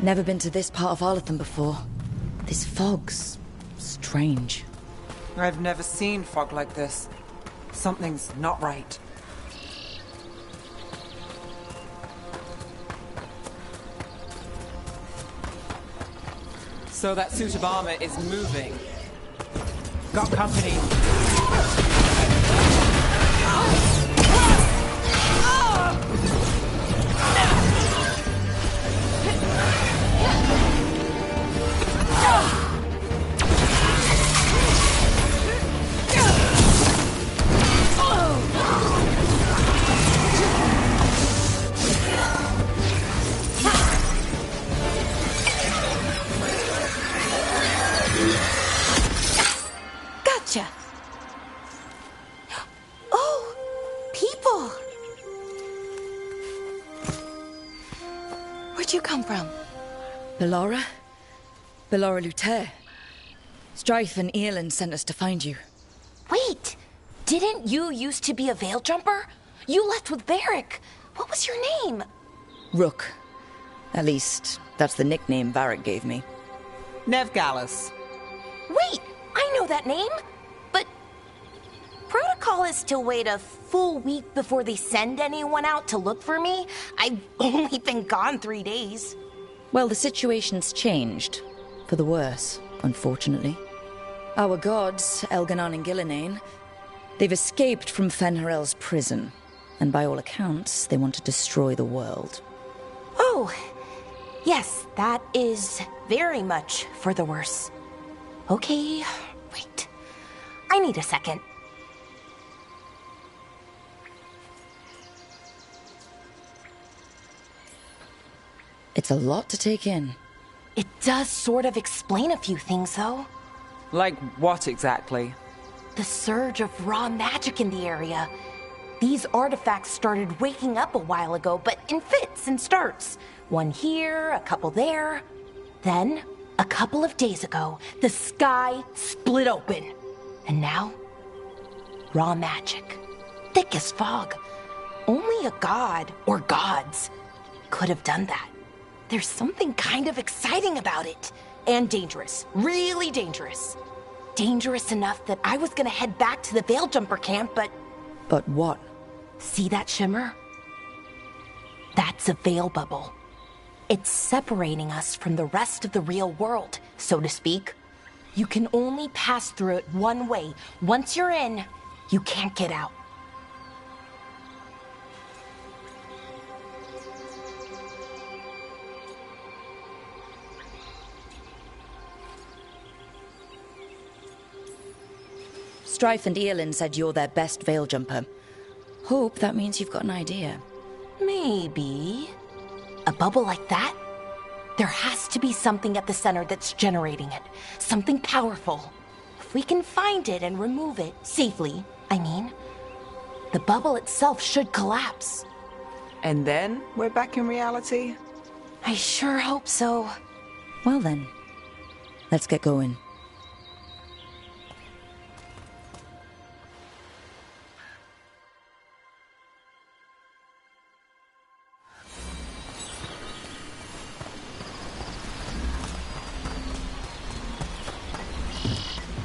Never been to this part of Arlington before. This fog's strange. I've never seen fog like this. Something's not right. So that suit of armor is moving. Got company. Gotcha. Oh, people. Where'd you come from? Bellora? Bellora Luther. Strife and Earlin sent us to find you. Wait, didn't you used to be a veil jumper? You left with Varric. What was your name? Rook. At least, that's the nickname Varric gave me. Nev Gallus. Wait, I know that name. But protocol is to wait a full week before they send anyone out to look for me. I've only been gone 3 days. Well, the situation's changed. For the worse, unfortunately. Our gods, Elganon and Gillinane, they've escaped from Fen'Harel's prison. And by all accounts, they want to destroy the world. Oh, yes, that is very much for the worse. Okay, wait. I need a second. It's a lot to take in. It does sort of explain a few things, though. Like what exactly? The surge of raw magic in the area. These artifacts started waking up a while ago, but in fits and starts. One here, a couple there. Then, a couple of days ago, the sky split open. And now, raw magic. Thick as fog. Only a god, or gods, could have done that. There's something kind of exciting about it. And dangerous. Really dangerous. Dangerous enough that I was gonna head back to the Veil Jumper camp, but... But what? See that shimmer? That's a veil bubble. It's separating us from the rest of the real world, so to speak. You can only pass through it one way. Once you're in, you can't get out. Strife and Earlin said you're their best veil jumper. Hope that means you've got an idea. Maybe. A bubble like that? There has to be something at the center that's generating it. Something powerful. If we can find it and remove it, safely, I mean, the bubble itself should collapse. And then we're back in reality? I sure hope so. Well then, let's get going.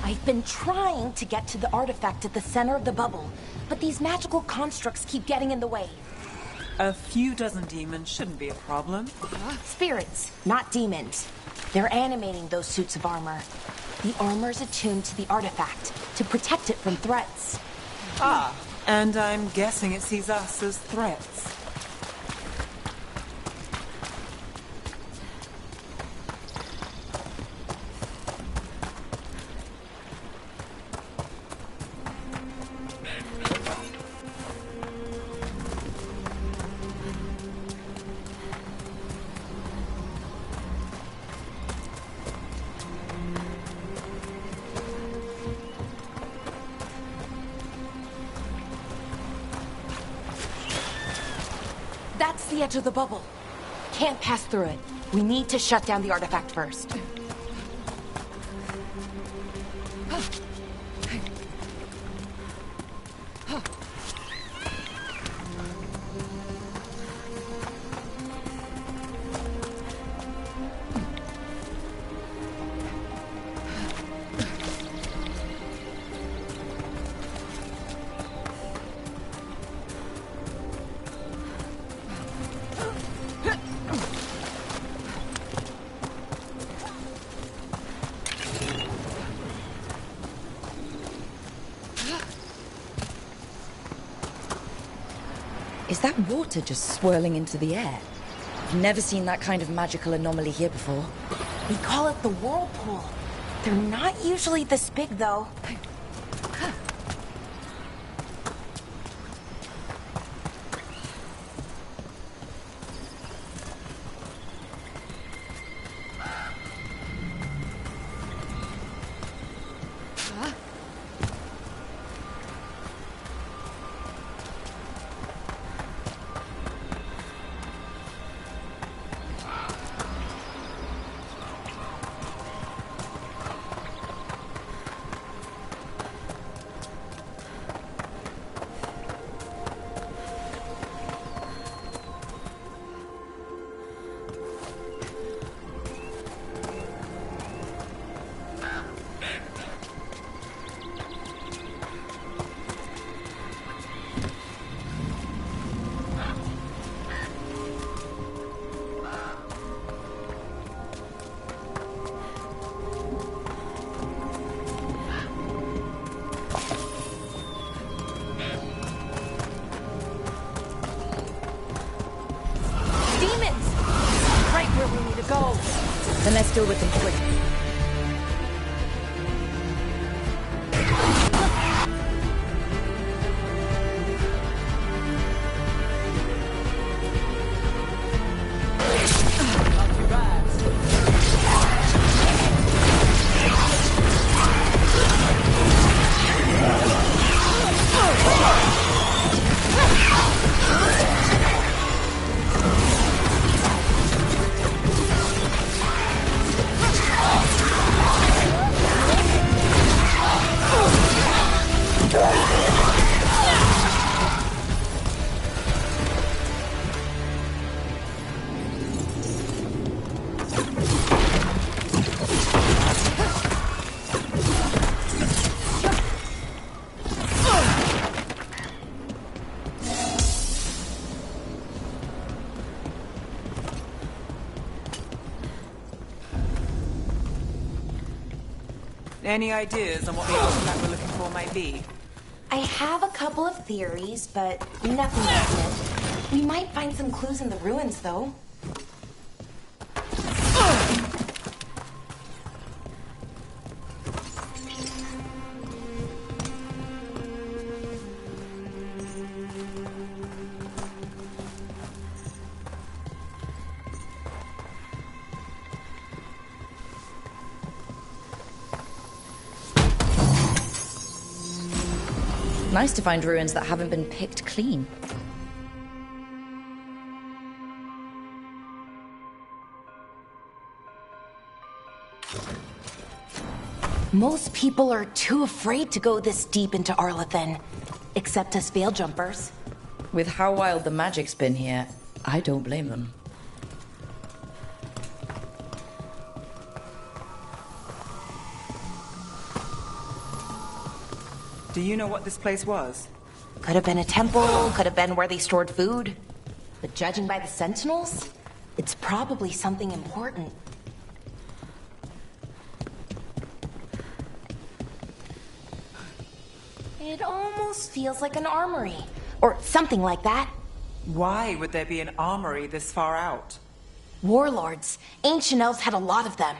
I've been trying to get to the artifact at the center of the bubble, but these magical constructs keep getting in the way. A few dozen demons shouldn't be a problem. Spirits, not demons. They're animating those suits of armor. The armor's attuned to the artifact to protect it from threats. Ah, and I'm guessing it sees us as threats. That's the edge of the bubble. Can't pass through it. We need to shut down the artifact first. Is that water just swirling into the air? I've never seen that kind of magical anomaly here before. We call it the whirlpool. They're not usually this big, though. Then let's deal with them quick. Any ideas on what the artifact we're looking for might be? I have a couple of theories, but nothing definite. We might find some clues in the ruins, though. Nice to find ruins that haven't been picked clean. Most people are too afraid to go this deep into Arlathan, except us veil jumpers. With how wild the magic's been here, I don't blame them. Do you know what this place was? Could have been a temple, could have been where they stored food. But judging by the sentinels, it's probably something important. It almost feels like an armory, or something like that. Why would there be an armory this far out? Warlords. Ancient elves had a lot of them.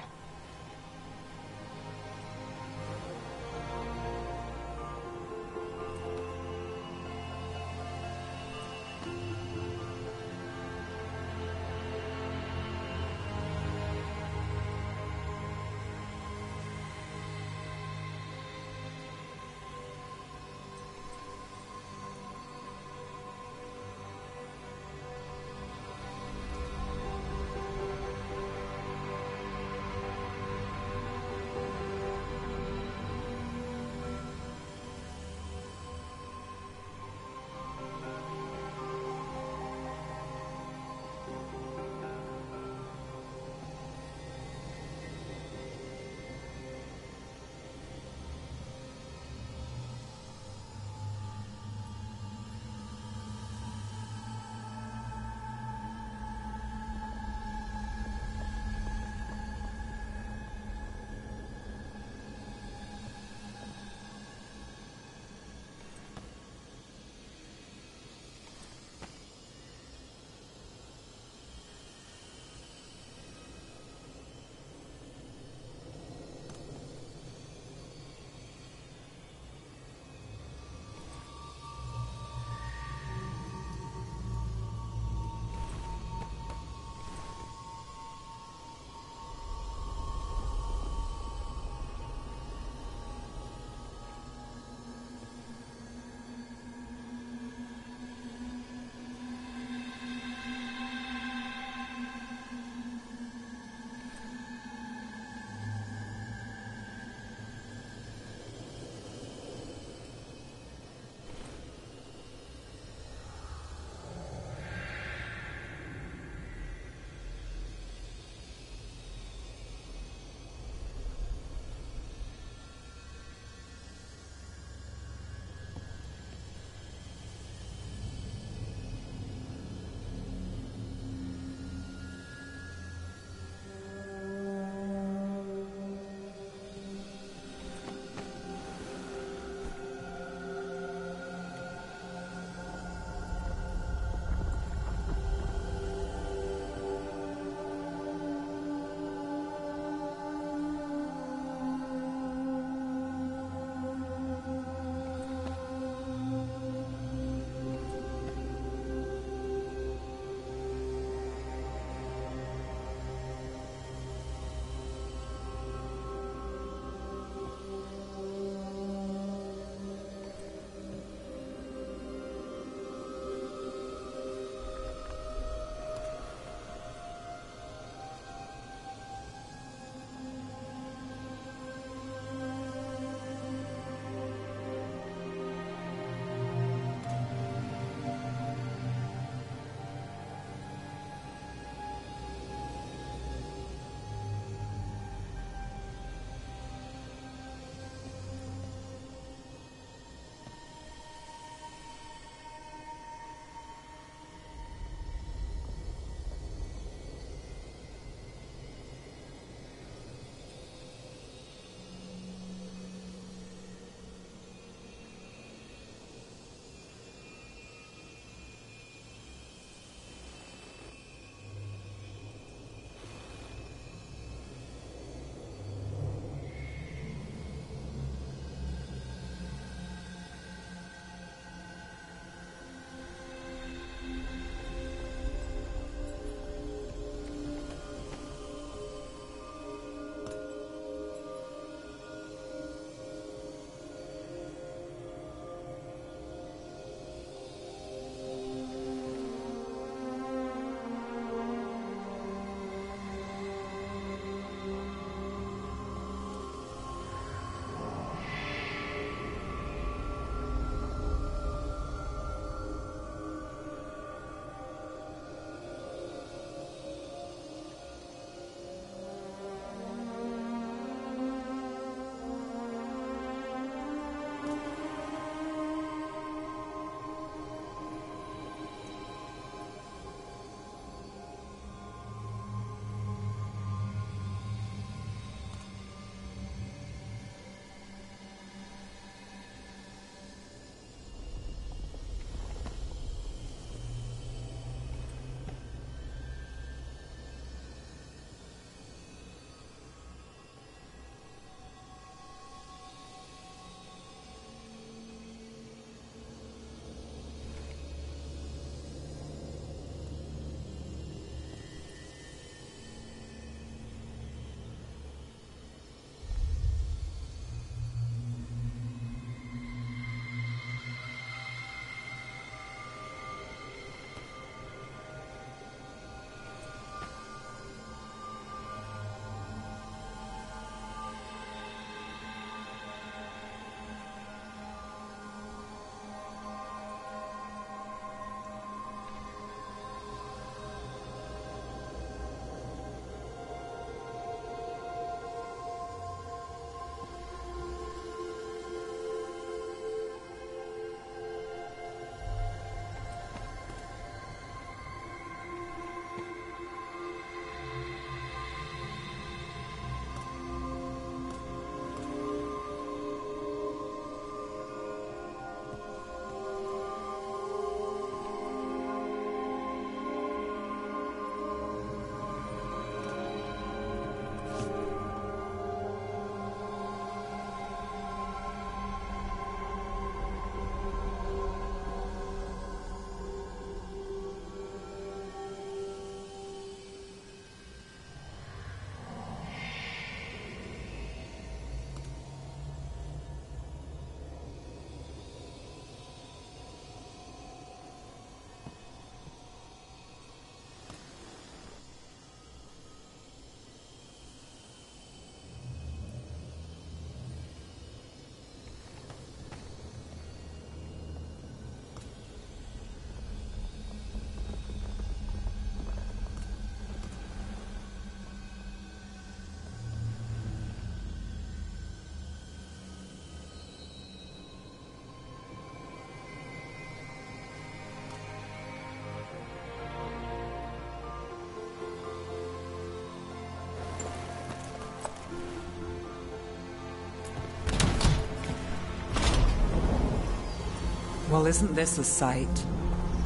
Well, isn't this a sight?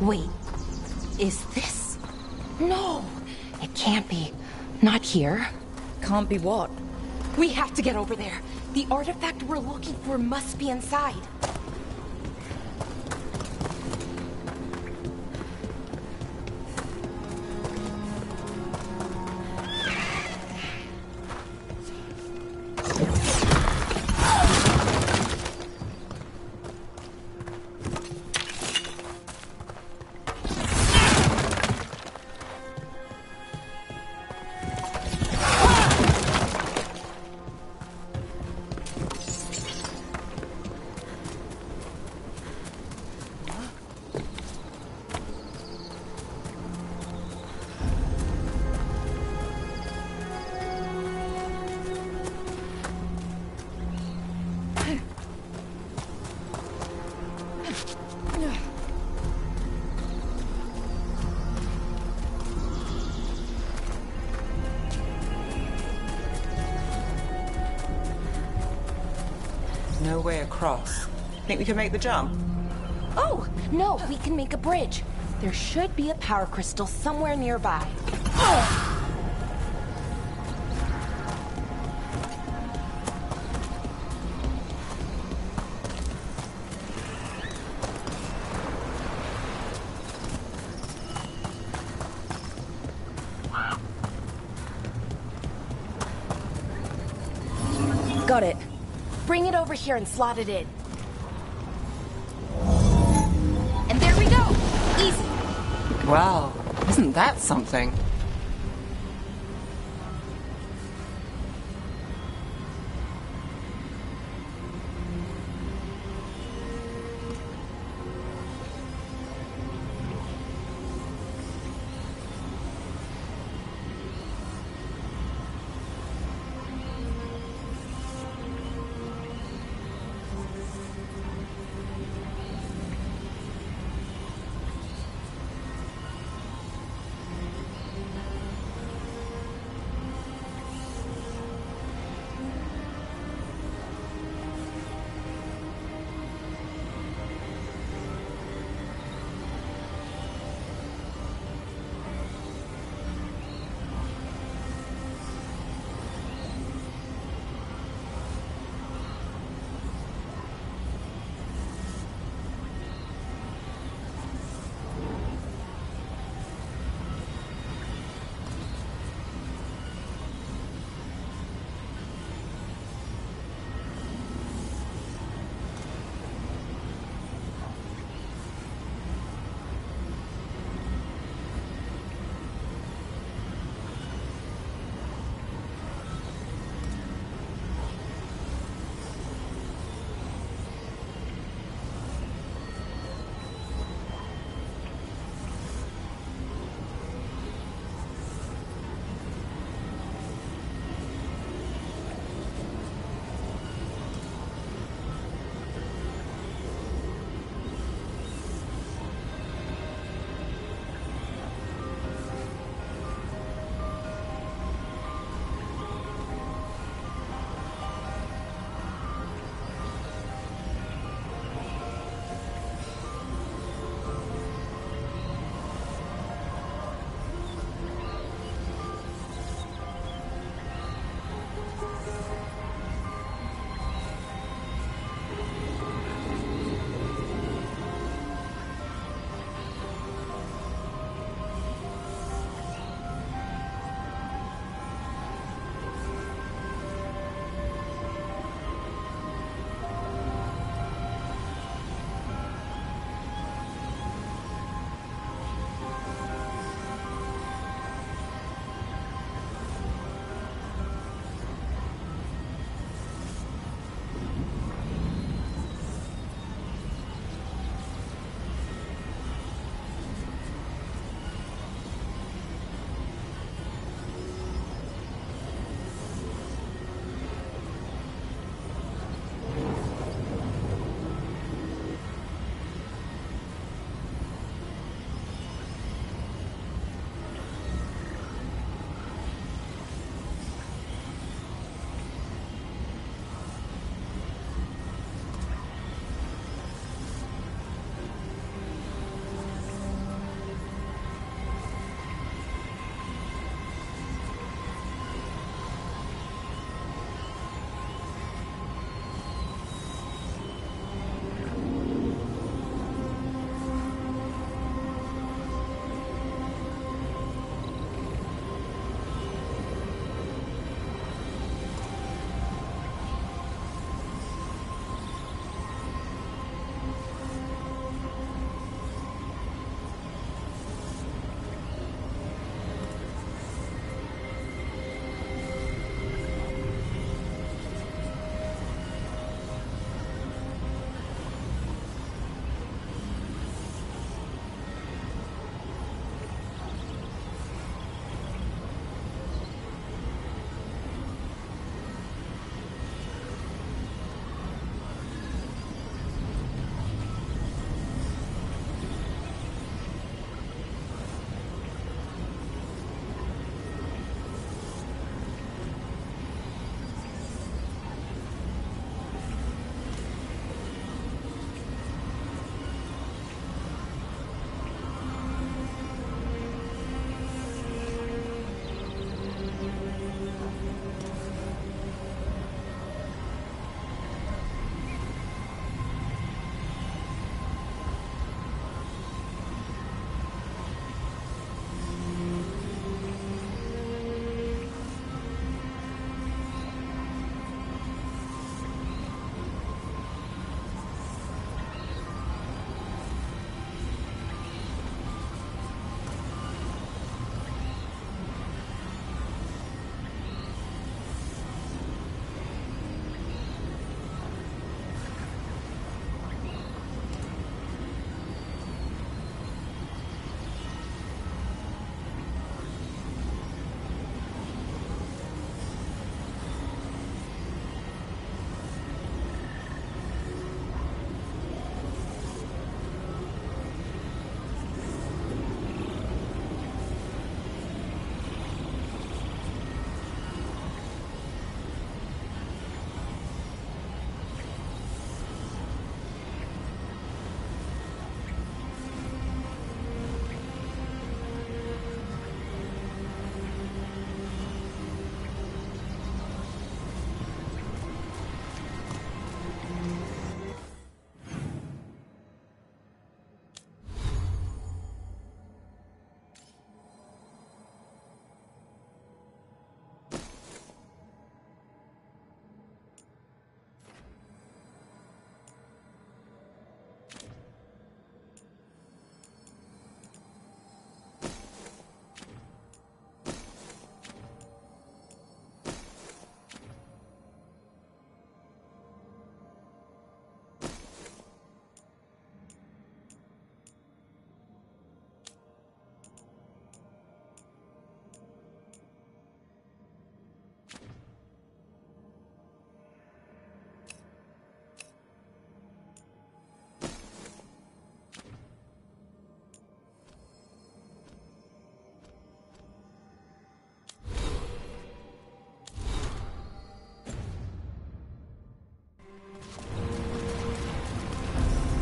Wait, is this? No, it can't be. Not here. Can't be what? We have to get over there. The artifact we're looking for must be inside. No way across. Think we can make the jump? Oh, no, we can make a bridge. There should be a power crystal somewhere nearby. Got it. Bring it over here and slot it in. And there we go! Easy. Well, isn't that something?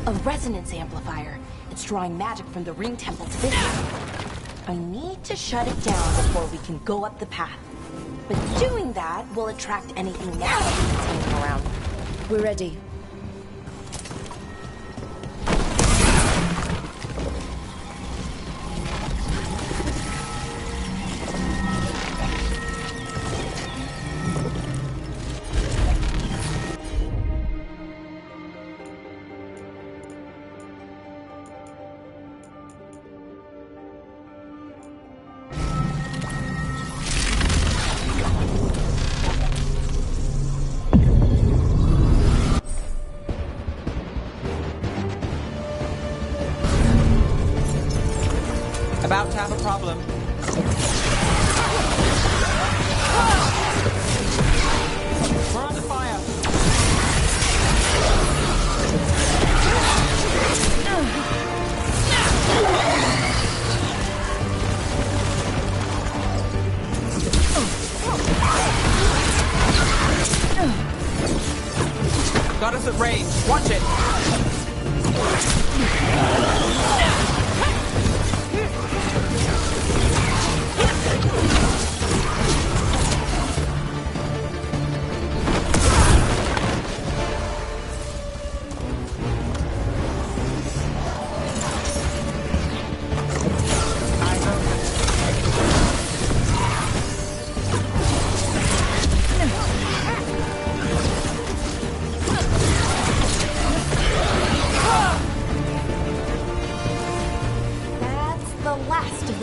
A resonance amplifier. It's drawing magic from the ring temple to this one. I need to shut it down before we can go up the path. But doing that will attract anything nasty that's hanging around. We're ready. About to have a problem. We're under fire. Got us at range. Watch it.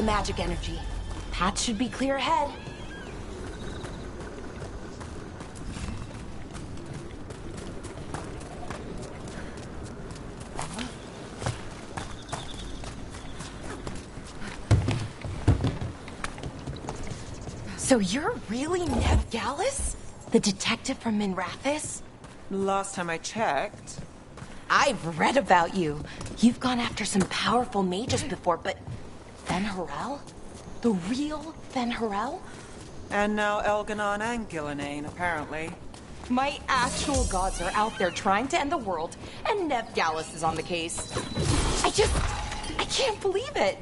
Magic energy. Path should be clear ahead. So you're really Nev Gallus? The detective from Minrathis? Last time I checked. I've read about you. You've gone after some powerful mages before, but Fen'Harel? The real Fen'Harel? And now Elganon and Gillinane, apparently. My actual gods are out there trying to end the world, and Nev Gallus is on the case. I can't believe it.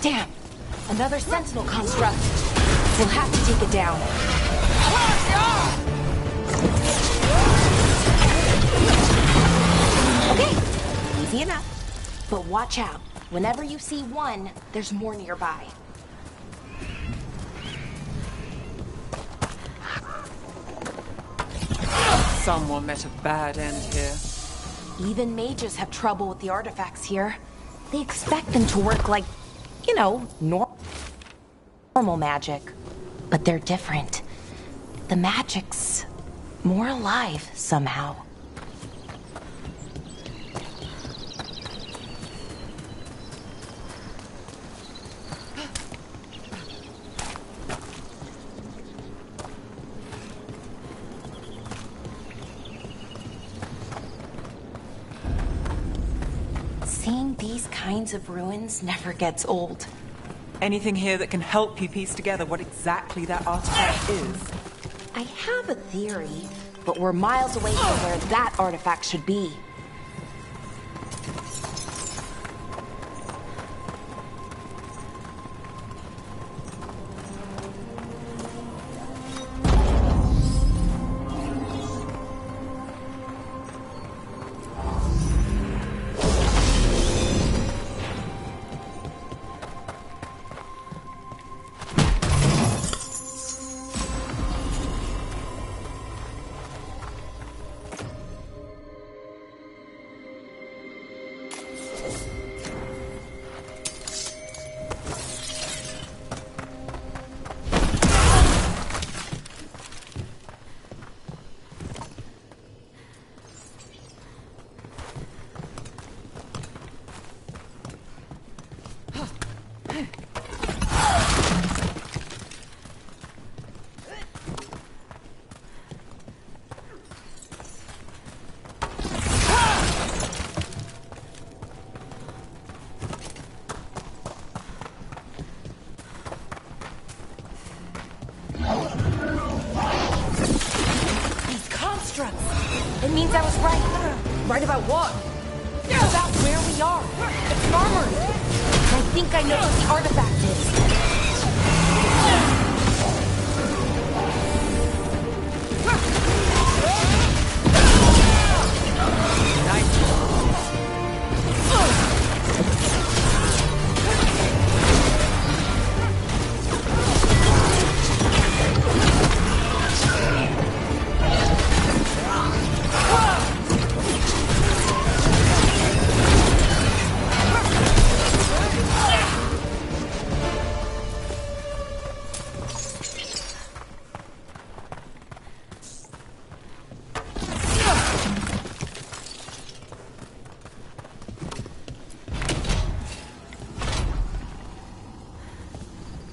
Damn! Another sentinel construct. We'll have to take it down. Okay, easy enough. But watch out. Whenever you see one, there's more nearby. Someone met a bad end here. Even mages have trouble with the artifacts here. They expect them to work like, you know, normal magic. But they're different. The magic's more alive somehow. Seeing these kinds of ruins never gets old. Anything here that can help you piece together what exactly that artifact is? I have a theory, but we're miles away from where that artifact should be. It means I was right. Right about what? About where we are. It's an armory. I think I know what the artifact is.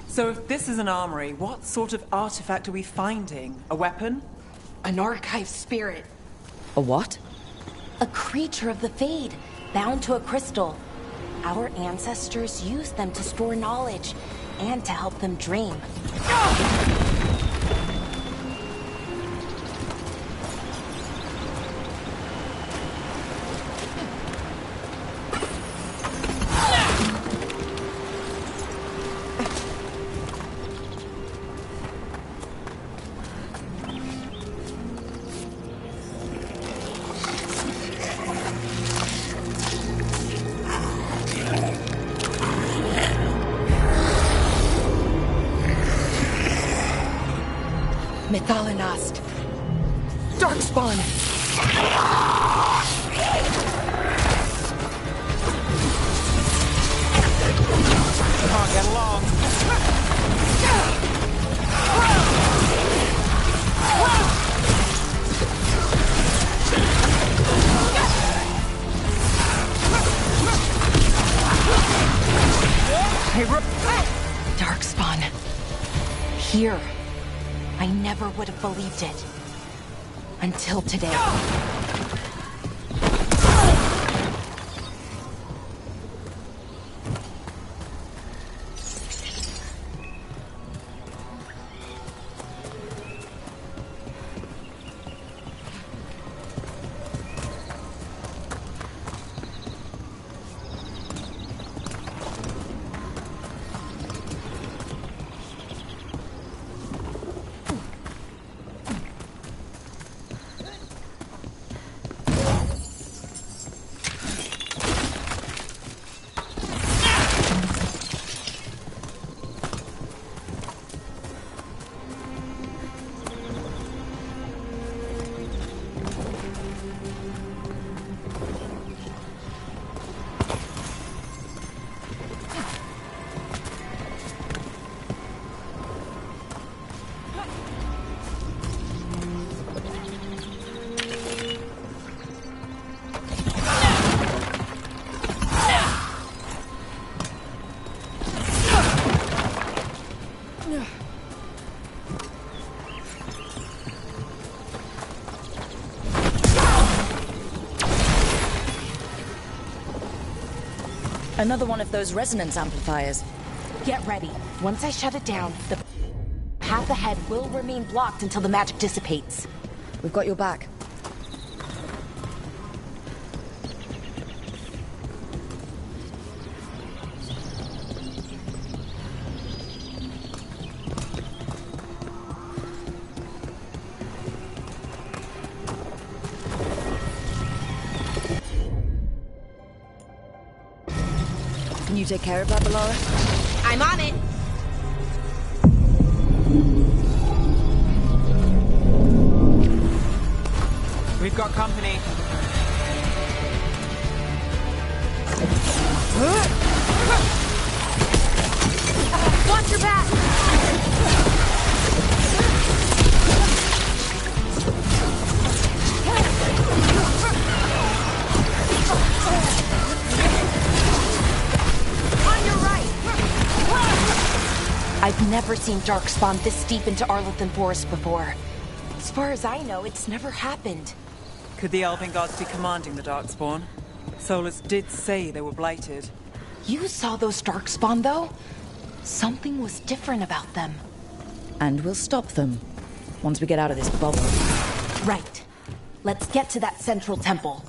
So if this is an armory, what sort of artifact are we finding? A weapon? An archive spirit. A what? A creature of the Fade, bound to a crystal. Our ancestors used them to store knowledge and to help them dream. Mythalinast. Darkspawn. Can't get along. Hey, Darkspawn. Here. I never would have believed it. Until today. Another one of those resonance amplifiers. Get ready. Once I shut it down, the path ahead will remain blocked until the magic dissipates. We've got your back. Can you take care of that, Ballora? I'm on it! We've got company. Watch your back! On your right! I've never seen Darkspawn this deep into Arlathan Forest before. As far as I know, it's never happened. Could the Elven gods be commanding the Darkspawn? Solus did say they were blighted. You saw those Darkspawn, though? Something was different about them. And we'll stop them. Once we get out of this bubble. Right. Let's get to that central temple.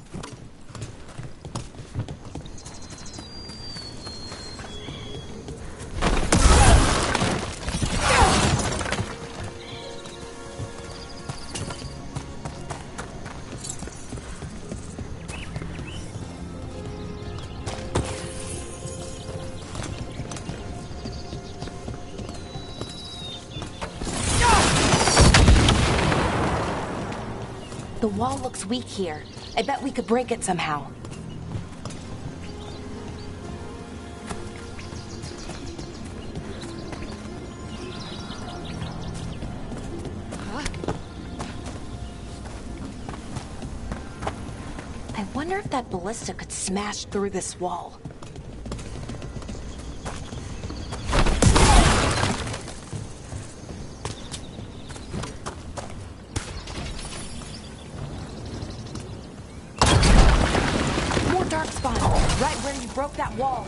The wall looks weak here. I bet we could break it somehow. I wonder if that ballista could smash through this wall. Right where you broke that wall.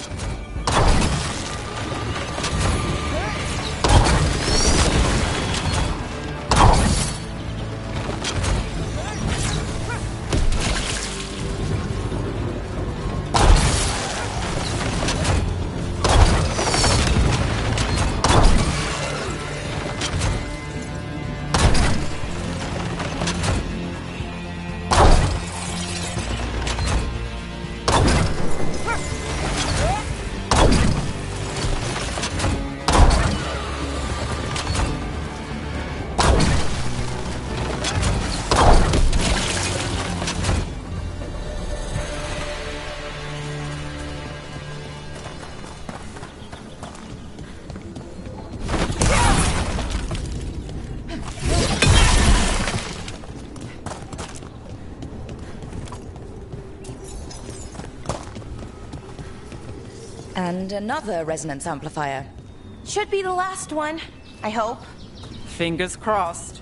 And another resonance amplifier. Should be the last one, I hope. Fingers crossed.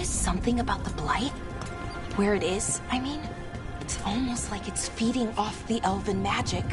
Something about the blight? Where it is, I mean? It's almost like it's feeding off the elven magic.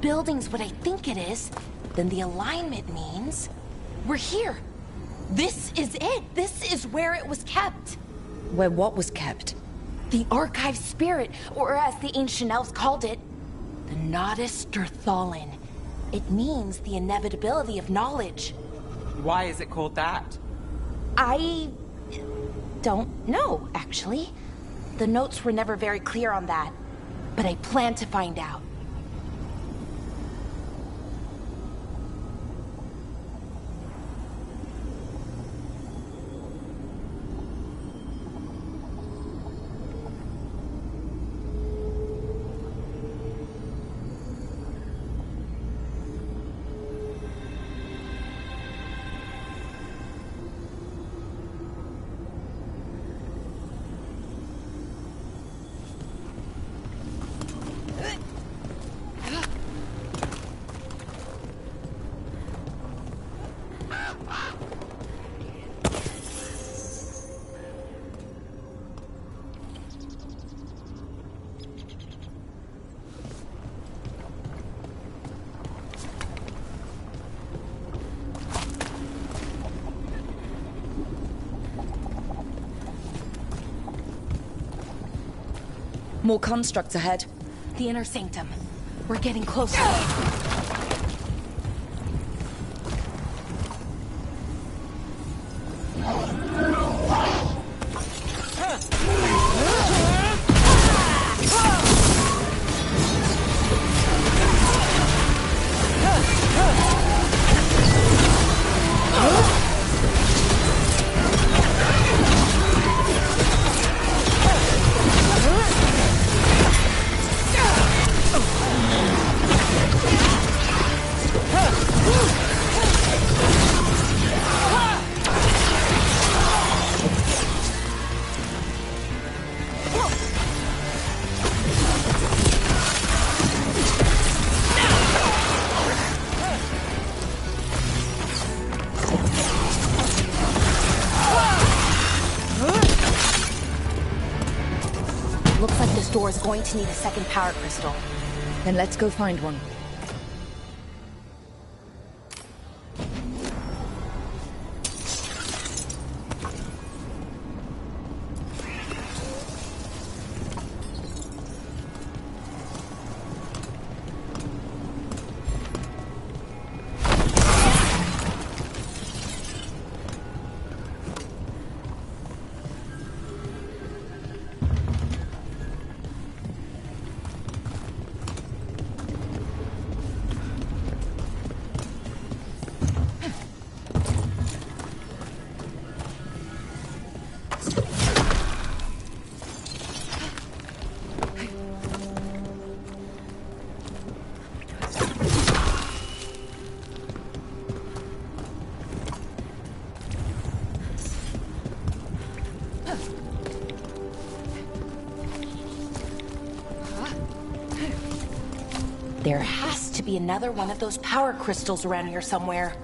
building's what I think it is, then the alignment means we're here. This is it. This is where it was kept. Where what was kept? The archive spirit, or as the ancient elves called it, the Nodus Derthalin. It means the inevitability of knowledge. Why is it called that? I don't know, actually. The notes were never very clear on that, but I plan to find out. More constructs ahead. The inner sanctum. We're getting closer. Looks like this door is going to need a second power crystal. Then let's go find one. There has to be another one of those power crystals around here somewhere.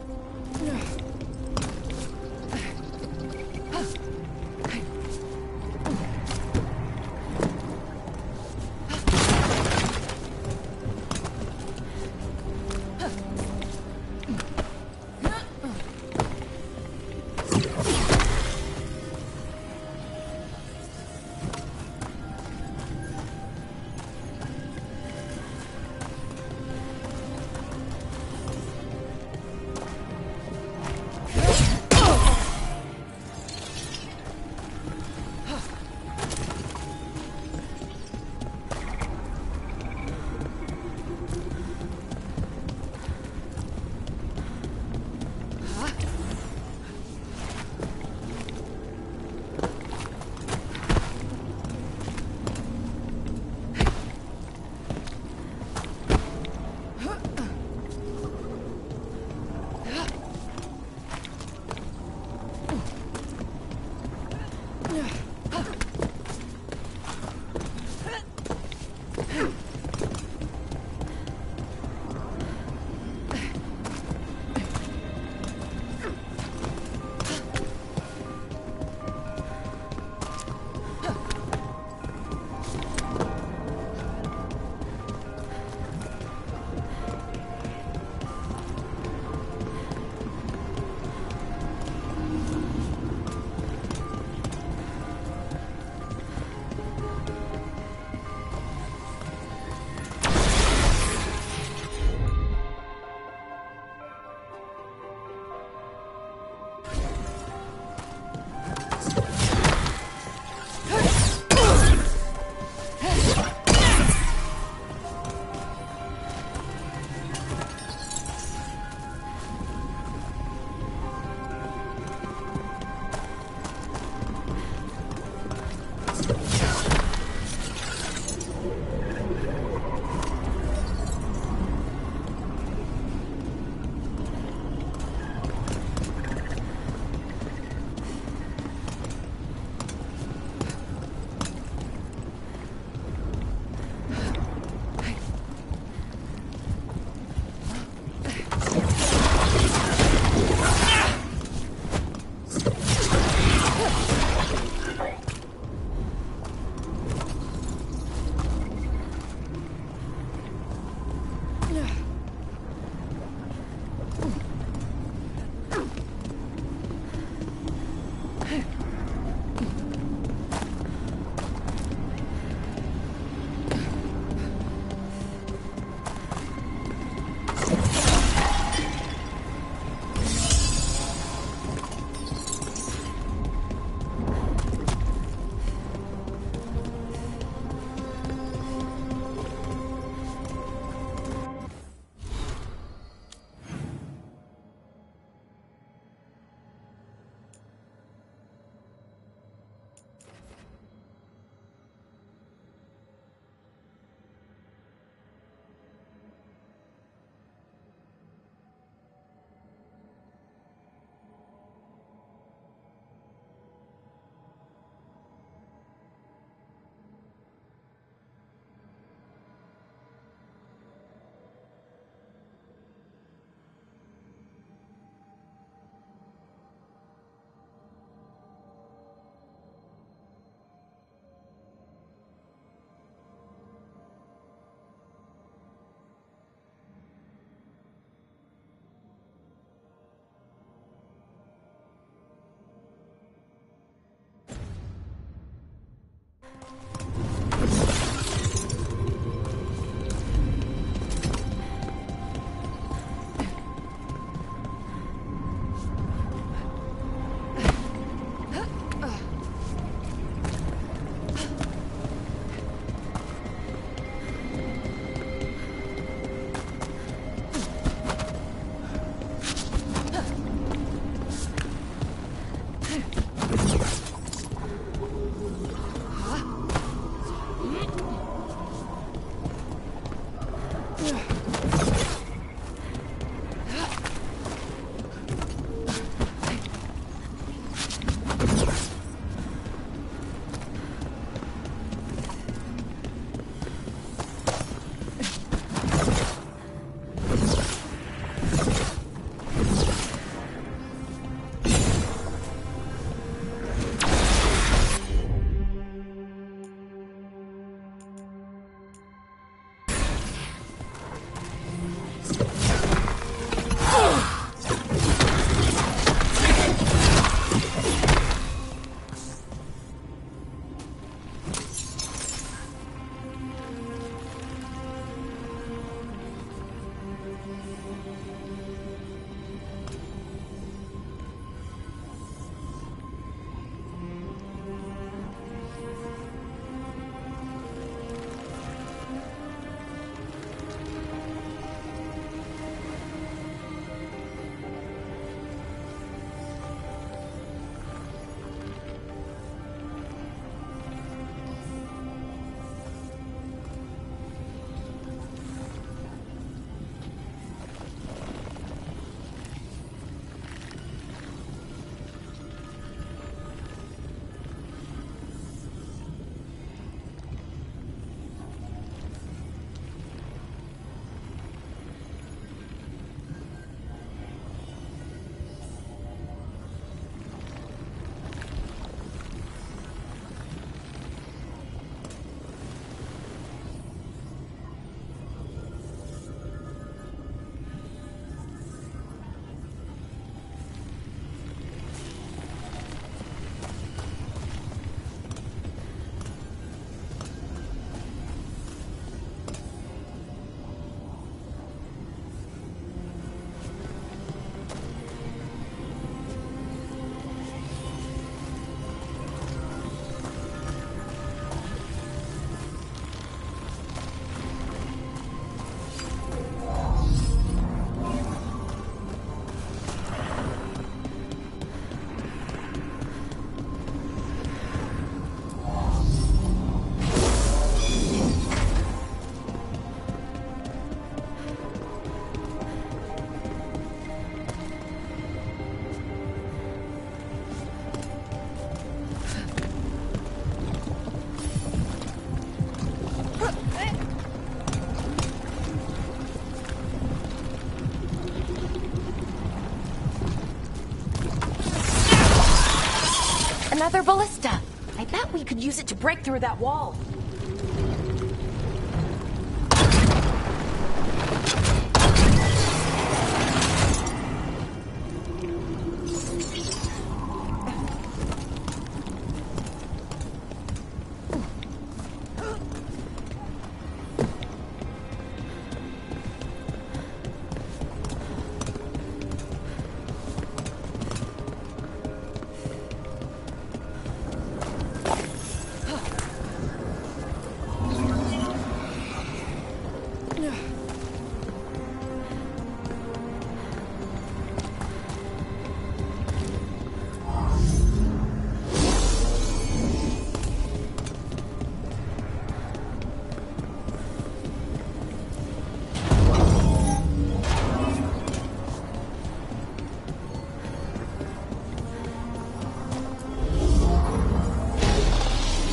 Another ballista. I bet we could use it to break through that wall.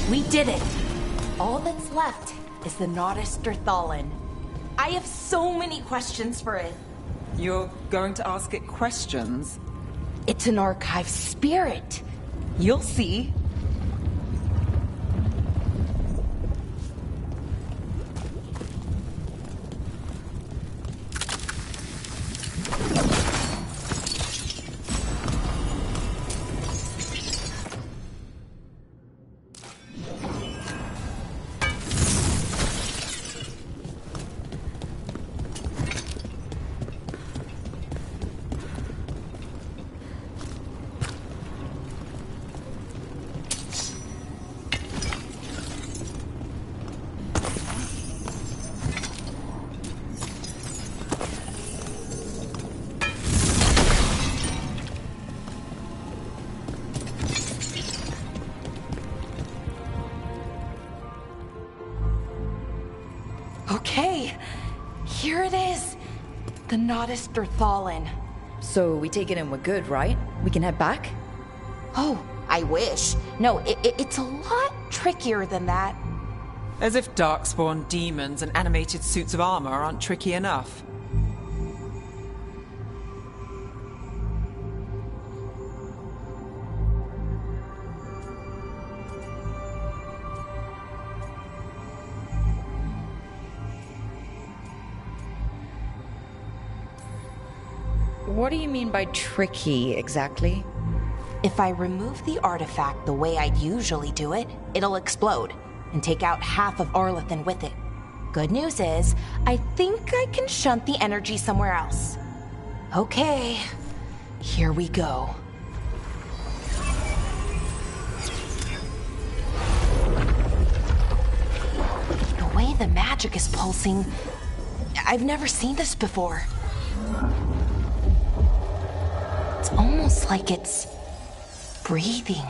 We did it! All that's left is the Nodus Thallen. I have so many questions for it. You're going to ask it questions? It's an archive spirit. You'll see. Okay, here it is. The Nodus Thallen. So we take it and we're good, right? We can head back? Oh, I wish. No, it's a lot trickier than that. As if darkspawn demons and animated suits of armor aren't tricky enough. What do you mean by tricky, exactly? If I remove the artifact the way I'd usually do it, it'll explode and take out half of Arlethan with it. Good news is, I think I can shunt the energy somewhere else. Okay, here we go. The way the magic is pulsing, I've never seen this before. It's almost like it's breathing.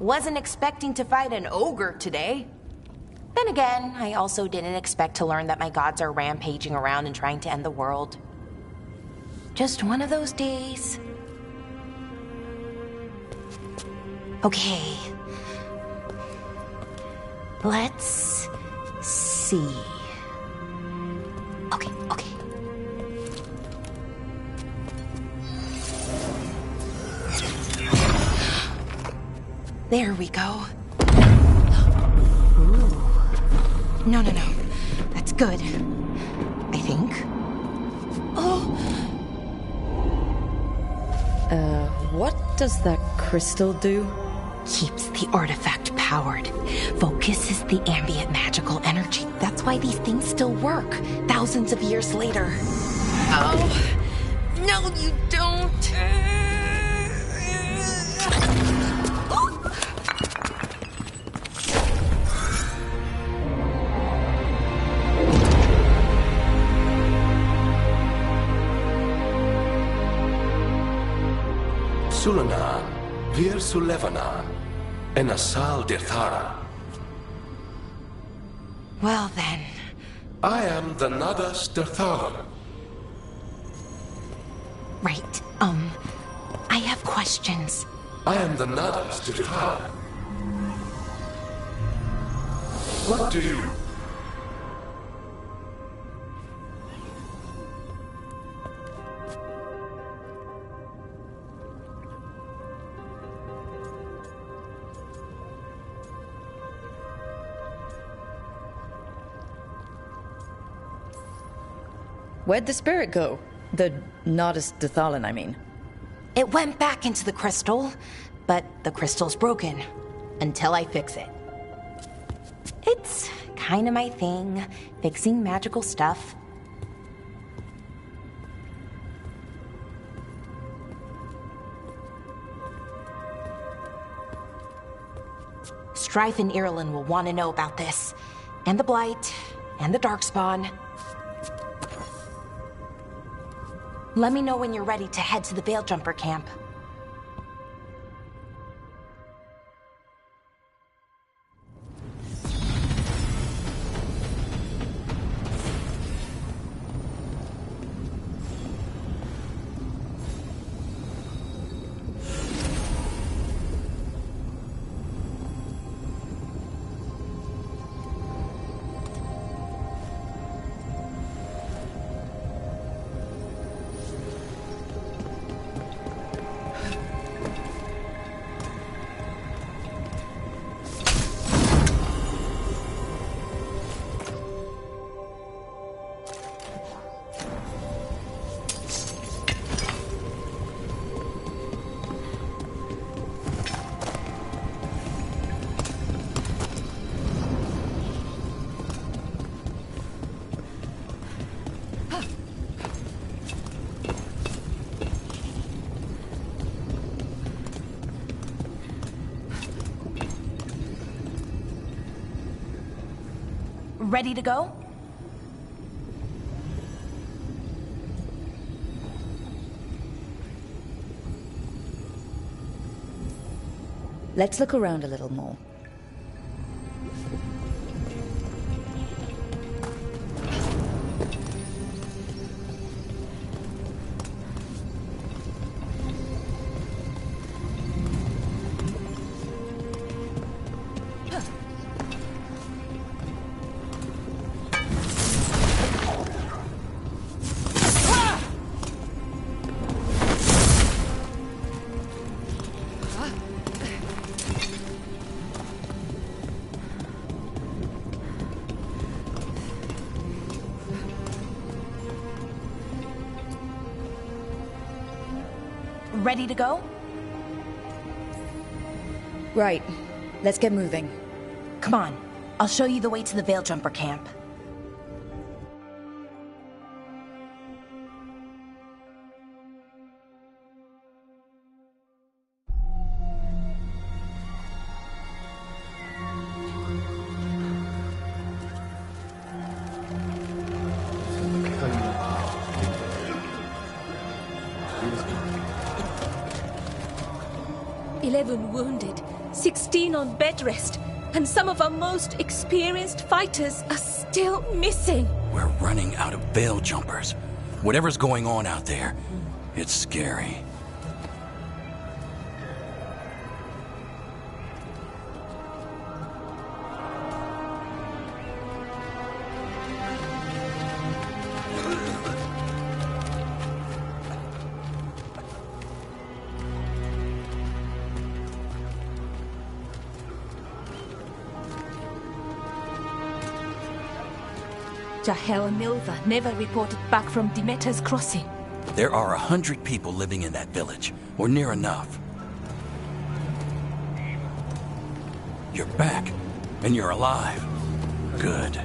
Wasn't expecting to fight an ogre today. Then again, I also didn't expect to learn that my gods are rampaging around and trying to end the world. Just one of those days. Okay. Let's see. Okay. There we go. Ooh. No. That's good. I think. Oh. What does that crystal do? Keeps the artifact powered. Focuses the ambient magical energy. That's why these things still work, thousands of years later. Oh. No, you don't. Sulanan, Vir Sulevanan, and Asal Dirthara. Well then. I am the Nadas Dirthara. Right. I have questions. I am the Nadas Dirthara. What do you... Where'd the spirit go? The Nodus Dathalan, I mean. It went back into the crystal, but the crystal's broken. Until I fix it. It's kind of my thing, fixing magical stuff. Strife and Irulan will want to know about this. And the Blight, and the Darkspawn. Let me know when you're ready to head to the Veiljumper camp. Ready to go? Let's look around a little more. Ready to go? Right. Let's get moving. Come on. I'll show you the way to the Veiljumper camp. "11 wounded, 16 on bed rest, and some of our most experienced fighters are still missing. We're running out of veil jumpers. Whatever's going on out there, it's scary. Jahel and Milva never reported back from Demeter's crossing. There are 100 people living in that village, or near enough. You're back, and you're alive. Good.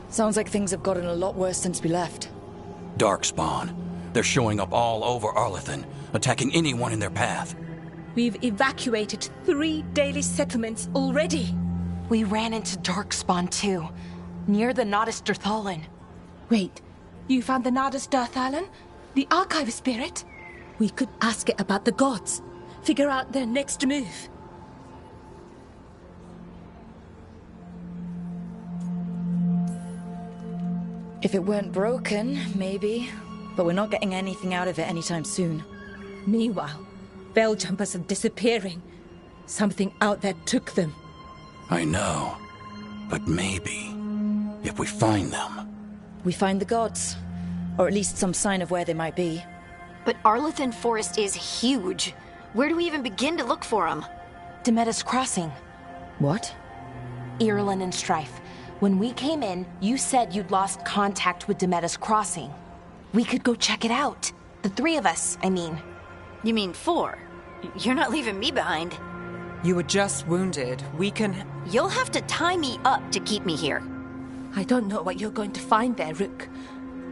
Sounds like things have gotten a lot worse since we left. Darkspawn. They're showing up all over Arlethan, attacking anyone in their path. We've evacuated 3 daily settlements already. We ran into Darkspawn too, near the Nodus Dirthalan. Wait, you found the Nodus Dirthalan? The archive spirit? We could ask it about the gods. Figure out their next move. If it weren't broken, maybe. But we're not getting anything out of it anytime soon. Meanwhile, veil jumpers are disappearing. Something out there took them. I know. But maybe, if we find them... We find the gods. Or at least some sign of where they might be. But Arlethan Forest is huge. Where do we even begin to look for them? Demeter's Crossing. What? Irulan and Strife. When we came in, you said you'd lost contact with Demeter's Crossing. We could go check it out. The 3 of us, I mean. You mean 4? You're not leaving me behind. You were just wounded. We can... You'll have to tie me up to keep me here. I don't know what you're going to find there, Rook.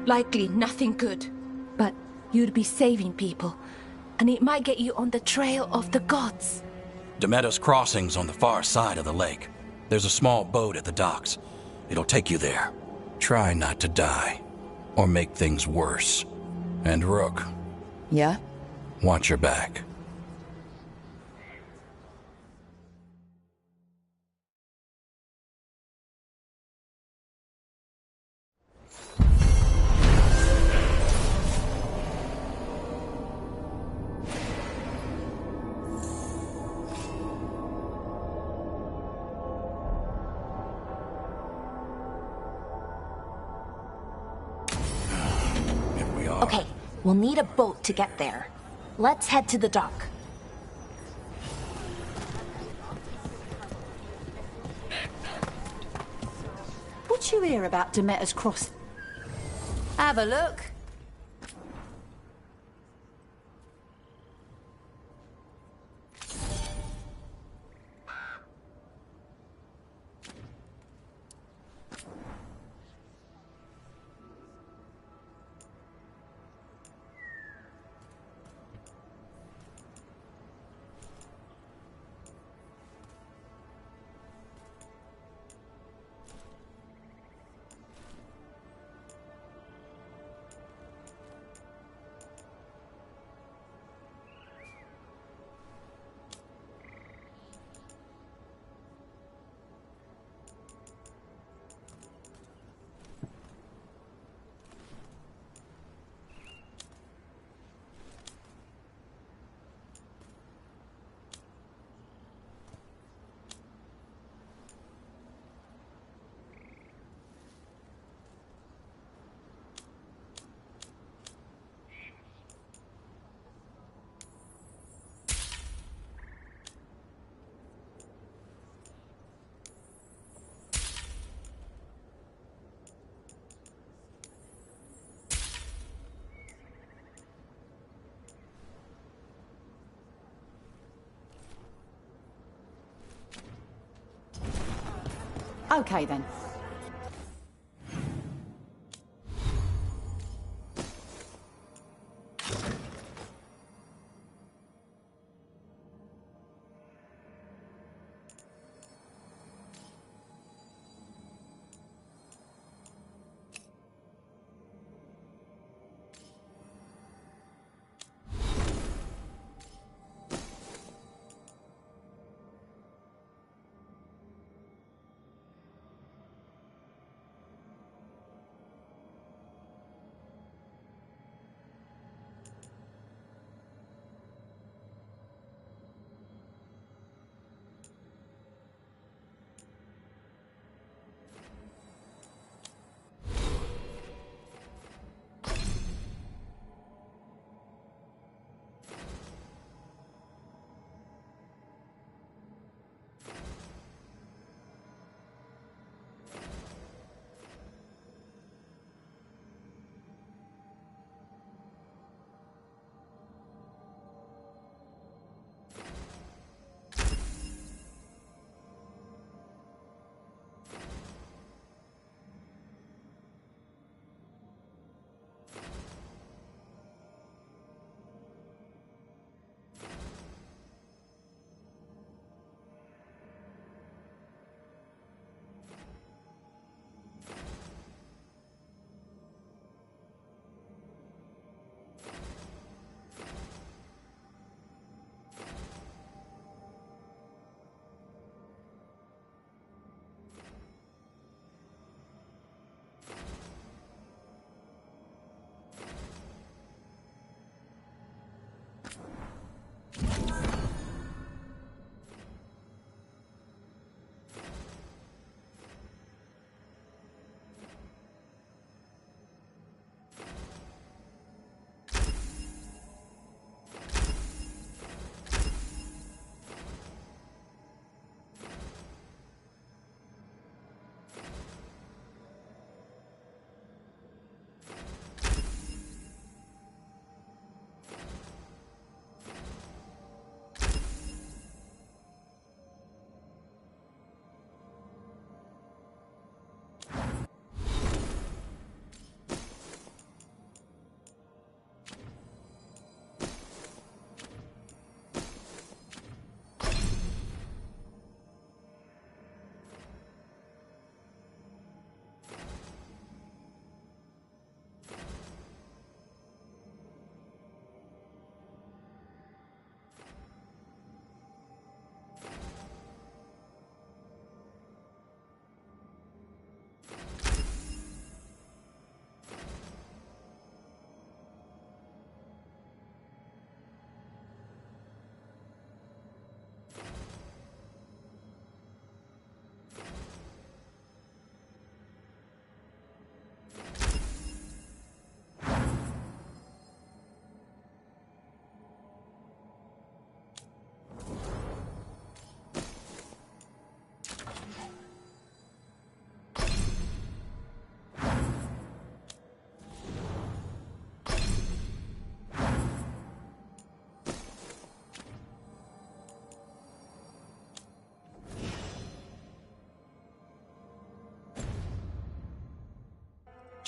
Likely nothing good. But you'd be saving people. And it might get you on the trail of the gods. Demeter's Crossing's on the far side of the lake. There's a small boat at the docks. It'll take you there. Try not to die. Or make things worse. And Rook. Yeah? Watch your back. Okay, we'll need a boat to get there. Let's head to the dock. What you hear about Demeter's Cross? Have a look. Okay then.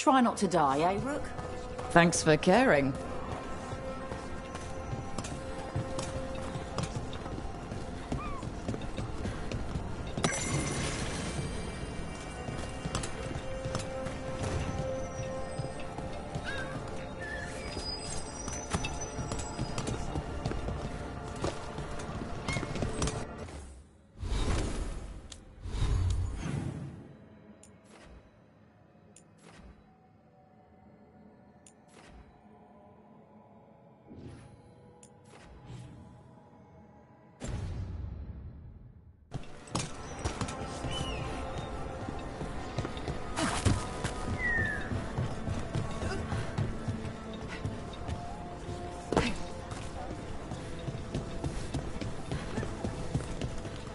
try not to die, eh, Rook? Thanks for caring.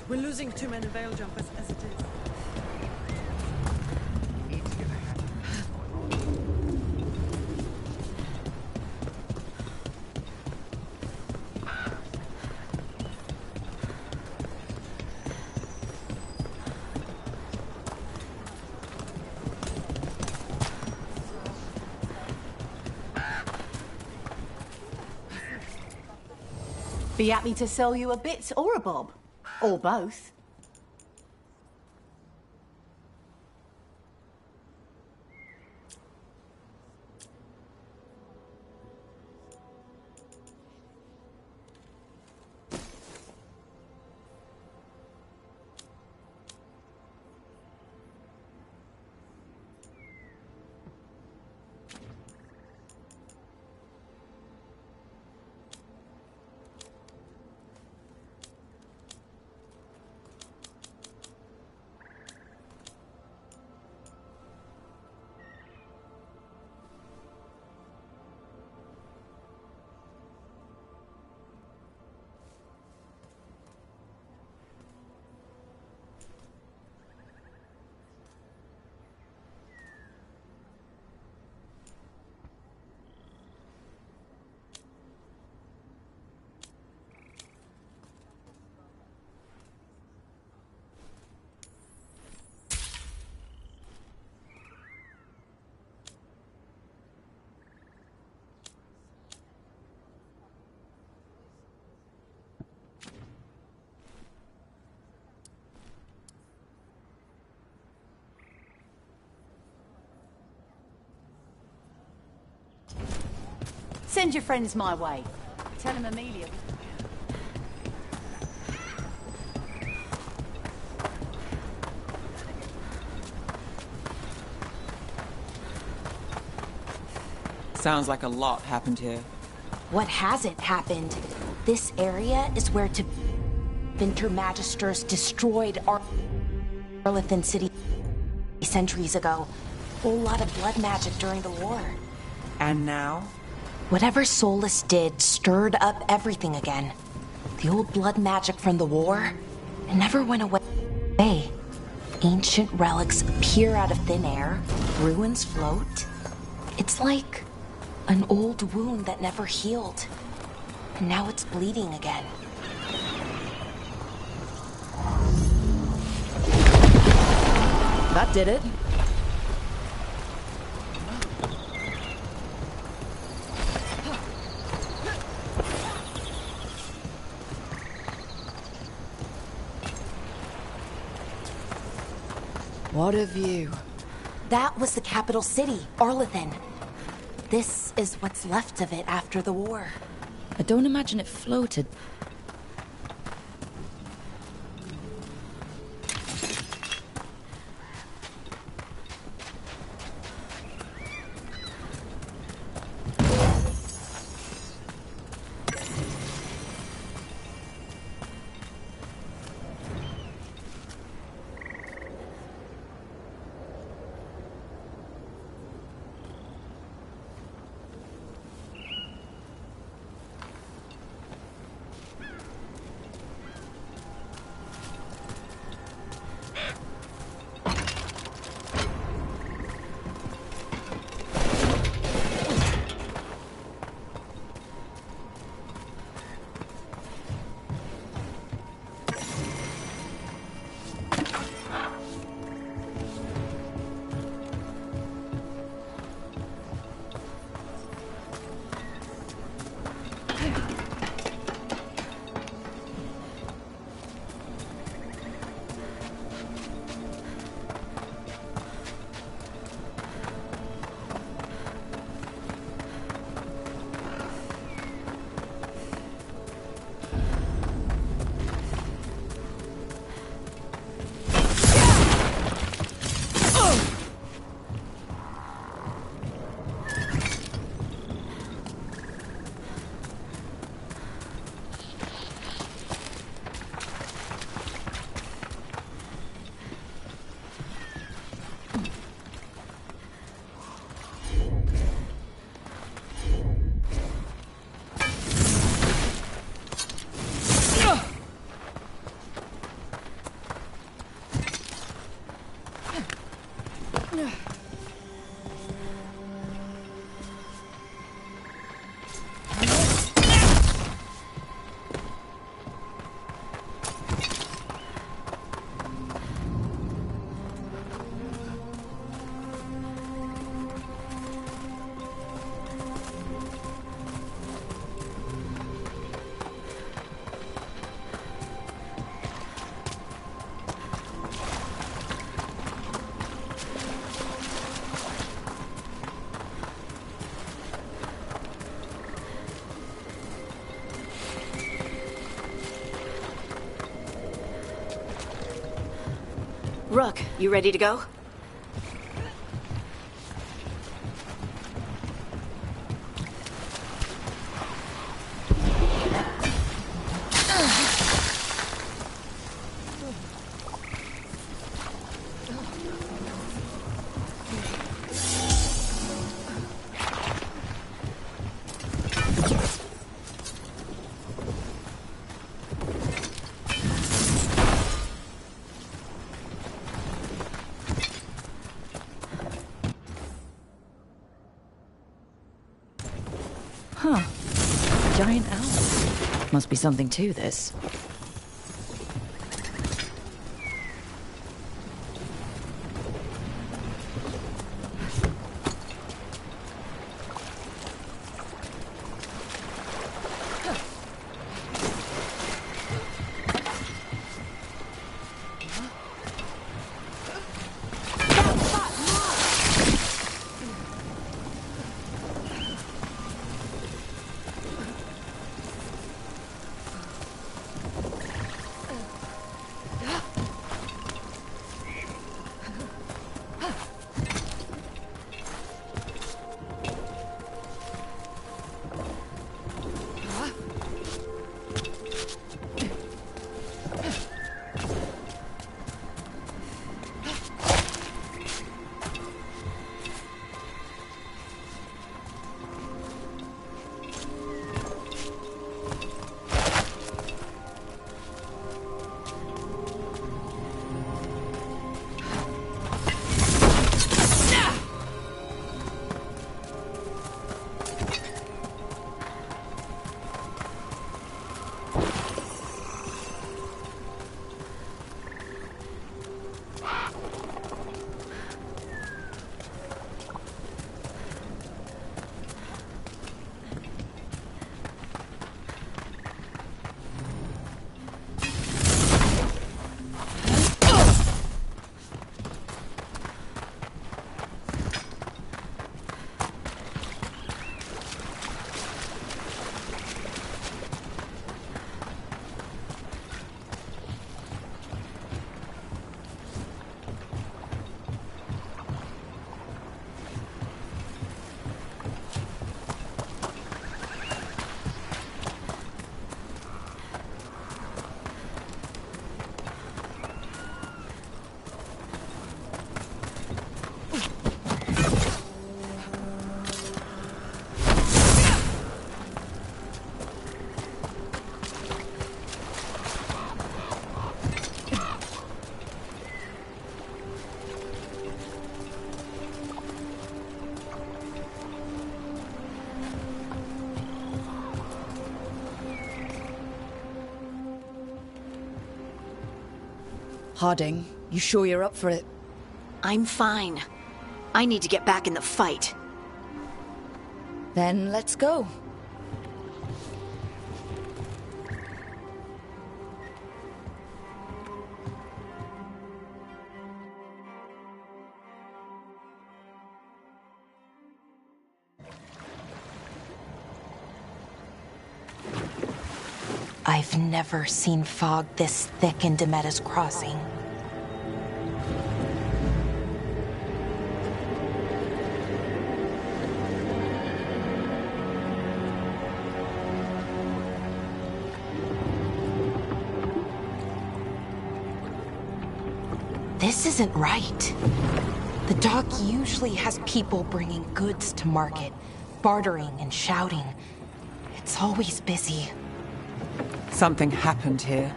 We're losing too many veil jumpers as it is. Be happy to sell you a bit or a bob. Or both. Send your friends my way. Tell them Amelia. Sounds like a lot happened here. What hasn't happened? This area is where Winter Magisters destroyed Arlethan City centuries ago. Whole lot of blood magic during the war. And now? Whatever Solus did stirred up everything again. The old blood magic from the war, it never went away. Ancient relics appear out of thin air, ruins float. It's like an old wound that never healed. And now it's bleeding again. That did it. What a view. That was the capital city, Arlethan. This is what's left of it after the war. I don't imagine it floated. Rook, you ready to go? Huh. Giant owl. Must be something to this. Harding, you sure you're up for it? I'm fine. I need to get back in the fight. Then let's go. I've never seen fog this thick in Demetta's Crossing. This isn't right. The dock usually has people bringing goods to market, bartering and shouting. It's always busy. Something happened here.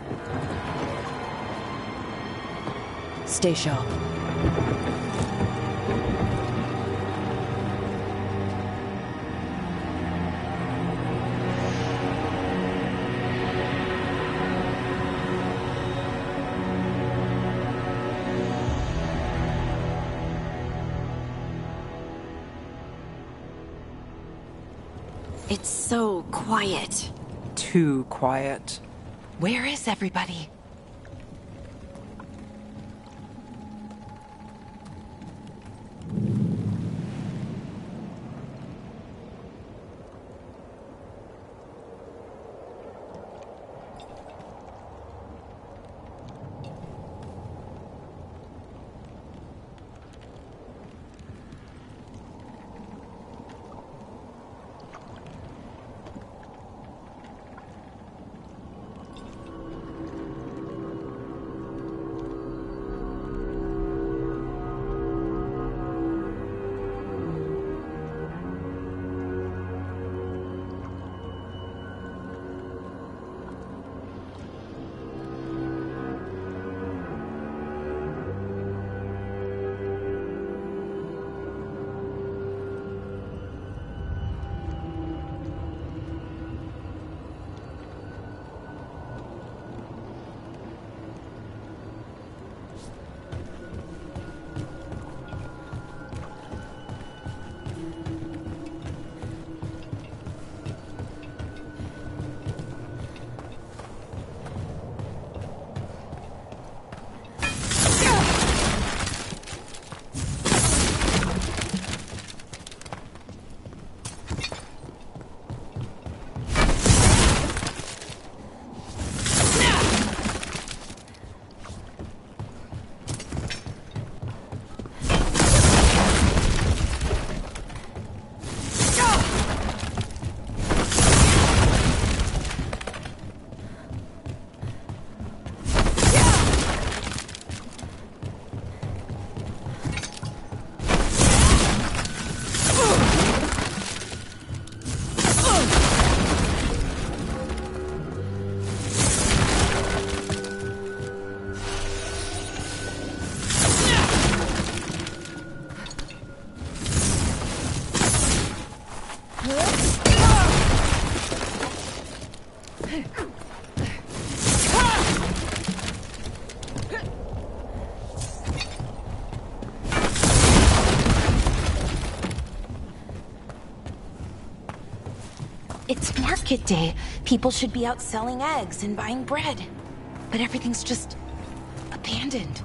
Stay sharp. It's so quiet. Too quiet. Where is everybody? It's market day. People should be out selling eggs and buying bread. But everything's just abandoned.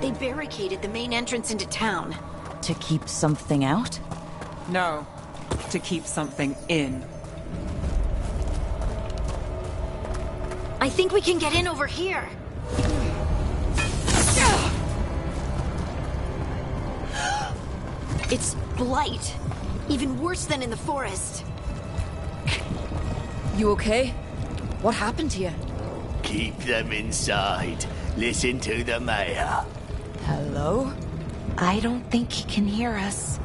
They barricaded the main entrance into town. To keep something out? No, to keep something in. I think we can get in over here. It's blight. Even worse than in the forest. You okay? What happened to you? Keep them inside. Listen to the mayor. Hello? I don't think he can hear us.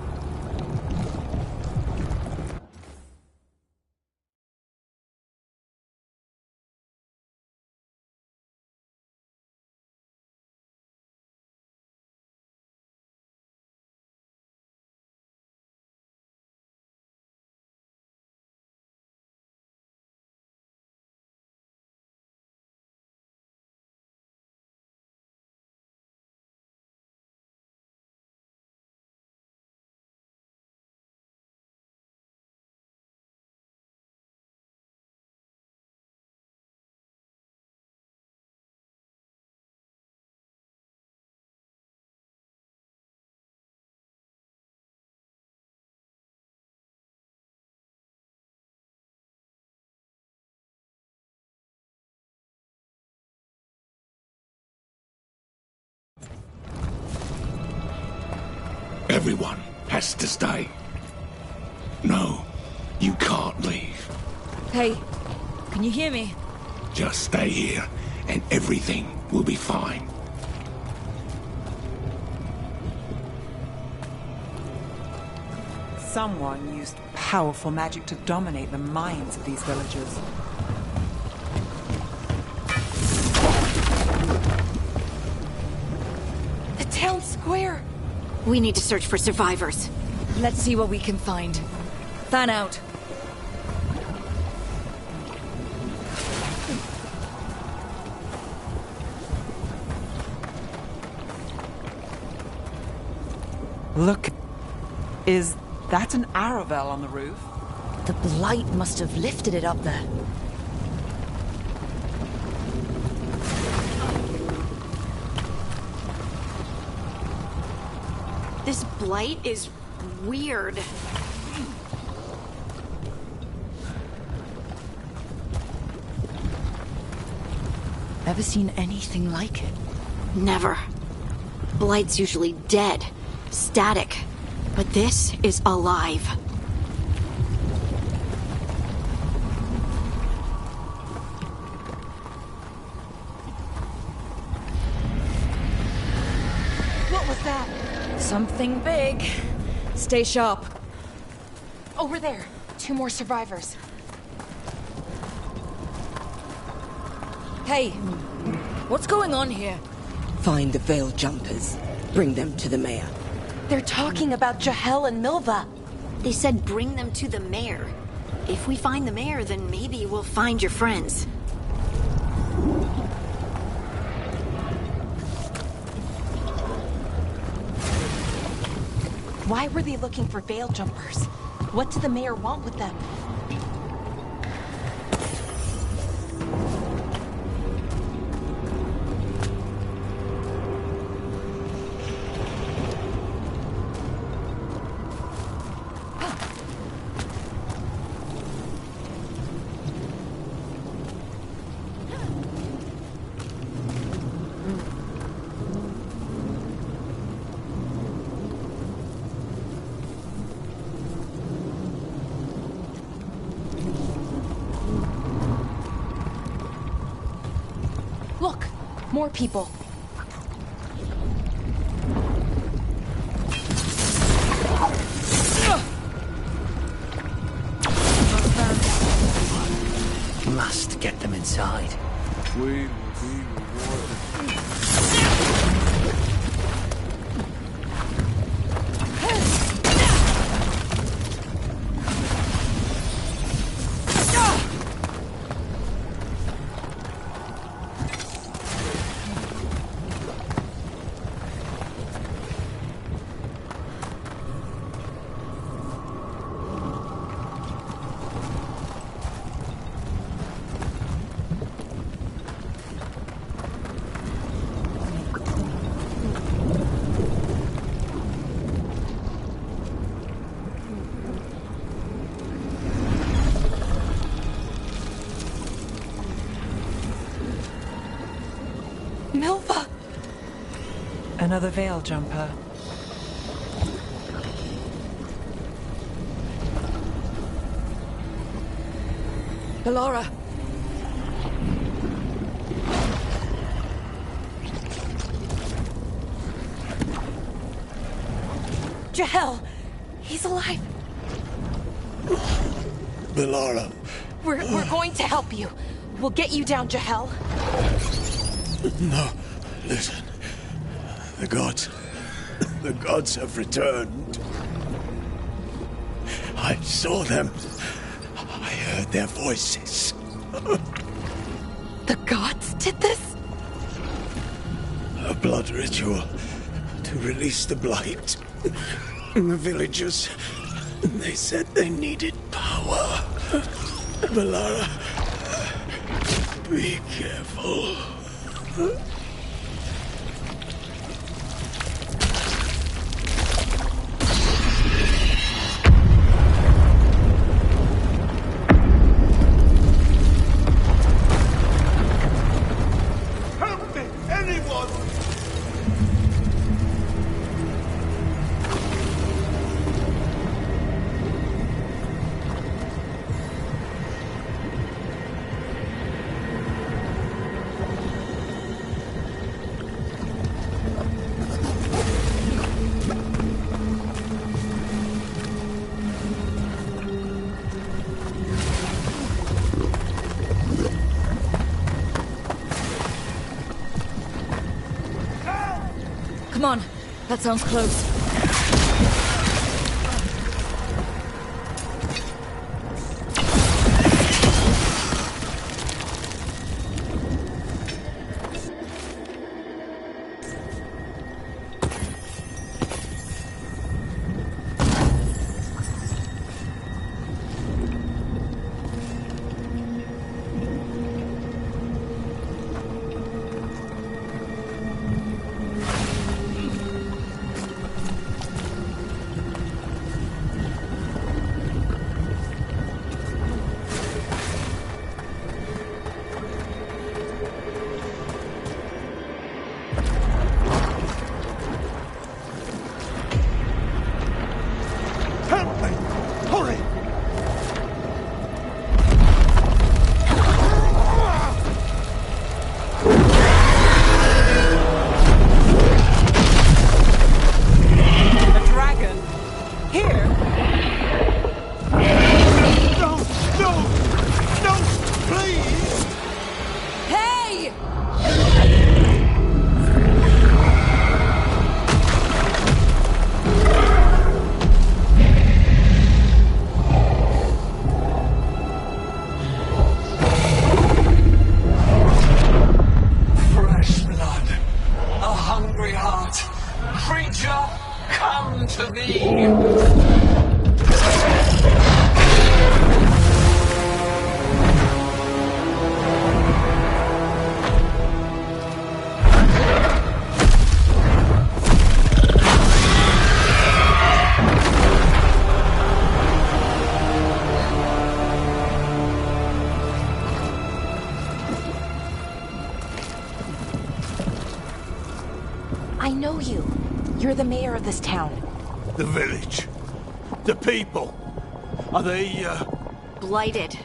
Everyone has to stay. No, you can't leave. Hey, can you hear me? Just stay here, and everything will be fine. Someone used powerful magic to dominate the minds of these villagers. The town square! We need to search for survivors. Let's see what we can find. Fan out. Look, is that an Aravel on the roof? The blight must have lifted it up there. This blight is weird. Ever seen anything like it? Never. Blight's usually dead, static. But this is alive. What was that? Something big. Stay sharp. Over there. 2 more survivors. Hey, what's going on here? Find the Veil Jumpers. Bring them to the mayor. They're talking about Jahel and Milva. They said bring them to the mayor. If we find the mayor, then maybe we'll find your friends. Why were they looking for Veil Jumpers? What did the mayor want with them? Look, more people. Must get them inside. We will be rewarded. Another veil jumper. Bellara! Jahel! He's alive! Bellara. We're going to help you. We'll get you down, Jahel. No, listen. The gods have returned. I saw them. I heard their voices. The gods did this? A blood ritual to release the blight. The villagers, they said they needed power. Bellara, be careful. Help me! Anyone! Come on, that sounds close. I know you. You're the mayor of this town. The village. The people. Are they, Blighted.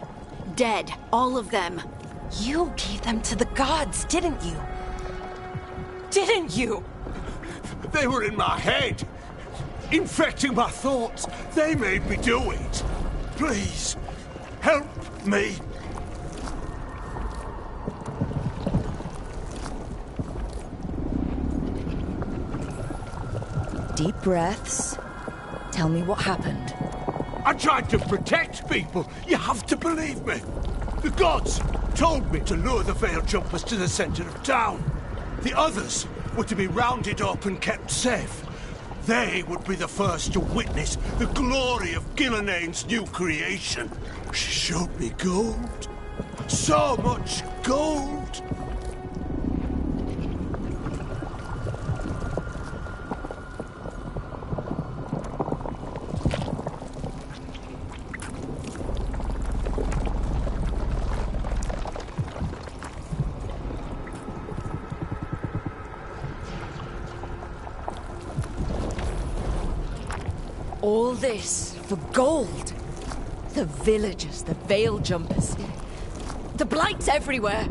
Dead. All of them. You gave them to the gods, didn't you? Didn't you? They were in my head. Infecting my thoughts. They made me do it. Please, help me. Deep breaths. Tell me what happened. I tried to protect people. You have to believe me. The gods told me to lure the Veil Jumpers to the center of town. The others were to be rounded up and kept safe. They would be the first to witness the glory of Gilneain's new creation. She showed me gold. So much gold. All this for gold. The villagers, the veil jumpers. The blight's everywhere.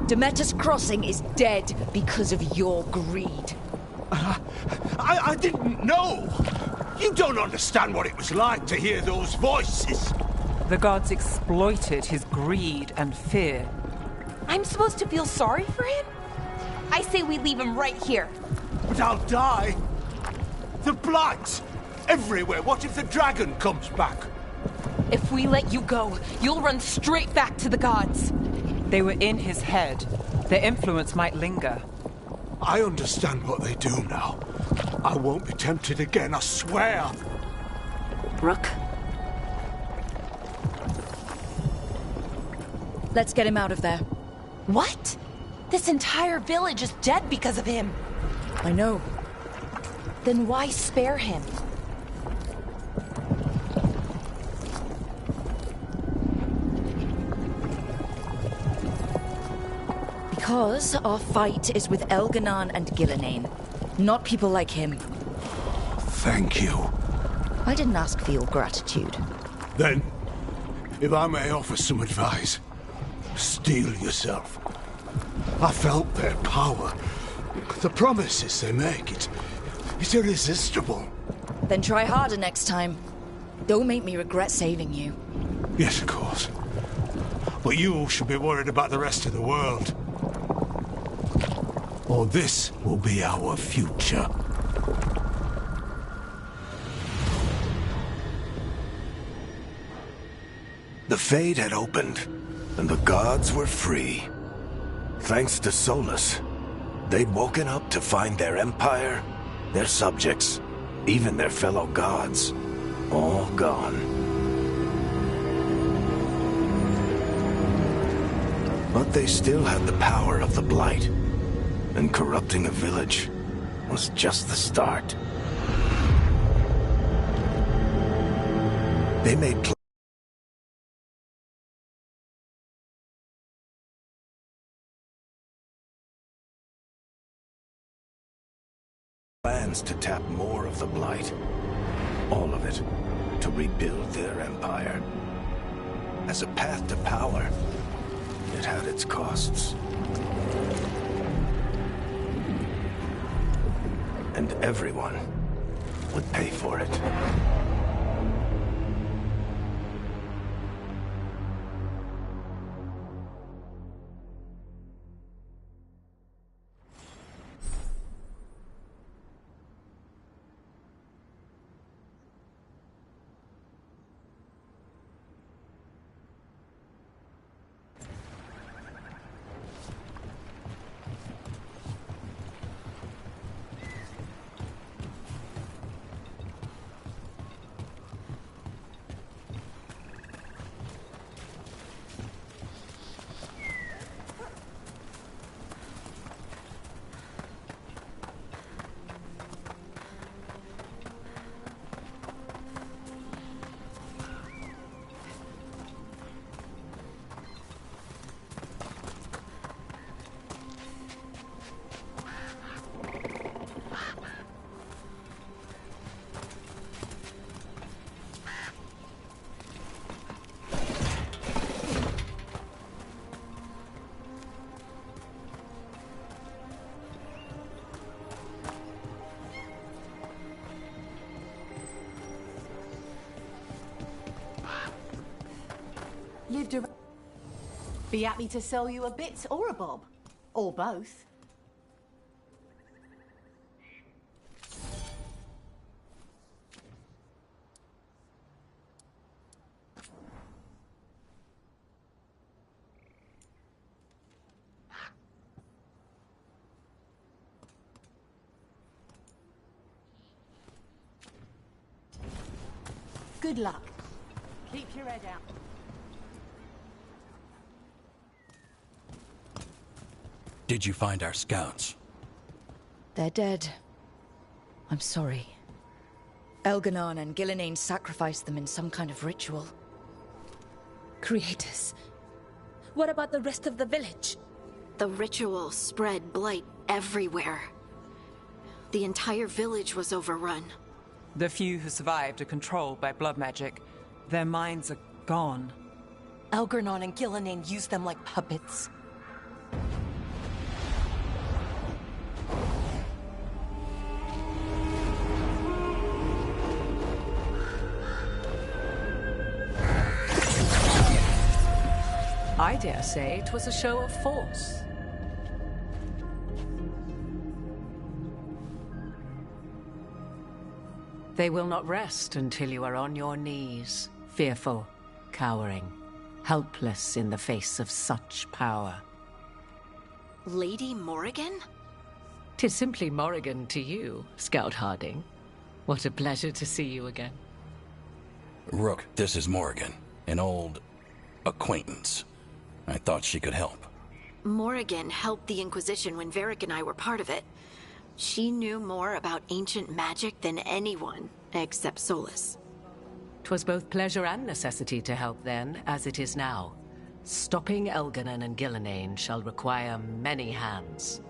Demeter's Crossing is dead because of your greed. I didn't know! You don't understand what it was like to hear those voices. The gods exploited his greed and fear. I'm supposed to feel sorry for him? I say we leave him right here. But I'll die. The blight! Everywhere. What if the dragon comes back? If we let you go, you'll run straight back to the gods. They were in his head. Their influence might linger. I understand what they do now. I won't be tempted again, I swear. Rook. Let's get him out of there. What? This entire village is dead because of him. I know. Then why spare him? Because our fight is with Elganon and Gillenane, not people like him. Thank you. I didn't ask for your gratitude. Then, if I may offer some advice, steel yourself. I felt their power. The promises they make, it's irresistible. Then try harder next time. Don't make me regret saving you. Yes, of course. But you should be worried about the rest of the world. Or this will be our future. The Fade had opened, and the gods were free. Thanks to Solus, they'd woken up to find their empire, their subjects, even their fellow gods, all gone. But they still had the power of the Blight, and corrupting a village was just the start. They made plans to tap more of the Blight. All of it to rebuild their empire. As a path to power, it had its costs. And everyone would pay for it. Be happy to sell you a bit or a bob. Or both. Good luck. Keep your head out. Did you find our scouts? They're dead. I'm sorry. Elganon and Gillenane sacrificed them in some kind of ritual. Creators. What about the rest of the village? The ritual spread blight everywhere. The entire village was overrun. The few who survived are controlled by blood magic. Their minds are gone. Algernon and Gillenane used them like puppets. I dare say it was a show of force. They will not rest until you are on your knees, fearful, cowering, helpless in the face of such power. Lady Morrigan? 'Tis simply Morrigan to you, Scout Harding. What a pleasure to see you again. Rook, this is Morrigan, an old acquaintance. I thought she could help. Morrigan helped the Inquisition when Varric and I were part of it. She knew more about ancient magic than anyone, except Solus. 'Twas both pleasure and necessity to help then, as it is now. Stopping Elganon and Gillenane shall require many hands.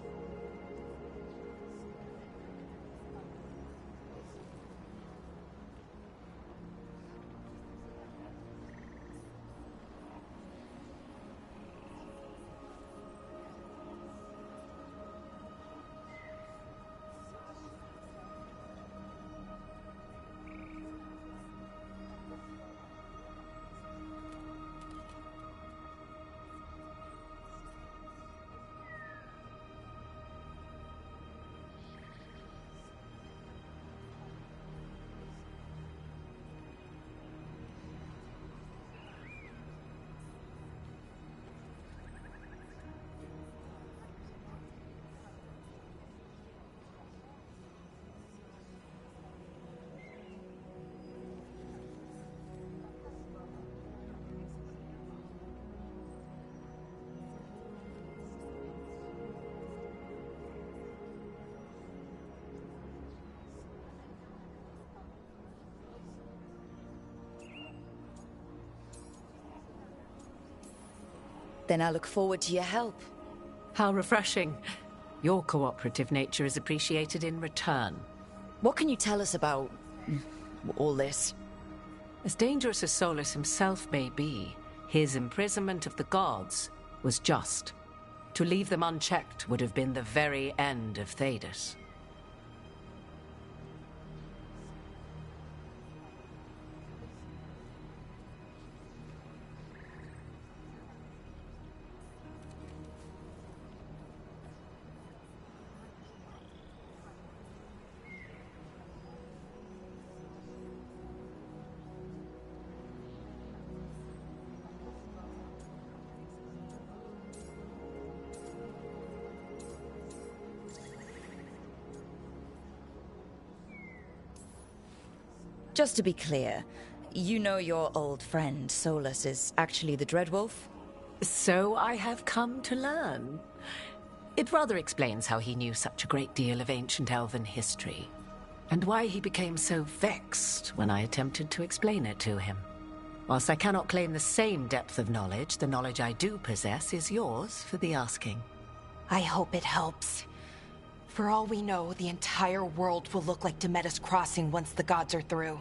Then I look forward to your help. How refreshing. Your cooperative nature is appreciated in return. What can you tell us about all this? As dangerous as Solus himself may be, his imprisonment of the gods was just. To leave them unchecked would have been the very end of Thedas. Just to be clear, you know your old friend Solus is actually the Dreadwolf? So I have come to learn. It rather explains how he knew such a great deal of ancient elven history, and why he became so vexed when I attempted to explain it to him. Whilst I cannot claim the same depth of knowledge, the knowledge I do possess is yours for the asking. I hope it helps. For all we know, the entire world will look like Demetus Crossing once the gods are through.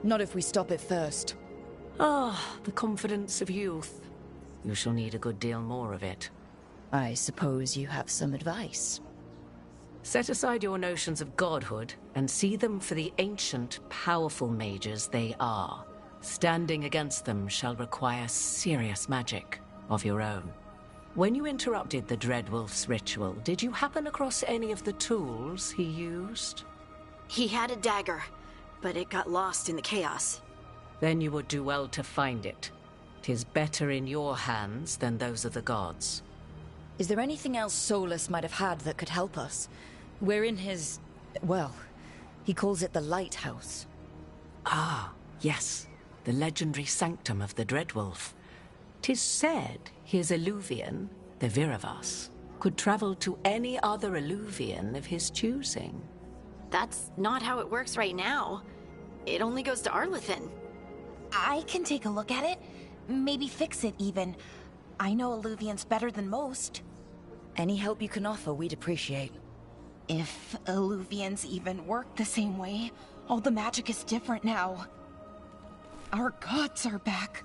Not if we stop it first. Ah, the confidence of youth. You shall need a good deal more of it. I suppose you have some advice. Set aside your notions of godhood and see them for the ancient, powerful mages they are. Standing against them shall require serious magic of your own. When you interrupted the Dreadwolf's ritual, did you happen across any of the tools he used? He had a dagger, but it got lost in the chaos. Then you would do well to find it. 'Tis better in your hands than those of the gods. Is there anything else Solus might have had that could help us? We're in his... well, he calls it the Lighthouse. Ah, yes. The legendary sanctum of the Dreadwolf. 'Tis said his Eluvian, the Viravas, could travel to any other Illuvian of his choosing. That's not how it works right now. It only goes to Arlethan. I can take a look at it. Maybe fix it, even. I know Illuvians better than most. Any help you can offer, we'd appreciate. If Illuvians even work the same way, all the magic is different now. Our gods are back.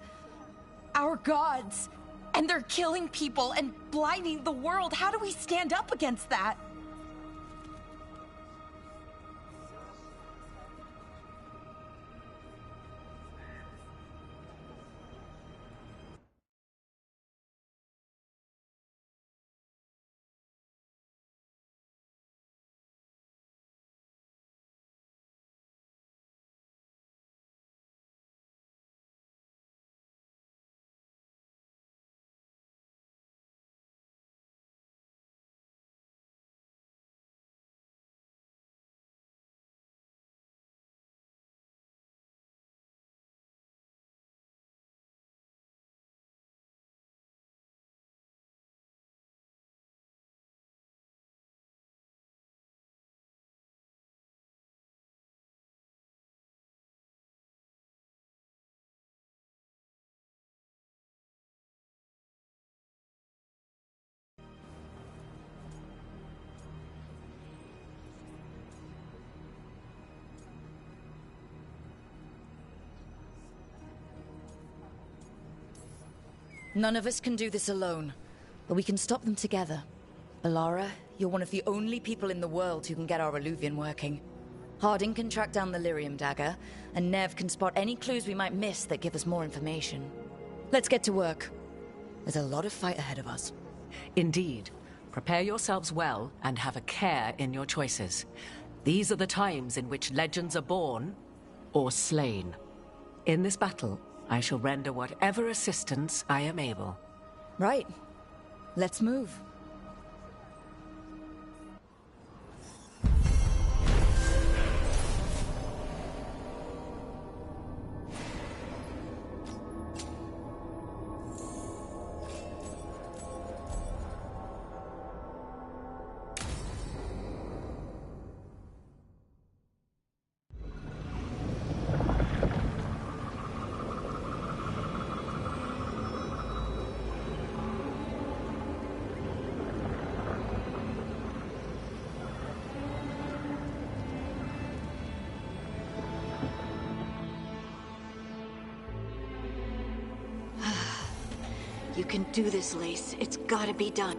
Our gods! And they're killing people and blinding the world. How do we stand up against that? None of us can do this alone, but we can stop them together. Alara, you're one of the only people in the world who can get our Illuvian working. Harding can track down the Lyrium dagger, and Nev can spot any clues we might miss that give us more information. Let's get to work. There's a lot of fight ahead of us. Indeed. Prepare yourselves well and have a care in your choices. These are the times in which legends are born or slain. In this battle, I shall render whatever assistance I am able. Right. Let's move. You can do this, Lace. It's gotta be done.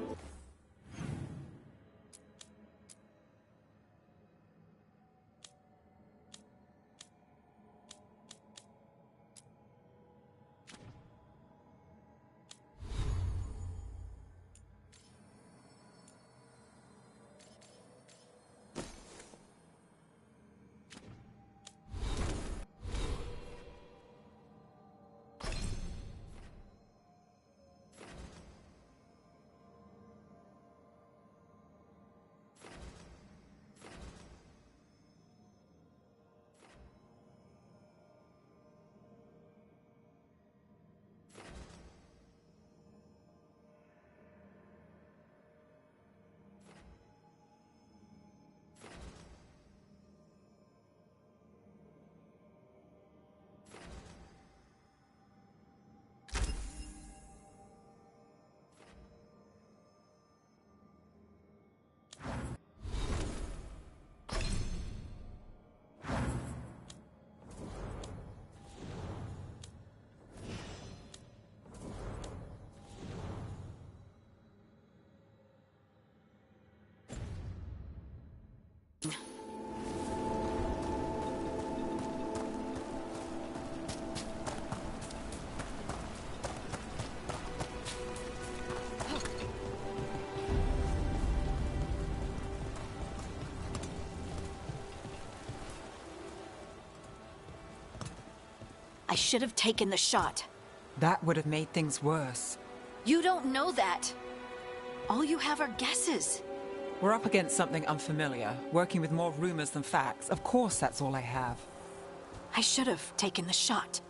I should have taken the shot. That would have made things worse. You don't know that. All you have are guesses. We're up against something unfamiliar, working with more rumors than facts. Of course that's all I have. I should have taken the shot.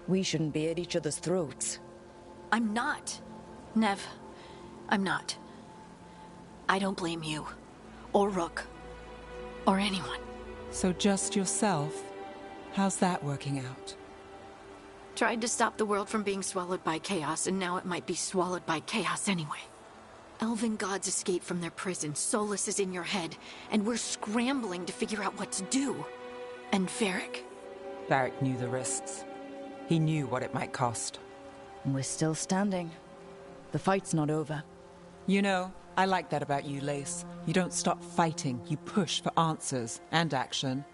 We shouldn't be at each other's throats. I'm not. Nev, I'm not. I don't blame you. Or Rook. Or anyone. So just yourself? How's that working out? Tried to stop the world from being swallowed by chaos, and now it might be swallowed by chaos anyway. Elven gods escaped from their prison, Solus is in your head, and we're scrambling to figure out what to do. And Varric? Varric knew the risks. He knew what it might cost. And we're still standing. The fight's not over. You know, I like that about you, Lace. You don't stop fighting, you push for answers and action,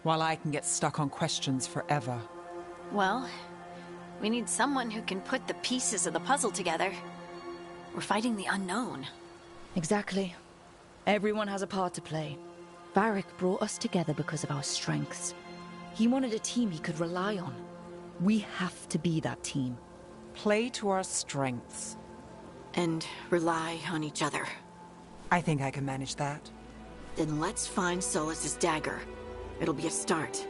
while I can get stuck on questions forever. Well, we need someone who can put the pieces of the puzzle together. We're fighting the unknown. Exactly. Everyone has a part to play. Varric brought us together because of our strengths. He wanted a team he could rely on. We have to be that team. Play to our strengths. And rely on each other. I think I can manage that. Then let's find Solus's dagger. It'll be a start.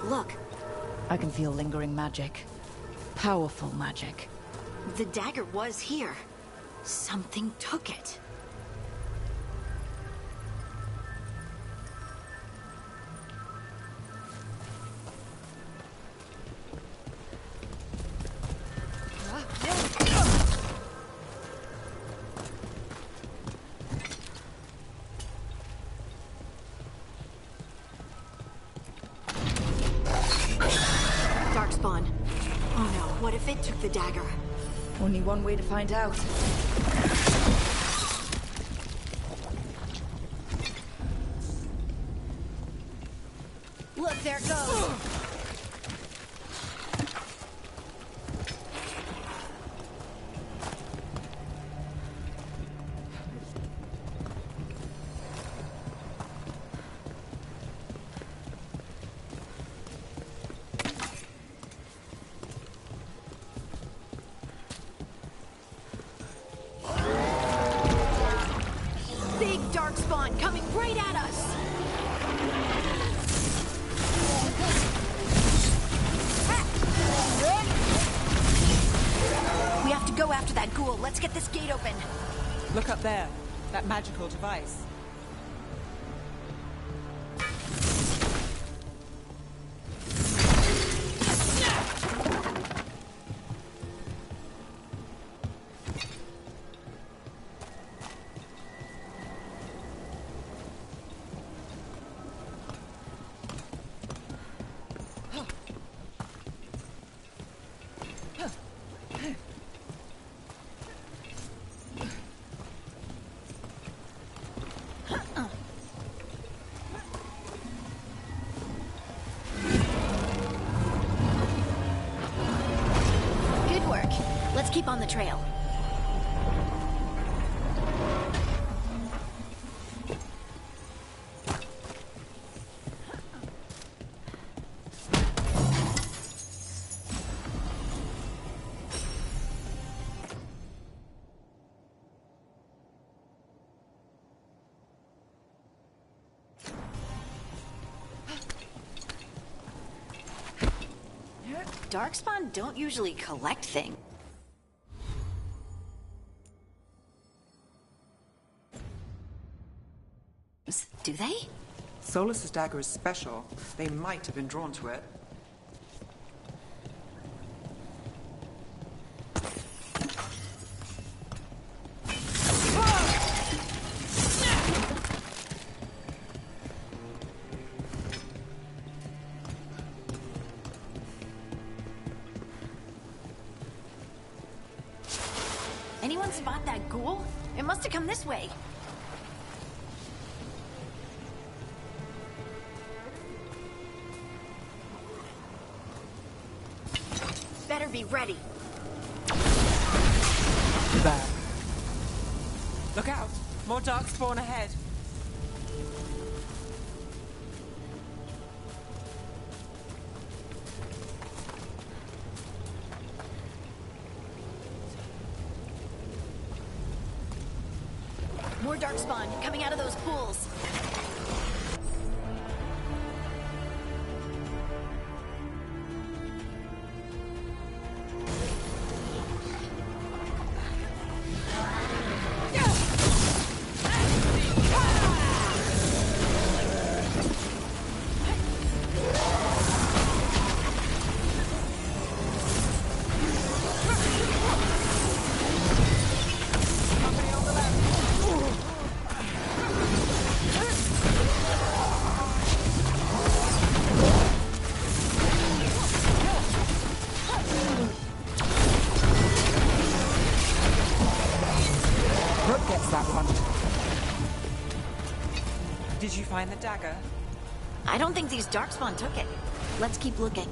Look. I can feel lingering magic. Powerful magic. The dagger was here. Something took it. The dagger. Only one way to find out. Look, there it goes. Let's get this gate open. Look up there. That magical device. Keep on the trail. Darkspawn don't usually collect things. Do they? Solus's dagger is special. They might have been drawn to it. anyone spot that ghoul? It must have come this way. Better be ready. There. Look out! More dark spawn ahead. More darkspawn coming out of those pools. Did you find the dagger? I don't think these darkspawn took it. Let's keep looking.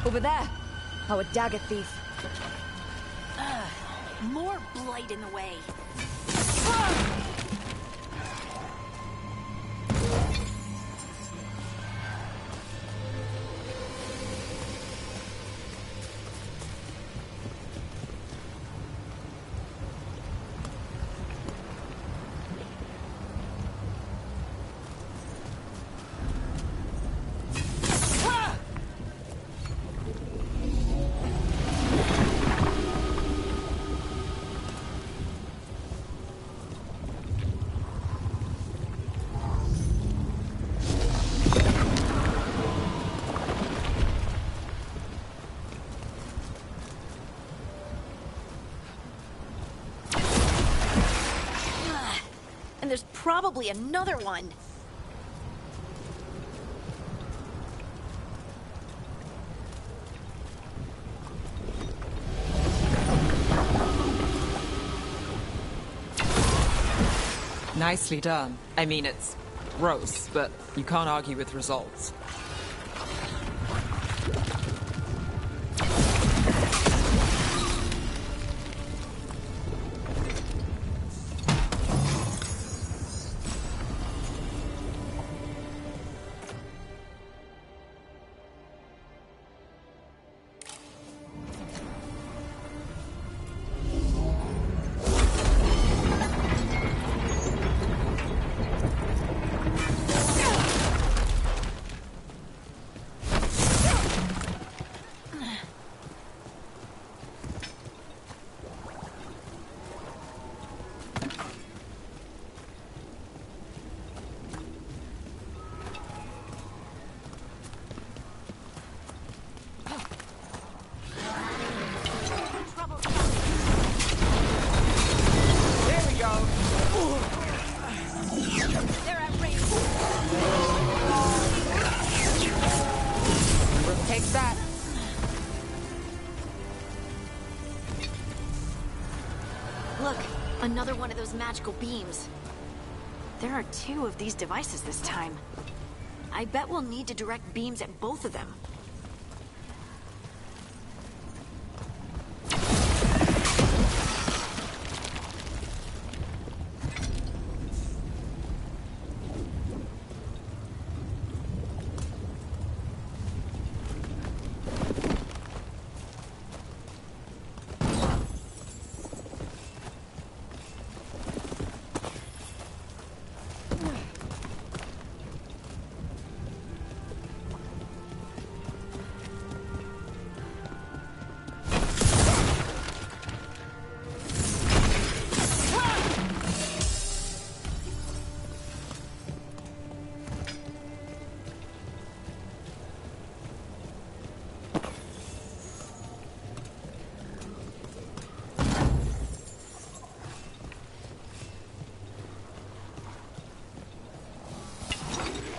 Over there! Our dagger thief. More blight in the way. And there's probably another one. Nicely done. I mean, it's gross, but you can't argue with results. Take that. Look, another one of those magical beams. There are 2 of these devices this time. I bet we'll need to direct beams at both of them.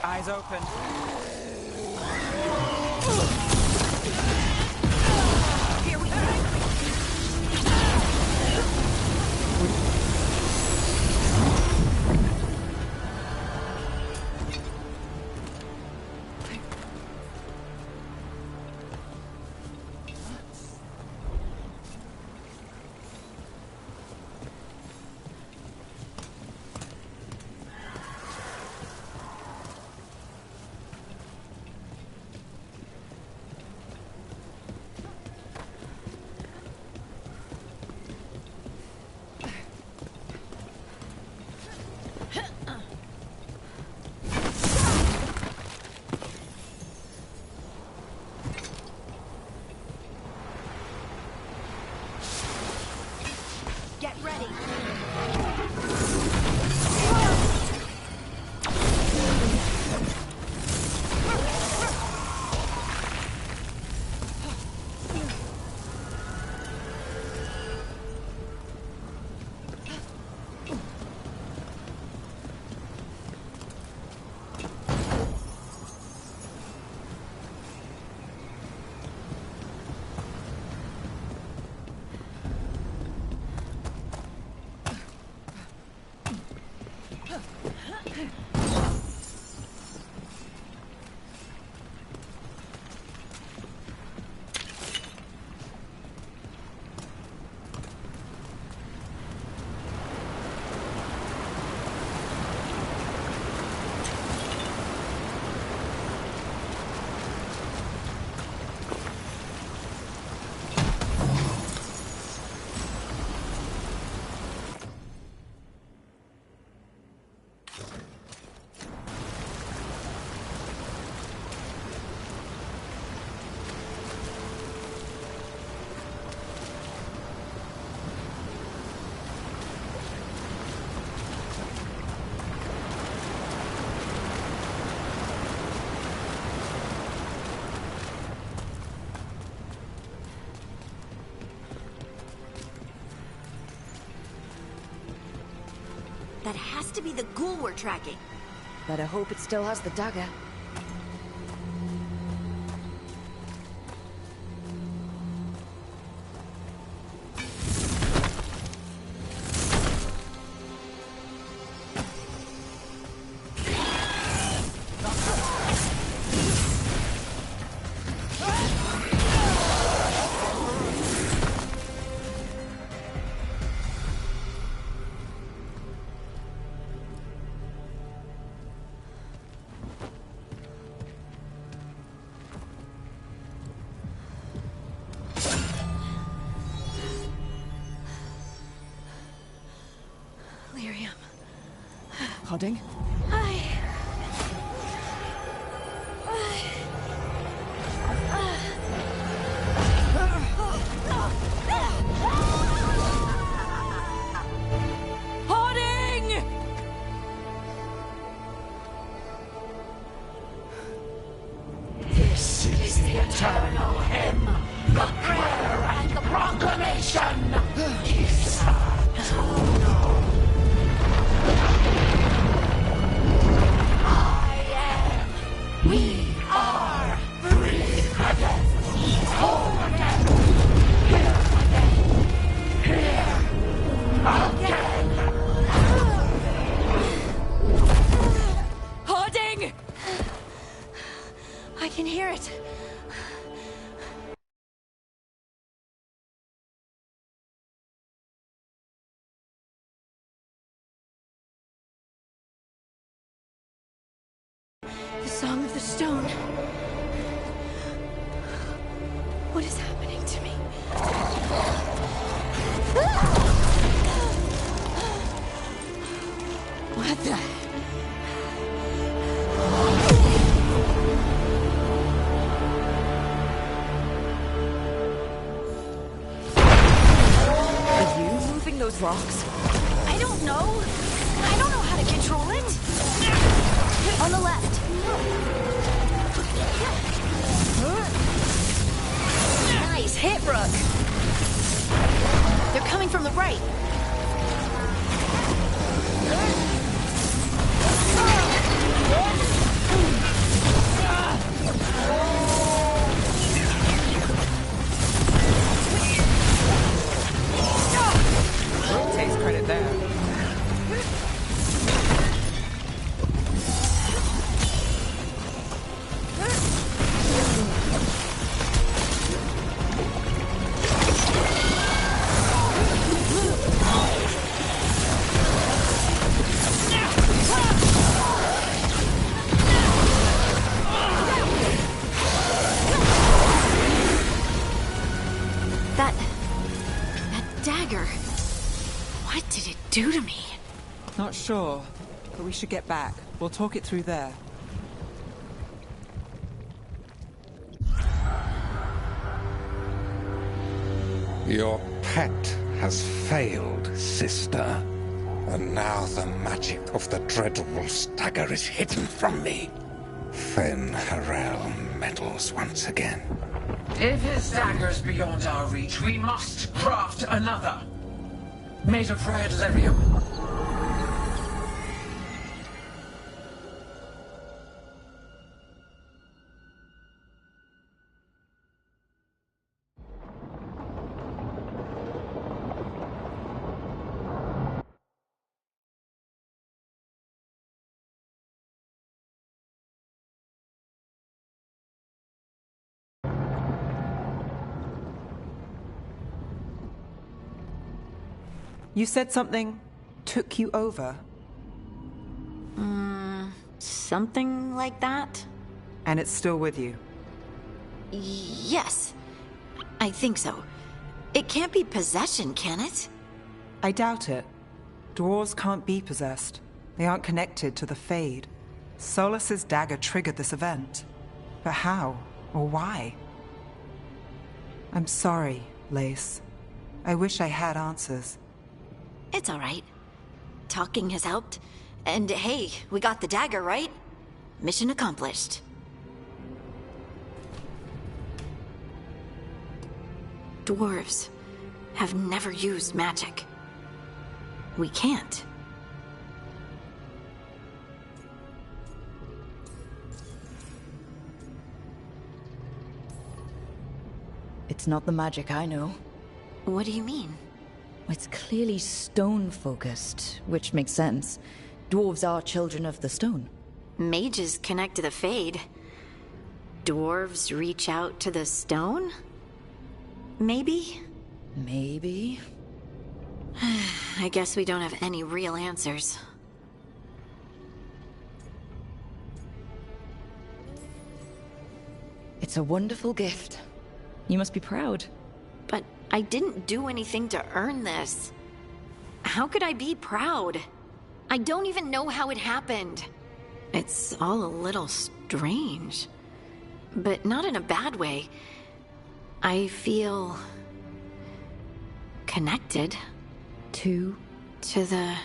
Eyes open. Here we go. Get ready. That has to be the ghoul we're tracking. Better hope it still has the dagger. Hodding? This is the eternal hymn, the prayer and the proclamation. We are free again! I can hear it. The Song of the Stone. What is happening to me? What the? Are you moving those rocks? I don't know. I don't know how to control it. On the left. Nice hit, Rook. They're coming from the right. Rook takes credit there. That dagger. What did it do to me? Not sure, but we should get back. We'll talk it through there. Your pet has failed, sister. And now the magic of the Dreadwolf's dagger is hidden from me. Fenrir meddles once again. If his dagger's beyond our reach, we must craft another. Made of red lyrium. You said something took you over. Something like that? And it's still with you. Yes. I think so. It can't be possession, can it? I doubt it. Dwarves can't be possessed. They aren't connected to the Fade. Solus's dagger triggered this event. But how? Or why? I'm sorry, Lace. I wish I had answers. It's all right. Talking has helped. And hey, we got the dagger, right? Mission accomplished. Dwarves have never used magic. We can't. It's not the magic I know. What do you mean? It's clearly stone-focused, which makes sense. Dwarves are children of the stone. Mages connect to the Fade. Dwarves reach out to the stone? Maybe? Maybe. I guess we don't have any real answers. It's a wonderful gift. You must be proud. But I didn't do anything to earn this. How could I be proud? I don't even know how it happened. It's all a little strange. But not in a bad way. I feel... connected. To the...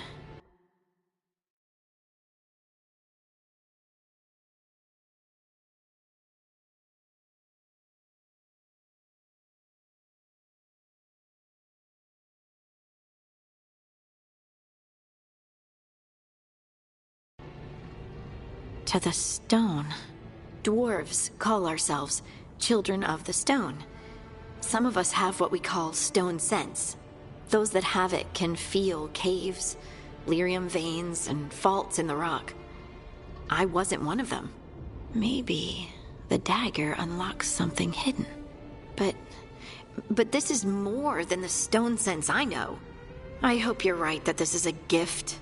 to the stone. Dwarves call ourselves children of the stone. Some of us have what we call stone sense. Those that have it can feel caves, lyrium veins, and faults in the rock. I wasn't one of them. Maybe The dagger unlocks something hidden. But this is more than the stone sense I know. I hope you're right that this is a gift.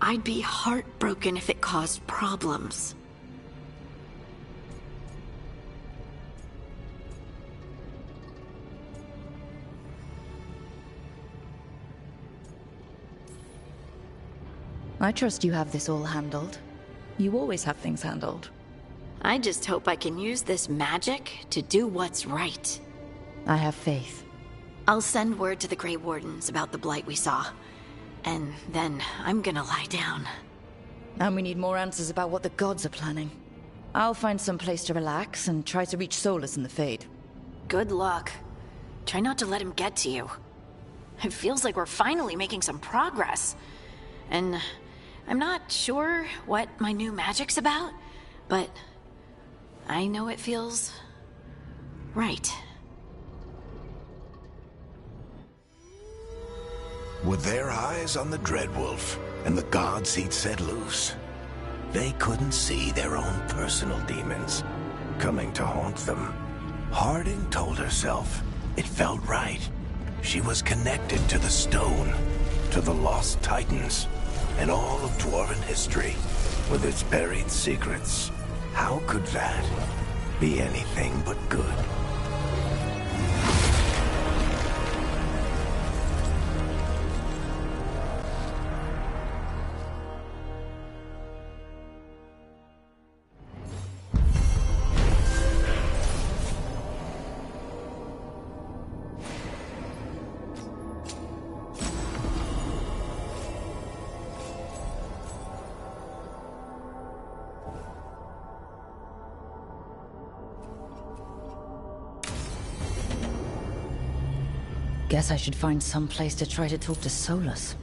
I'd be heartbroken if it caused problems. I trust you have this all handled. You always have things handled. I just hope I can use this magic to do what's right. I have faith. I'll send word to the Grey Wardens about the blight we saw. And then I'm gonna lie down. And we need more answers about what the gods are planning. I'll find some place to relax and try to reach Solus in the Fade. Good luck. Try not to let him get to you. It feels like we're finally making some progress. And I'm not sure what my new magic's about, but I know it feels right. With their eyes on the Dreadwolf and the gods he'd set loose, they couldn't see their own personal demons coming to haunt them. Harding told herself it felt right. She was connected to the stone, to the lost titans, and all of Dwarven history, with its buried secrets. How could that be anything but good? Guess I should find some place to try to talk to Solus.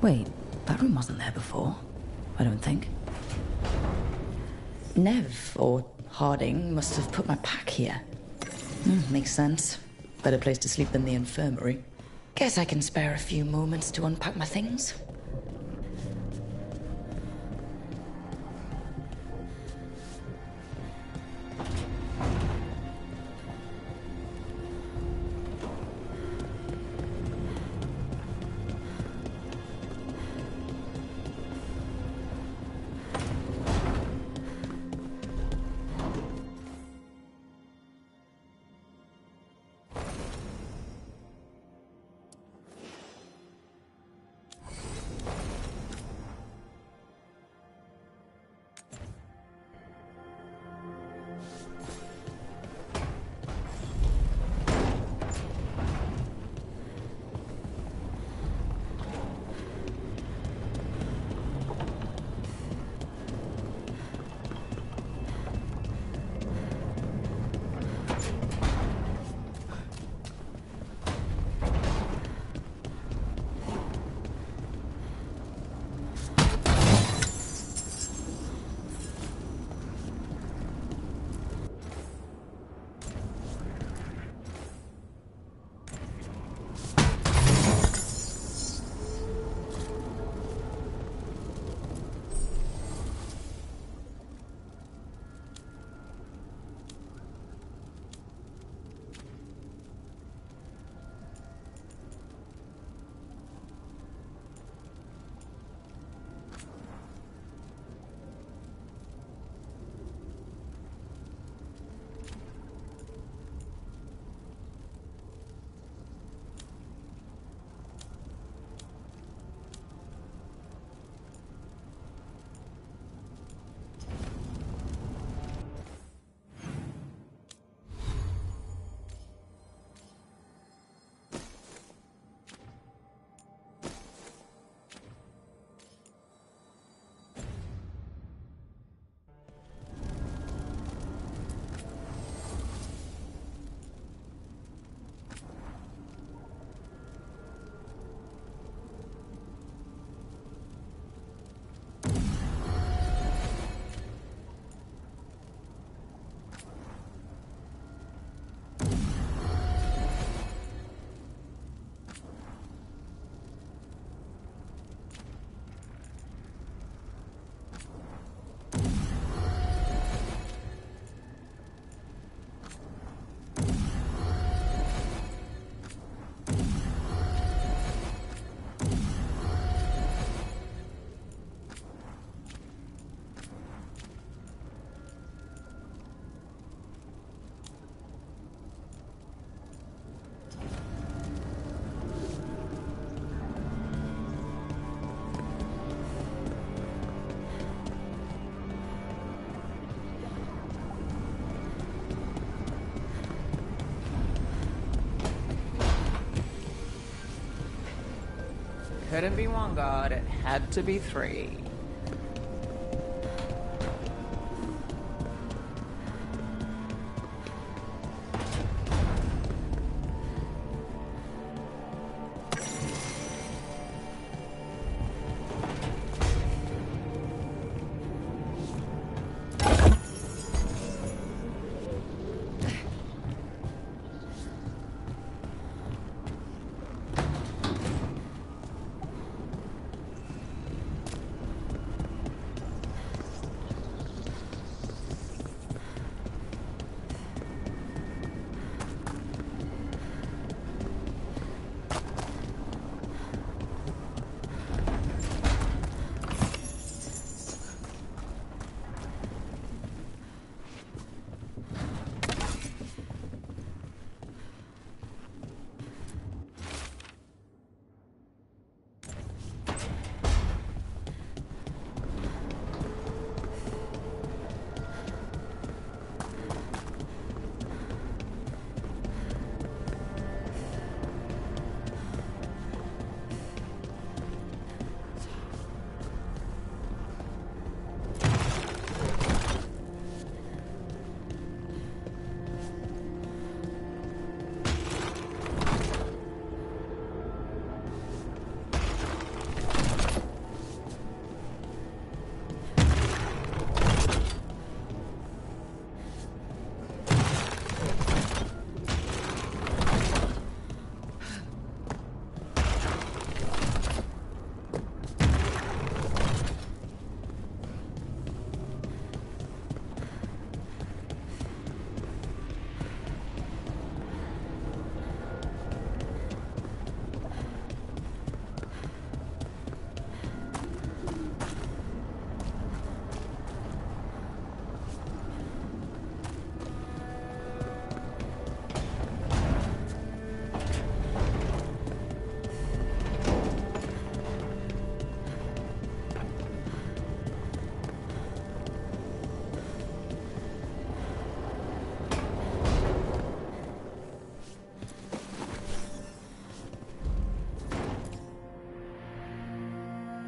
Wait, that room wasn't there before. I don't think. Nev, or Harding, must have put my pack here. Makes sense. Better place to sleep than the infirmary. Guess I can spare a few moments to unpack my things. Couldn't be one god, it had to be three.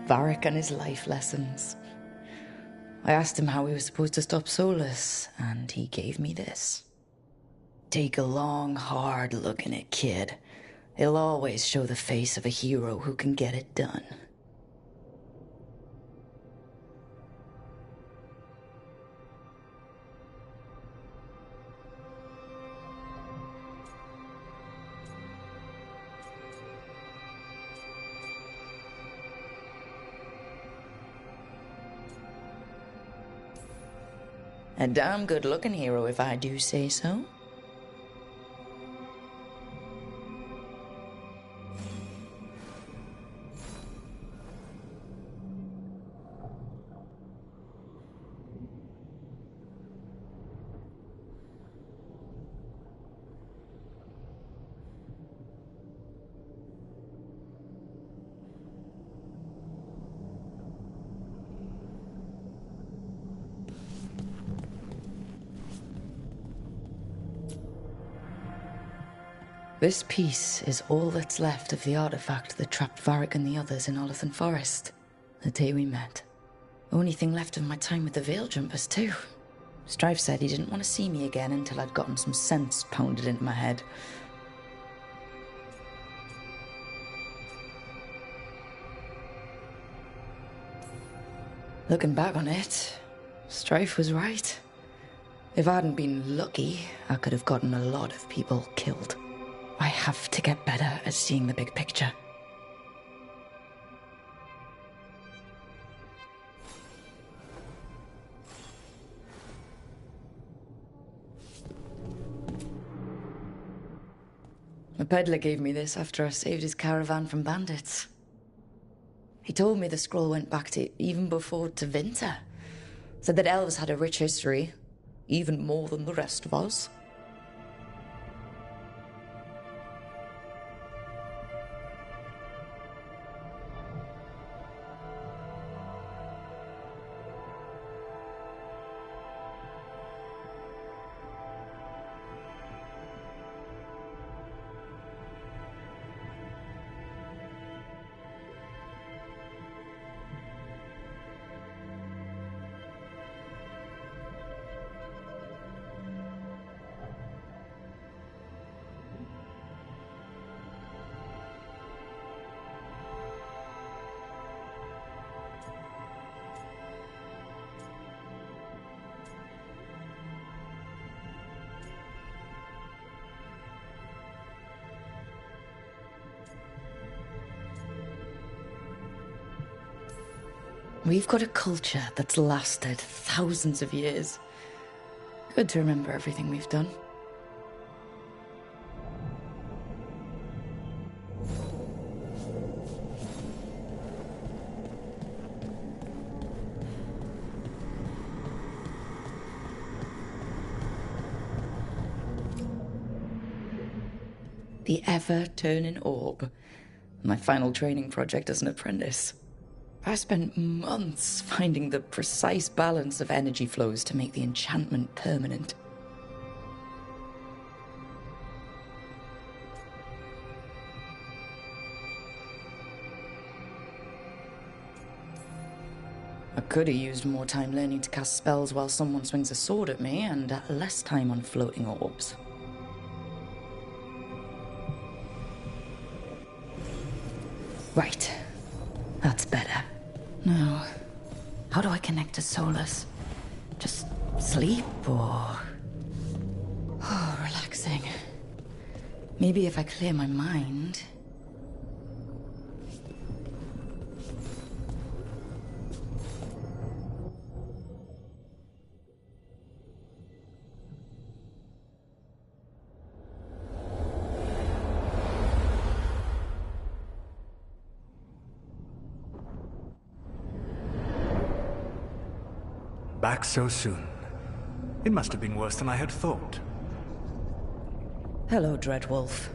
Varric and his life lessons. I asked him how we were supposed to stop Solus, and he gave me this. Take a long, hard look in it, kid. It'll always show the face of a hero who can get it done. A damn good-looking hero, if I do say so. This piece is all that's left of the artifact that trapped Varric and the others in Olithan Forest, the day we met. Only thing left of my time with the VeilJumpers, too. Strife said he didn't want to see me again until I'd gotten some sense pounded into my head. Looking back on it, Strife was right. If I hadn't been lucky, I could have gotten a lot of people killed. I have to get better at seeing the big picture. A peddler gave me this after I saved his caravan from bandits. He told me the scroll went back to even before Tevinter. Said that elves had a rich history, even more than the rest of us. We've got a culture that's lasted thousands of years. Good to remember everything we've done. The ever-turning orb. My final training project as an apprentice. I spent months finding the precise balance of energy flows to make the enchantment permanent. I could have used more time learning to cast spells while someone swings a sword at me, and less time on floating orbs. Right. That's better. Now, how do I connect to Solus? Just sleep or... Oh, relaxing. Maybe if I clear my mind... Back so soon. It must have been worse than I had thought. Hello, Dreadwolf.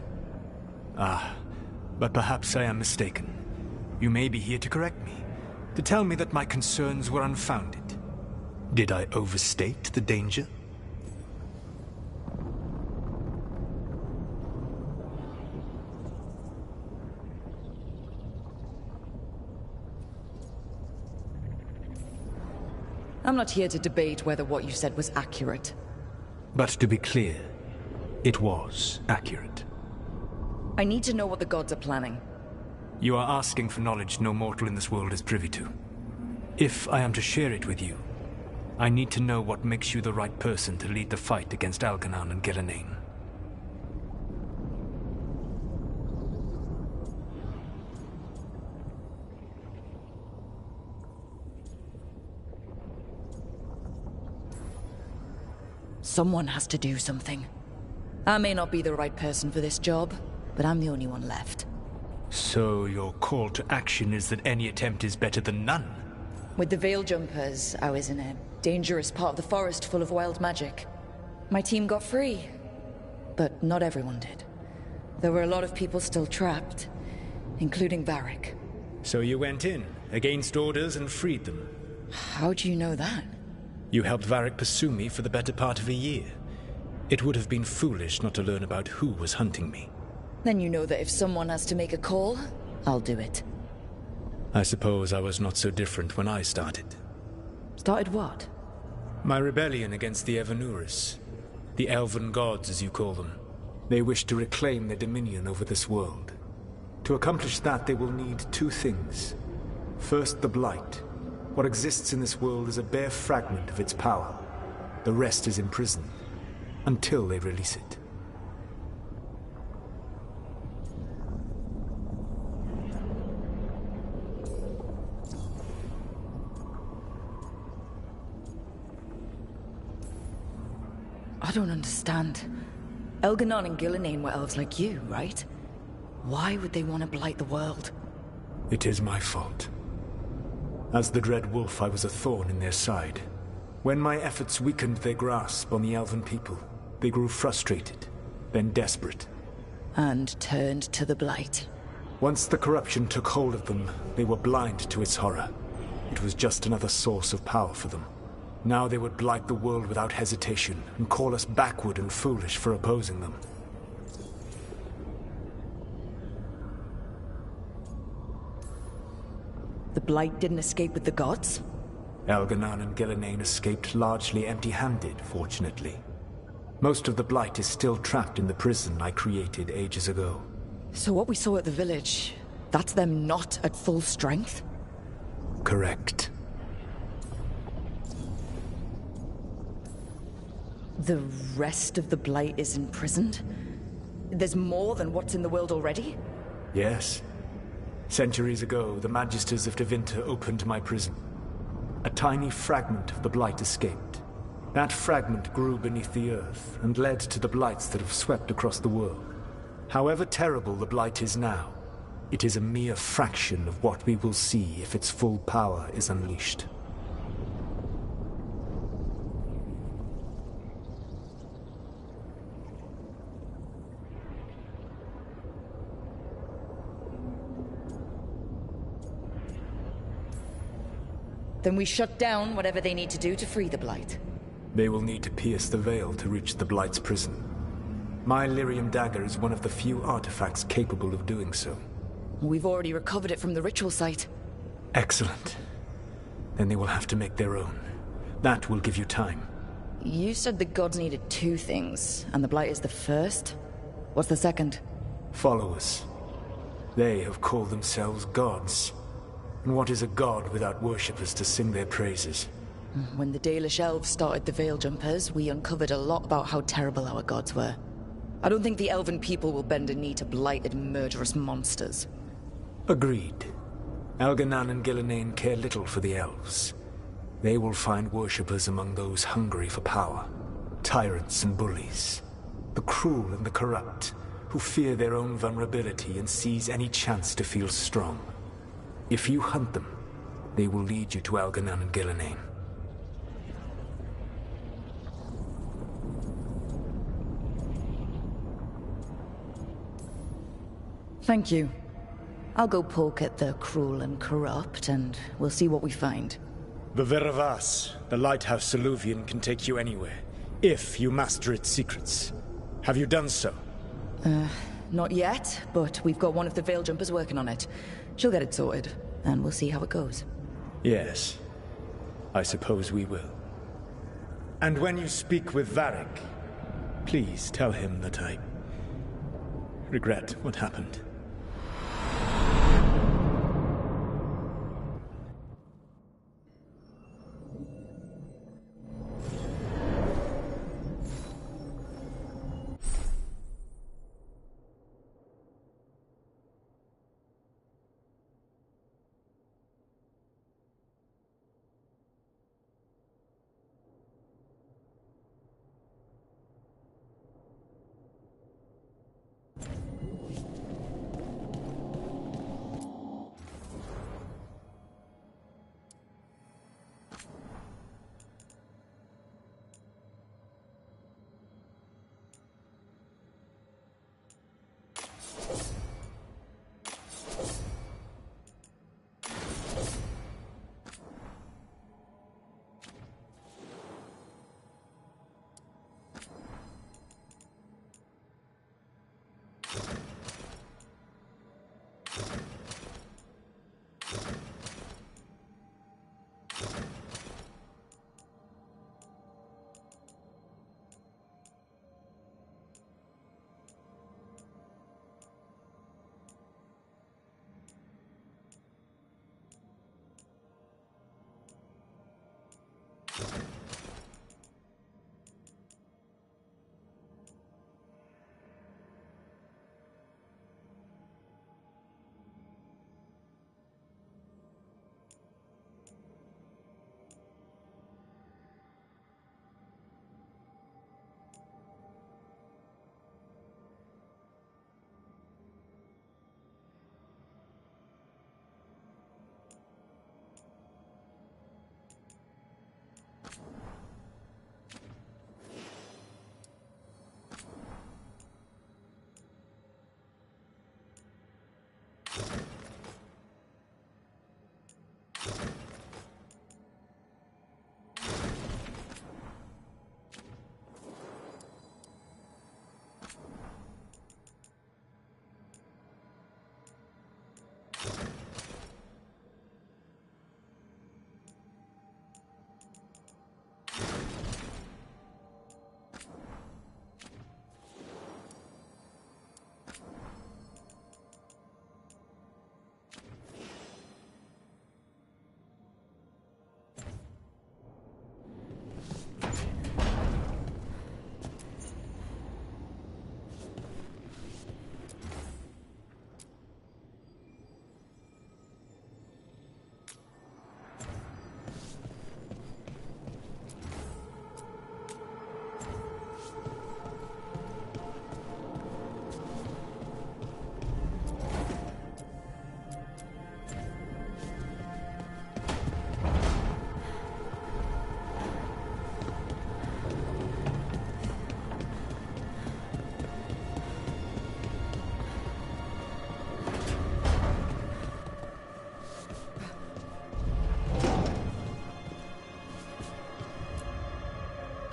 Ah, but perhaps I am mistaken. You may be here to correct me, to tell me that my concerns were unfounded. Did I overstate the danger? I'm not here to debate whether what you said was accurate. But to be clear, it was accurate. I need to know what the gods are planning. You are asking for knowledge no mortal in this world is privy to. If I am to share it with you, I need to know what makes you the right person to lead the fight against Elganon and Gillenane. Someone has to do something. I may not be the right person for this job, but I'm the only one left. So your call to action is that any attempt is better than none? With the Veil Jumpers, I was in a dangerous part of the forest full of wild magic. My team got free, but not everyone did. There were a lot of people still trapped, including Varric. So you went in, against orders, and freed them? How do you know that? You helped Varric pursue me for the better part of a year. It would have been foolish not to learn about who was hunting me. Then you know that if someone has to make a call, I'll do it. I suppose I was not so different when I started. Started what? My rebellion against the Evanuris. The elven gods, as you call them. They wish to reclaim their dominion over this world. To accomplish that, they will need two things. First, the Blight. What exists in this world is a bare fragment of its power. The rest is imprisoned, until they release it. I don't understand. Elganon and Gillenane were elves like you, right? Why would they want to blight the world? It is my fault. As the Dread Wolf, I was a thorn in their side. When my efforts weakened their grasp on the elven people, they grew frustrated, then desperate. And turned to the Blight. Once the corruption took hold of them, they were blind to its horror. It was just another source of power for them. Now they would blight the world without hesitation, and call us backward and foolish for opposing them. The Blight didn't escape with the gods? Elganon and Gillenane escaped largely empty-handed, fortunately. Most of the Blight is still trapped in the prison I created ages ago. So what we saw at the village, that's them not at full strength? Correct. The rest of the Blight is imprisoned? There's more than what's in the world already? Yes. Centuries ago, the Magisters of Tevinter opened my prison. A tiny fragment of the Blight escaped. That fragment grew beneath the earth and led to the Blights that have swept across the world. However terrible the Blight is now, it is a mere fraction of what we will see if its full power is unleashed. Then we shut down whatever they need to do to free the Blight. They will need to pierce the veil to reach the Blight's prison. My Lyrium dagger is one of the few artifacts capable of doing so. We've already recovered it from the ritual site. Excellent. Then they will have to make their own. That will give you time. You said the gods needed two things, and the Blight is the first? What's the second? Followers. They have called themselves gods. And what is a god without worshippers to sing their praises? When the Dalish elves started the Veil Jumpers, we uncovered a lot about how terrible our gods were. I don't think the elven people will bend a knee to blighted, murderous monsters. Agreed. Elganon and Gillenane care little for the elves. They will find worshippers among those hungry for power. Tyrants and bullies. The cruel and the corrupt, who fear their own vulnerability and seize any chance to feel strong. If you hunt them, they will lead you to Elganon and Gillenane. Thank you. I'll go poke at the cruel and corrupt, and we'll see what we find. The Veravas, the lighthouse Soluvian, can take you anywhere, if you master its secrets. Have you done so? Not yet, but we've got one of the Veil Jumpers working on it. She'll get it sorted, and we'll see how it goes. Yes. I suppose we will. And when you speak with Varric, please tell him that I regret what happened.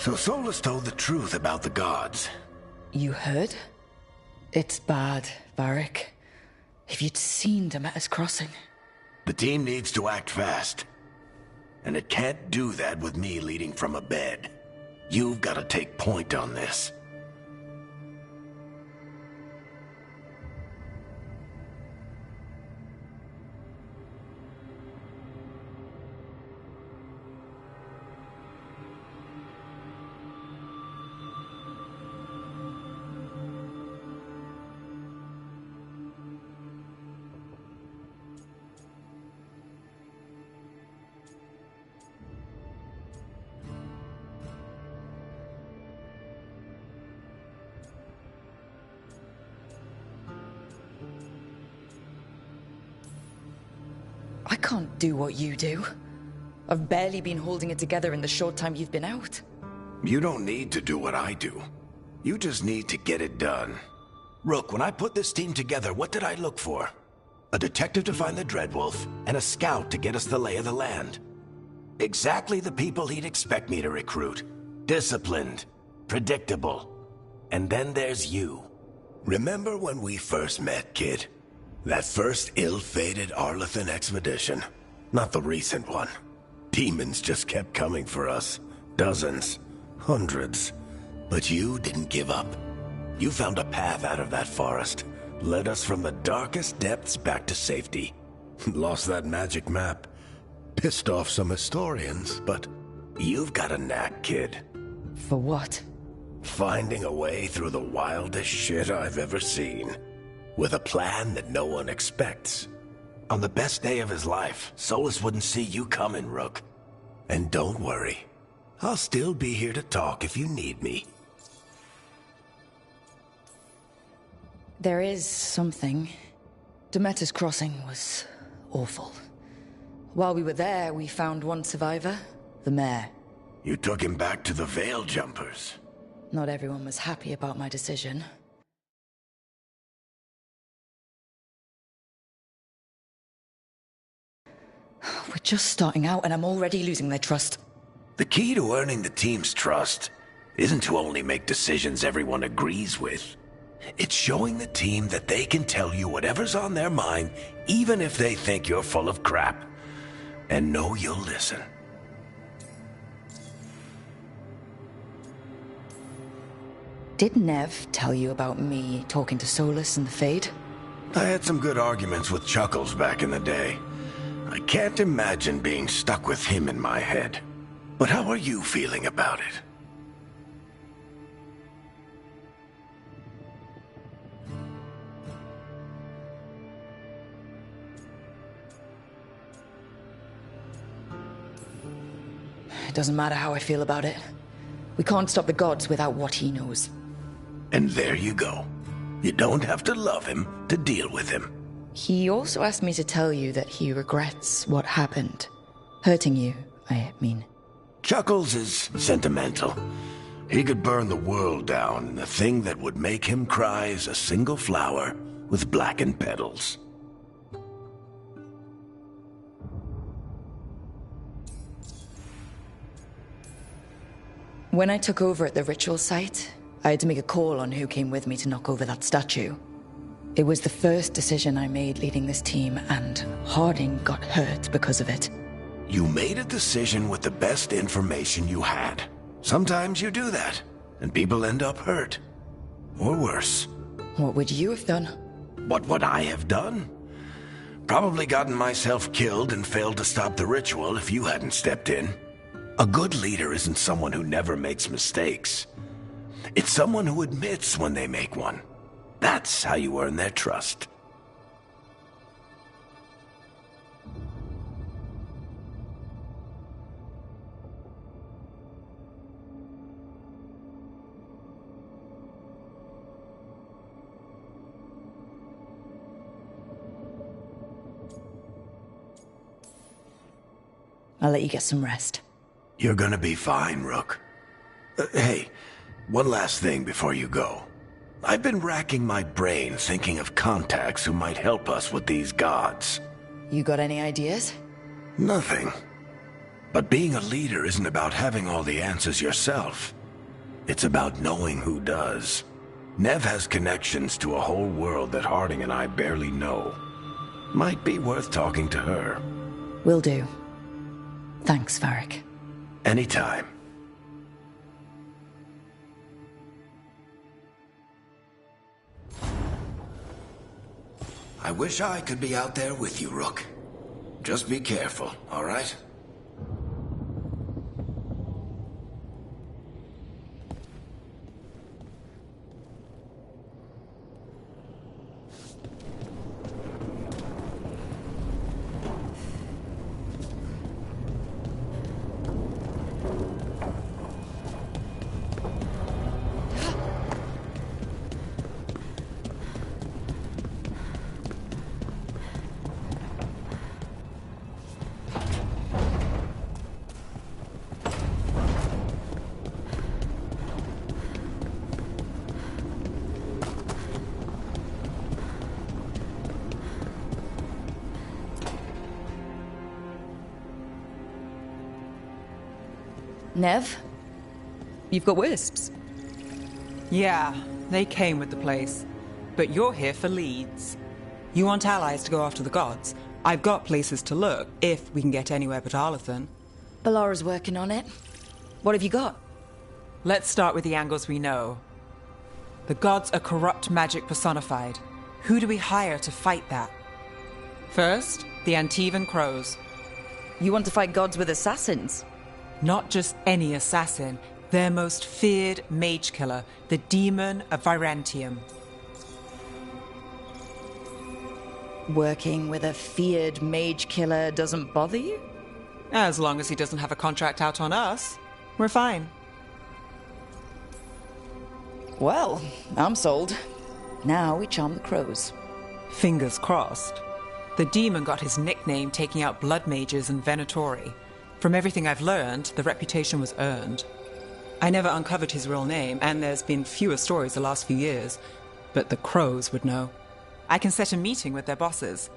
So Solus told the truth about the gods. You heard? It's bad, Varric. If you'd seen Demeter's crossing. The team needs to act fast. And it can't do that with me leading from a bed. You've got to take point on this. I can't do what you do. I've barely been holding it together in the short time you've been out. You don't need to do what I do. You just need to get it done. Rook, when I put this team together, what did I look for? A detective to find the Dreadwolf, and a scout to get us the lay of the land. Exactly the people he'd expect me to recruit. Disciplined, predictable. And then there's you. Remember when we first met, kid? That first ill-fated Arlathan expedition. Not the recent one. Demons just kept coming for us. Dozens. Hundreds. But you didn't give up. You found a path out of that forest. Led us from the darkest depths back to safety. Lost that magic map. Pissed off some historians, but you've got a knack, kid. For what? Finding a way through the wildest shit I've ever seen. With a plan that no one expects. On the best day of his life, Solus wouldn't see you coming, Rook. And don't worry. I'll still be here to talk if you need me. There is something. Demeter's Crossing was awful. While we were there, we found one survivor, the mayor. You took him back to the Veil Jumpers. Not everyone was happy about my decision. We're just starting out and I'm already losing their trust. The key to earning the team's trust isn't to only make decisions everyone agrees with. It's showing the team that they can tell you whatever's on their mind, even if they think you're full of crap. And know you'll listen. Did Nev tell you about me talking to Solus and the Fade? I had some good arguments with Chuckles back in the day. I can't imagine being stuck with him in my head. But how are you feeling about it? It doesn't matter how I feel about it. We can't stop the gods without what he knows. And there you go. You don't have to love him to deal with him. He also asked me to tell you that he regrets what happened. Hurting you, I mean. Chuckles is sentimental. He could burn the world down, and the thing that would make him cry is a single flower with blackened petals. When I took over at the ritual site, I had to make a call on who came with me to knock over that statue. It was the first decision I made leading this team, and Harding got hurt because of it. You made a decision with the best information you had. Sometimes you do that, and people end up hurt. Or worse. What would you have done? What would I have done? Probably gotten myself killed and failed to stop the ritual if you hadn't stepped in. A good leader isn't someone who never makes mistakes. It's someone who admits when they make one. That's how you earn their trust. I'll let you get some rest. You're gonna be fine, Rook. Hey, one last thing before you go. I've been racking my brain thinking of contacts who might help us with these gods. You got any ideas? Nothing. But being a leader isn't about having all the answers yourself. It's about knowing who does. Nev has connections to a whole world that Harding and I barely know. Might be worth talking to her. Will do. Thanks, Varric. Anytime. I wish I could be out there with you, Rook. Just be careful, all right? Nev? You've got wisps. Yeah, they came with the place. But you're here for leads. You want allies to go after the gods? I've got places to look, if we can get anywhere but Arlathan. Balara's working on it. What have you got? Let's start with the angles we know. The gods are corrupt magic personified. Who do we hire to fight that? First, the Antivan Crows. You want to fight gods with assassins? Not just any assassin, their most feared mage killer, the Demon of Virantium. Working with a feared mage killer doesn't bother you? As long as he doesn't have a contract out on us, we're fine. Well, I'm sold. Now we charm the crows. Fingers crossed. The demon got his nickname taking out blood mages and Venatori. From everything I've learned, the reputation was earned. I never uncovered his real name, and there's been fewer stories the last few years, but the crows would know. I can set a meeting with their bosses.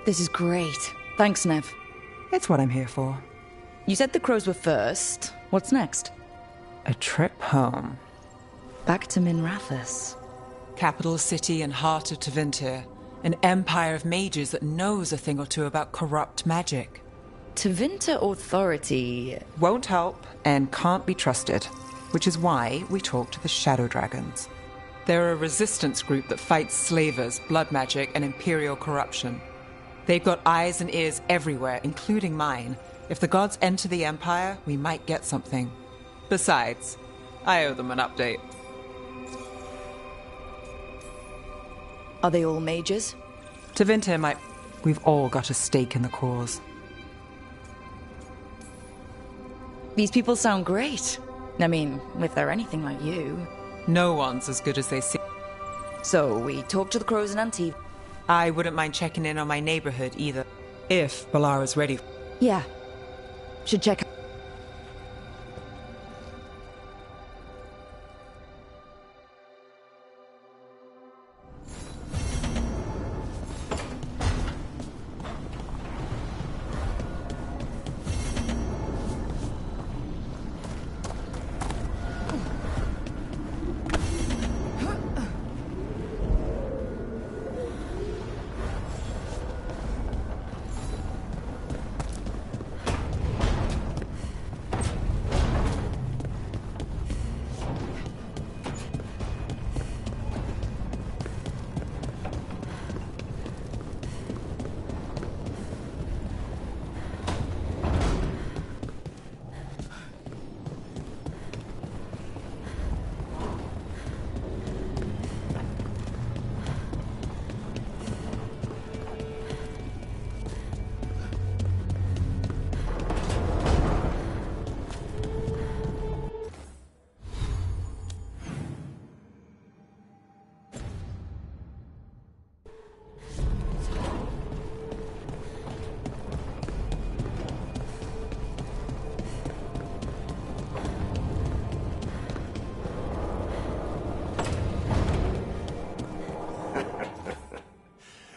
This is great. Thanks, Nev. It's what I'm here for. You said the crows were first. What's next? A trip home. Back to Minrathous. Capital city and heart of Tevinter. An empire of mages that knows a thing or two about corrupt magic. Tevinter authority won't help and can't be trusted, which is why we talk to the Shadow Dragons. They're a resistance group that fights slavers, blood magic, and imperial corruption. They've got eyes and ears everywhere, including mine. If the gods enter the Empire, we might get something. Besides, I owe them an update. Are they all mages? Tevinter might... We've all got a stake in the cause. These people sound great. I mean, if they're anything like you. No one's as good as they seem. So, we talk to the crows in Antivan. I wouldn't mind checking in on my neighborhood either. If Balara's ready. Yeah. Should check.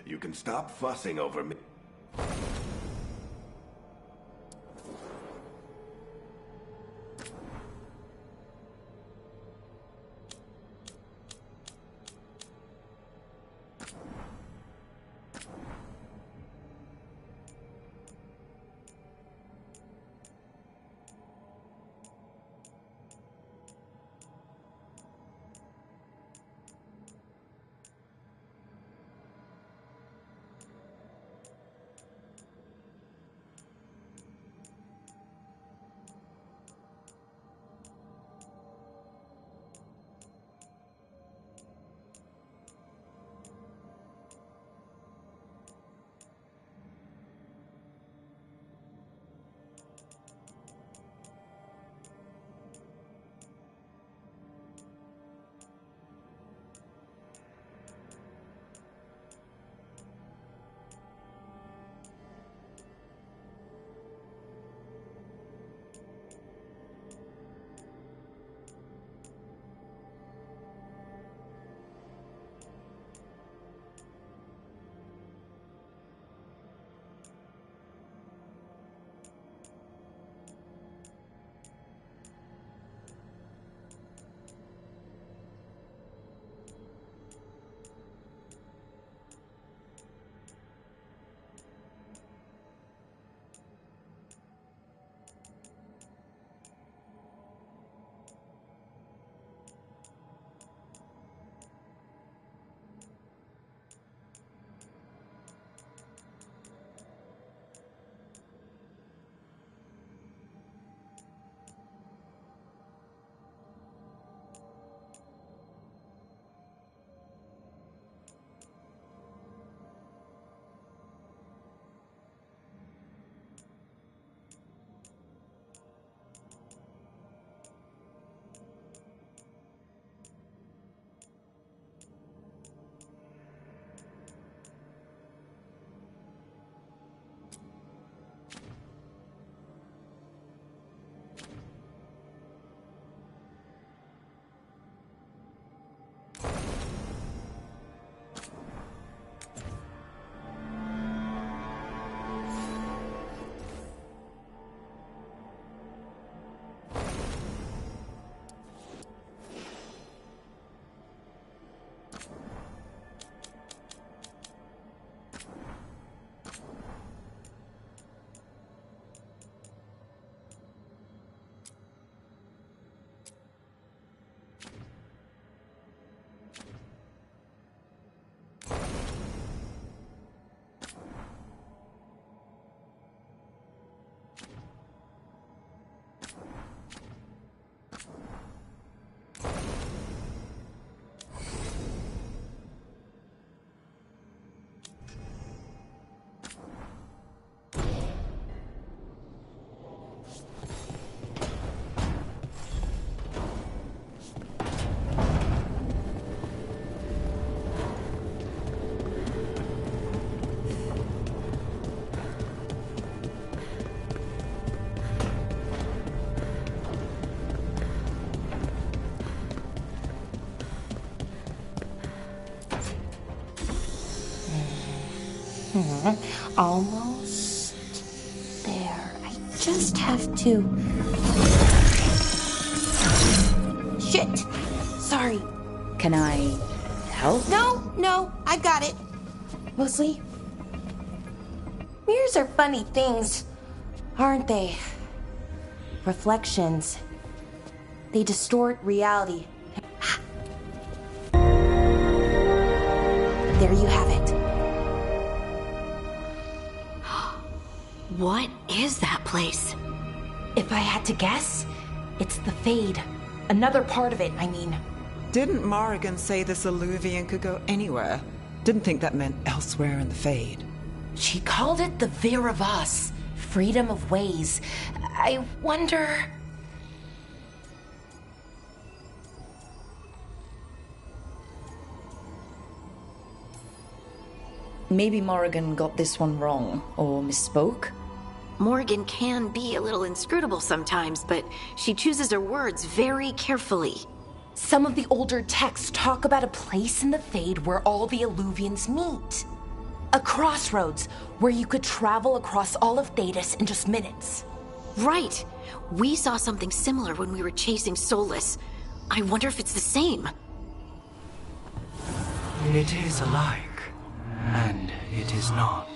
You can stop fussing over me. Almost there. I just have to... Shit! Sorry. Can I help? No, I got it. Mostly, mirrors are funny things, aren't they? Reflections. They distort reality. There you have it. What is that place? If I had to guess, it's the Fade. Another part of it, I mean. Didn't Morrigan say this Illuvian could go anywhere? Didn't think that meant elsewhere in the Fade. She called it the Vir of Us, freedom of ways. I wonder... Maybe Morrigan got this one wrong, or misspoke? Morrigan can be a little inscrutable sometimes, but she chooses her words very carefully. Some of the older texts talk about a place in the Fade where all the Illuvians meet. A crossroads where you could travel across all of Thedas in just minutes. Right. We saw something similar when we were chasing Solus. I wonder if it's the same. It is alike, and it is not.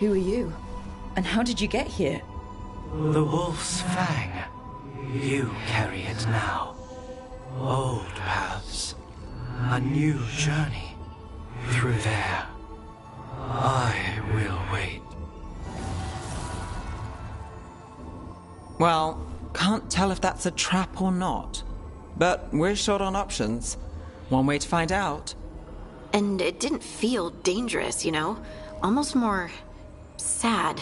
Who are you? And how did you get here? The Wolf's Fang. You carry it now. Old paths. A new journey. Through there. I will wait. Well, can't tell if that's a trap or not. But we're short on options. One way to find out. And it didn't feel dangerous, you know? Almost more... sad.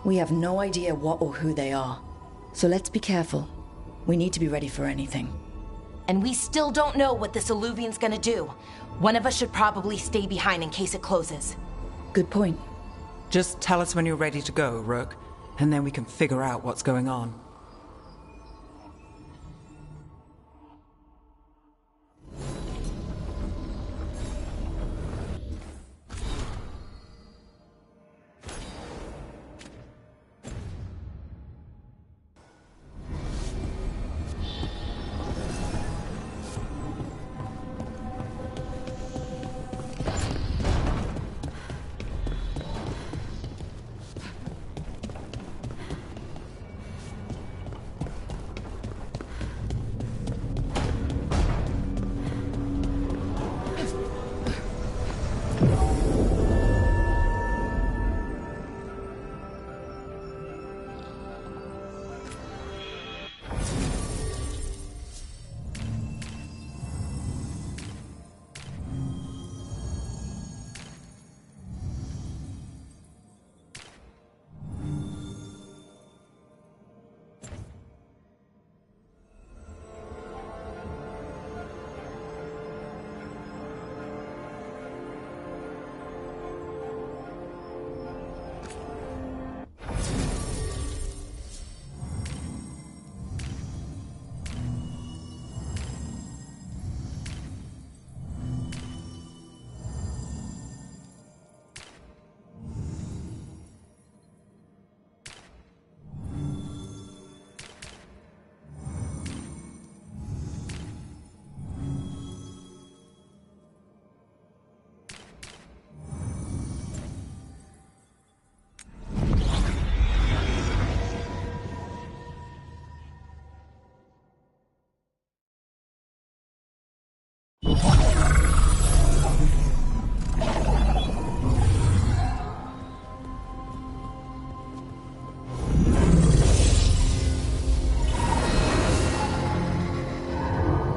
We have no idea what or who they are. So let's be careful. We need to be ready for anything. And we still don't know what this Illuvian's gonna do. One of us should probably stay behind in case it closes. Good point. Just tell us when you're ready to go, Rook, and then we can figure out what's going on.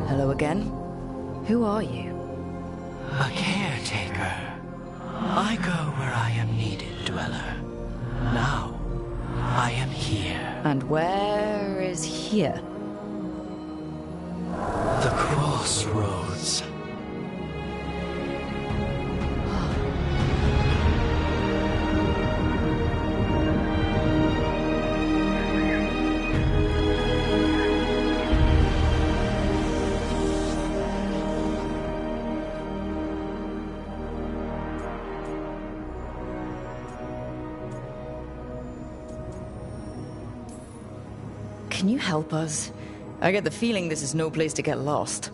Hello again. Who are you? A caretaker. I go where I am needed, Dweller. Now, I am here. And where is here? The crossroads. Can you help us? I get the feeling this is no place to get lost.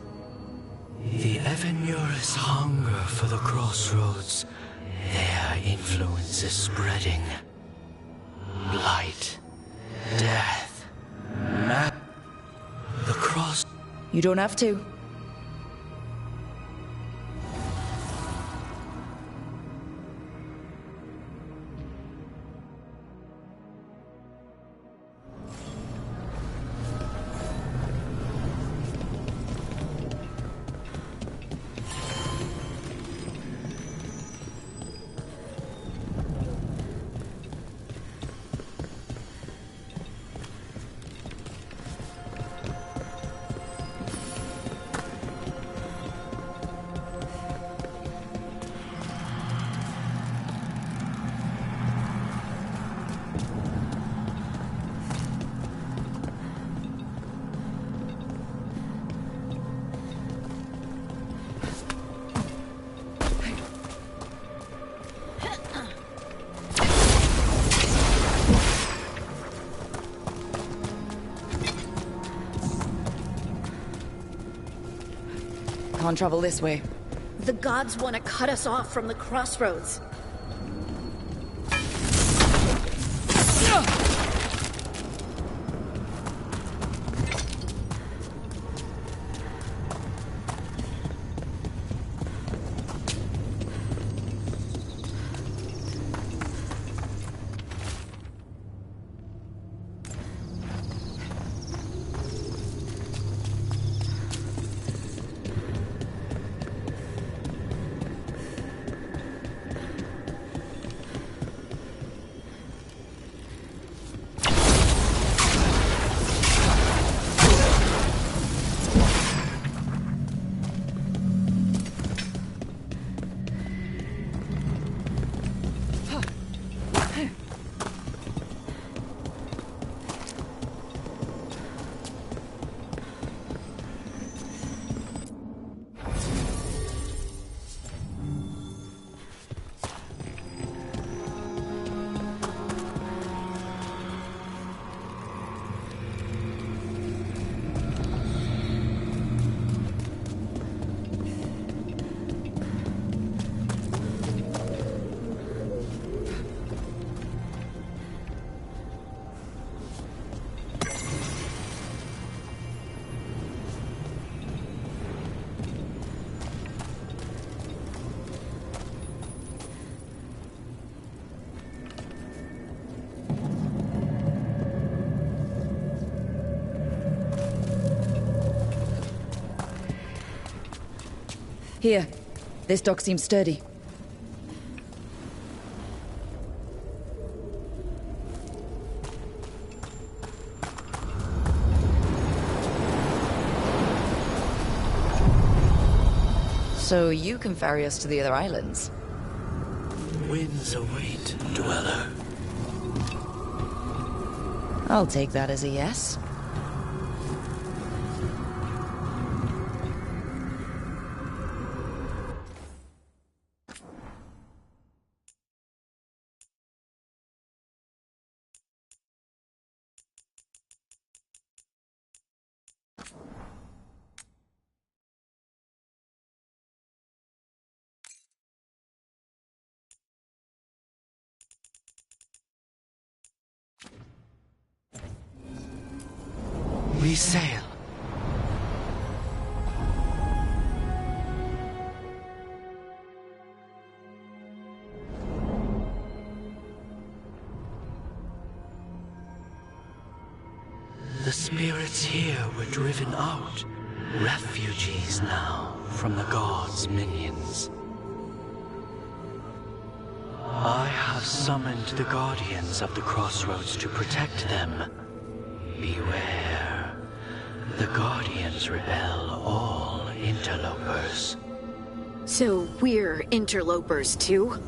The Evenurus hunger for the crossroads. Their influence is spreading. Blight. Death. The cross... You don't have to. Can't travel this way. The gods want to cut us off from the crossroads. Here. This dock seems sturdy. So you can ferry us to the other islands? Winds await, Dweller. I'll take that as a yes. We sail. The spirits here were driven out, refugees now from the gods' minions. I have summoned the guardians of the crossroads to protect them. Beware. The guardians repel all interlopers. So we're interlopers too?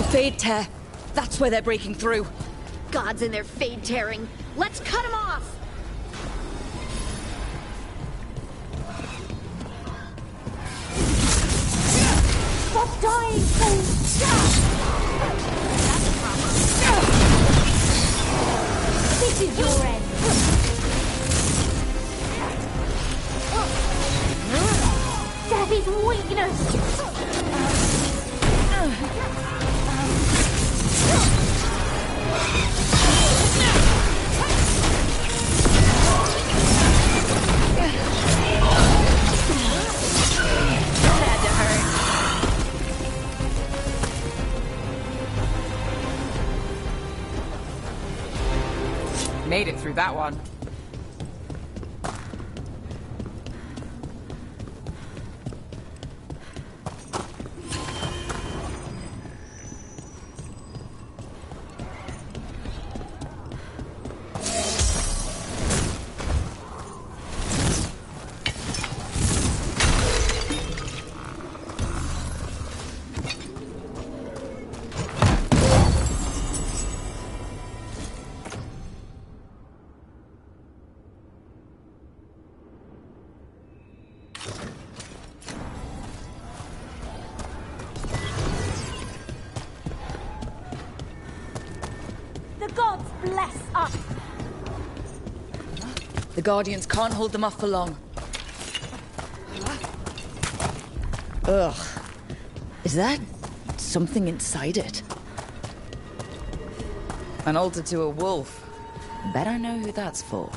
The Fade Tear. That's where they're breaking through. Gods and their fade tearing. Let's cut them off! Stop dying, This is your end. That is weakness. Made it through that one. The Guardians can't hold them off for long. Ugh. Is that something inside it? An altar to a wolf. Bet I know who that's for.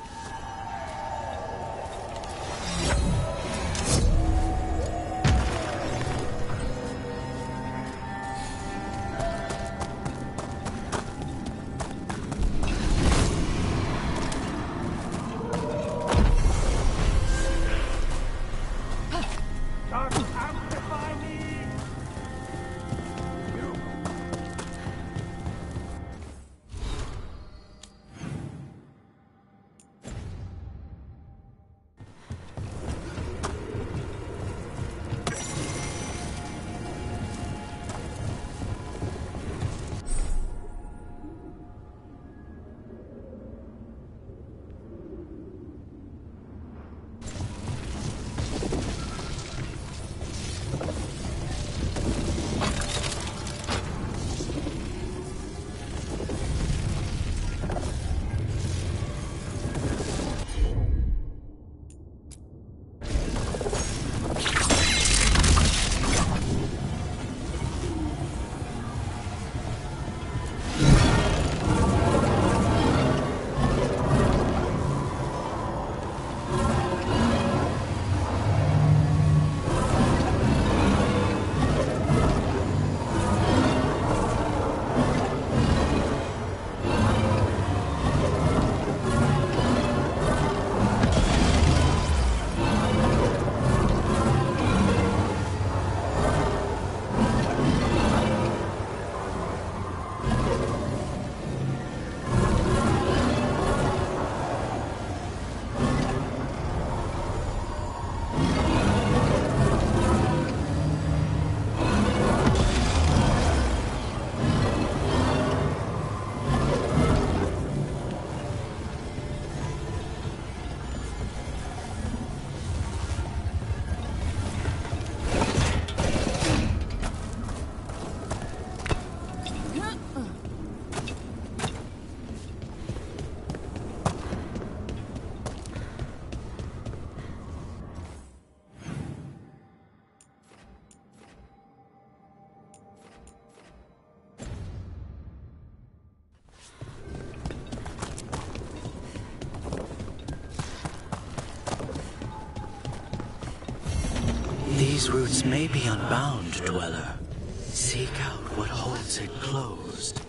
These roots may be unbound, Dweller. Seek out what holds it closed.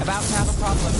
About to have a problem.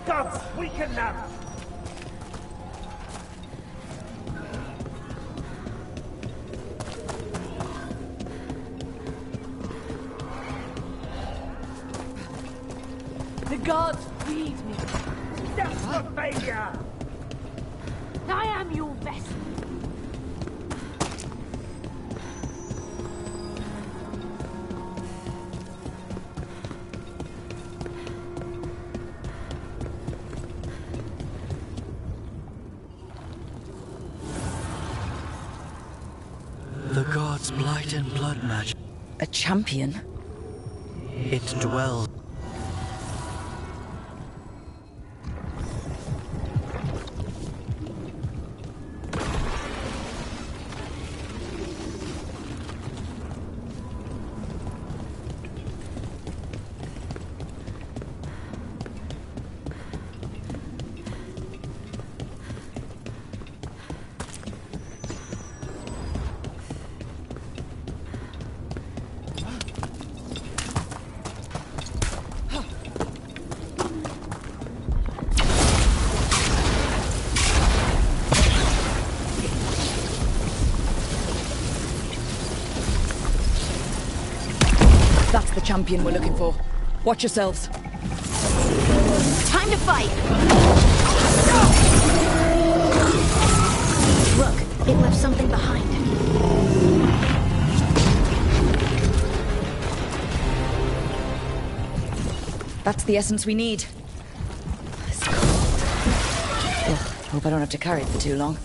gods weaken them! The gods feed me. Death for failure! I am your vessel. The gods' blight and blood magic. A champion? It dwells. That's the champion we're looking for. Watch yourselves. Time to fight! Look, it left something behind. That's the essence we need. It's cold. Ugh, hope I don't have to carry it for too long.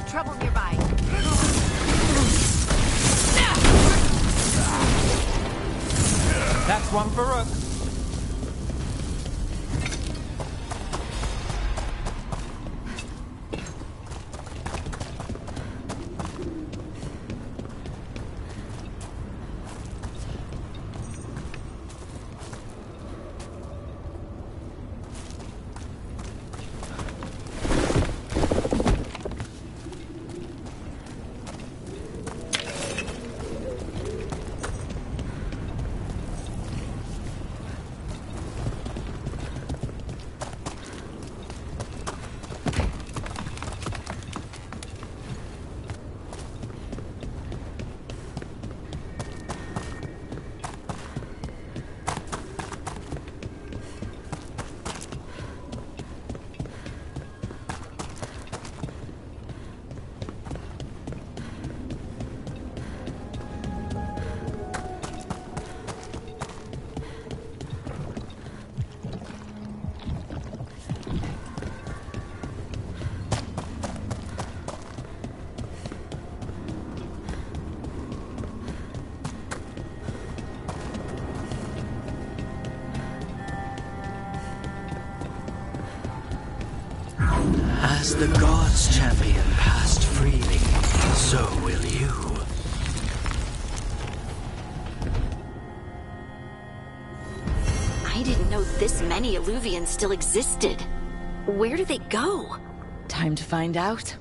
Trouble nearby. That's one for Rook. As the gods' champion passed freely, so will you. I didn't know this many Illuvians still existed. Where do they go? Time to find out.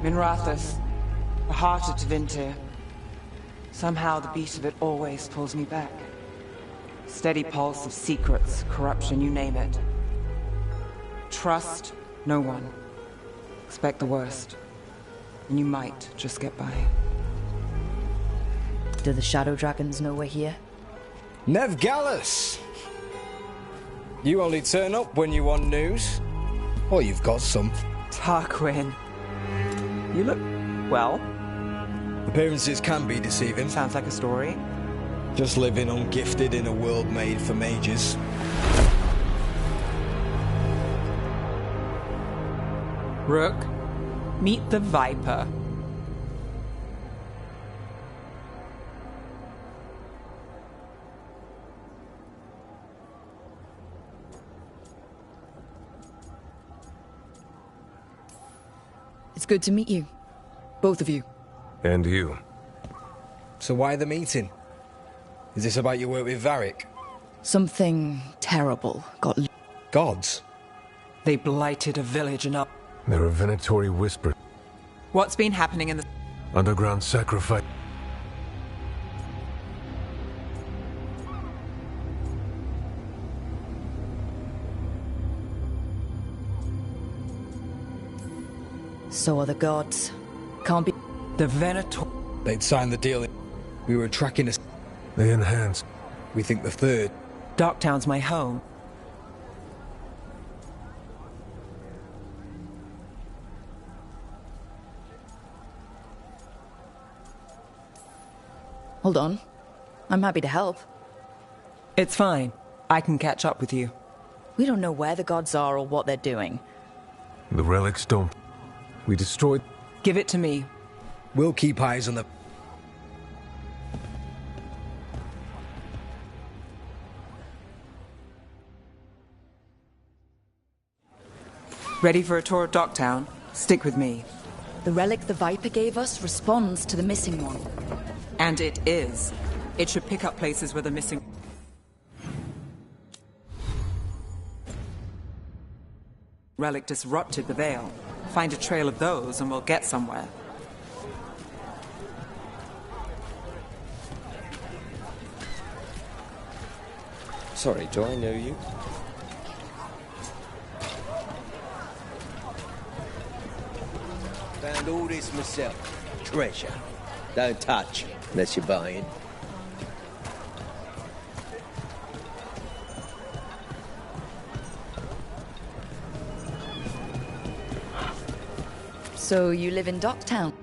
Minrathous, the heart of Tevinter. Somehow the beat of it always pulls me back. Steady pulse of secrets, corruption, you name it. Trust no one. Expect the worst. And you might just get by. Do the Shadow Dragons know we're here? Nev Gallus! You only turn up when you want news. Or you've got some. Tarquin. You look... well. Appearances can be deceiving. Sounds like a story. Just living ungifted in a world made for mages. Rook, meet the Viper. It's good to meet you. Both of you. And you. So why the meeting? Is this about your work with Varric? Something terrible got... Gods? They blighted a village and up. There are venatory whispers. What's been happening in the... Underground sacrifice. So are the gods. Can't be... The Venator... They'd signed the deal. We were tracking us. They enhanced. We think the third. Darktown's my home. Hold on. I'm happy to help. It's fine. I can catch up with you. We don't know where the gods are or what they're doing. The relics don't. We destroyed... Give it to me. We'll keep eyes on the... Ready for a tour of Darktown? Stick with me. The relic the Viper gave us responds to the missing one. And it is. It should pick up places where the missing... relic disrupted the Veil. Find a trail of those and we'll get somewhere. Sorry, do I know you? Found all this myself. Treasure. Don't touch unless you're buying. So you live in Darktown?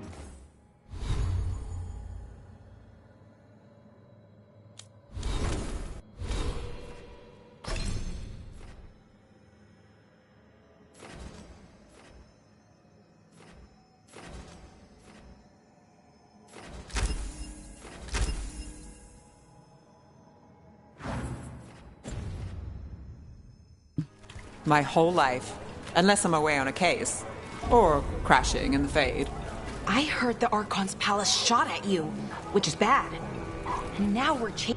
My whole life. Unless I'm away on a case. Or crashing in the Fade. I heard the Archon's palace shot at you, which is bad. And now we're chasing...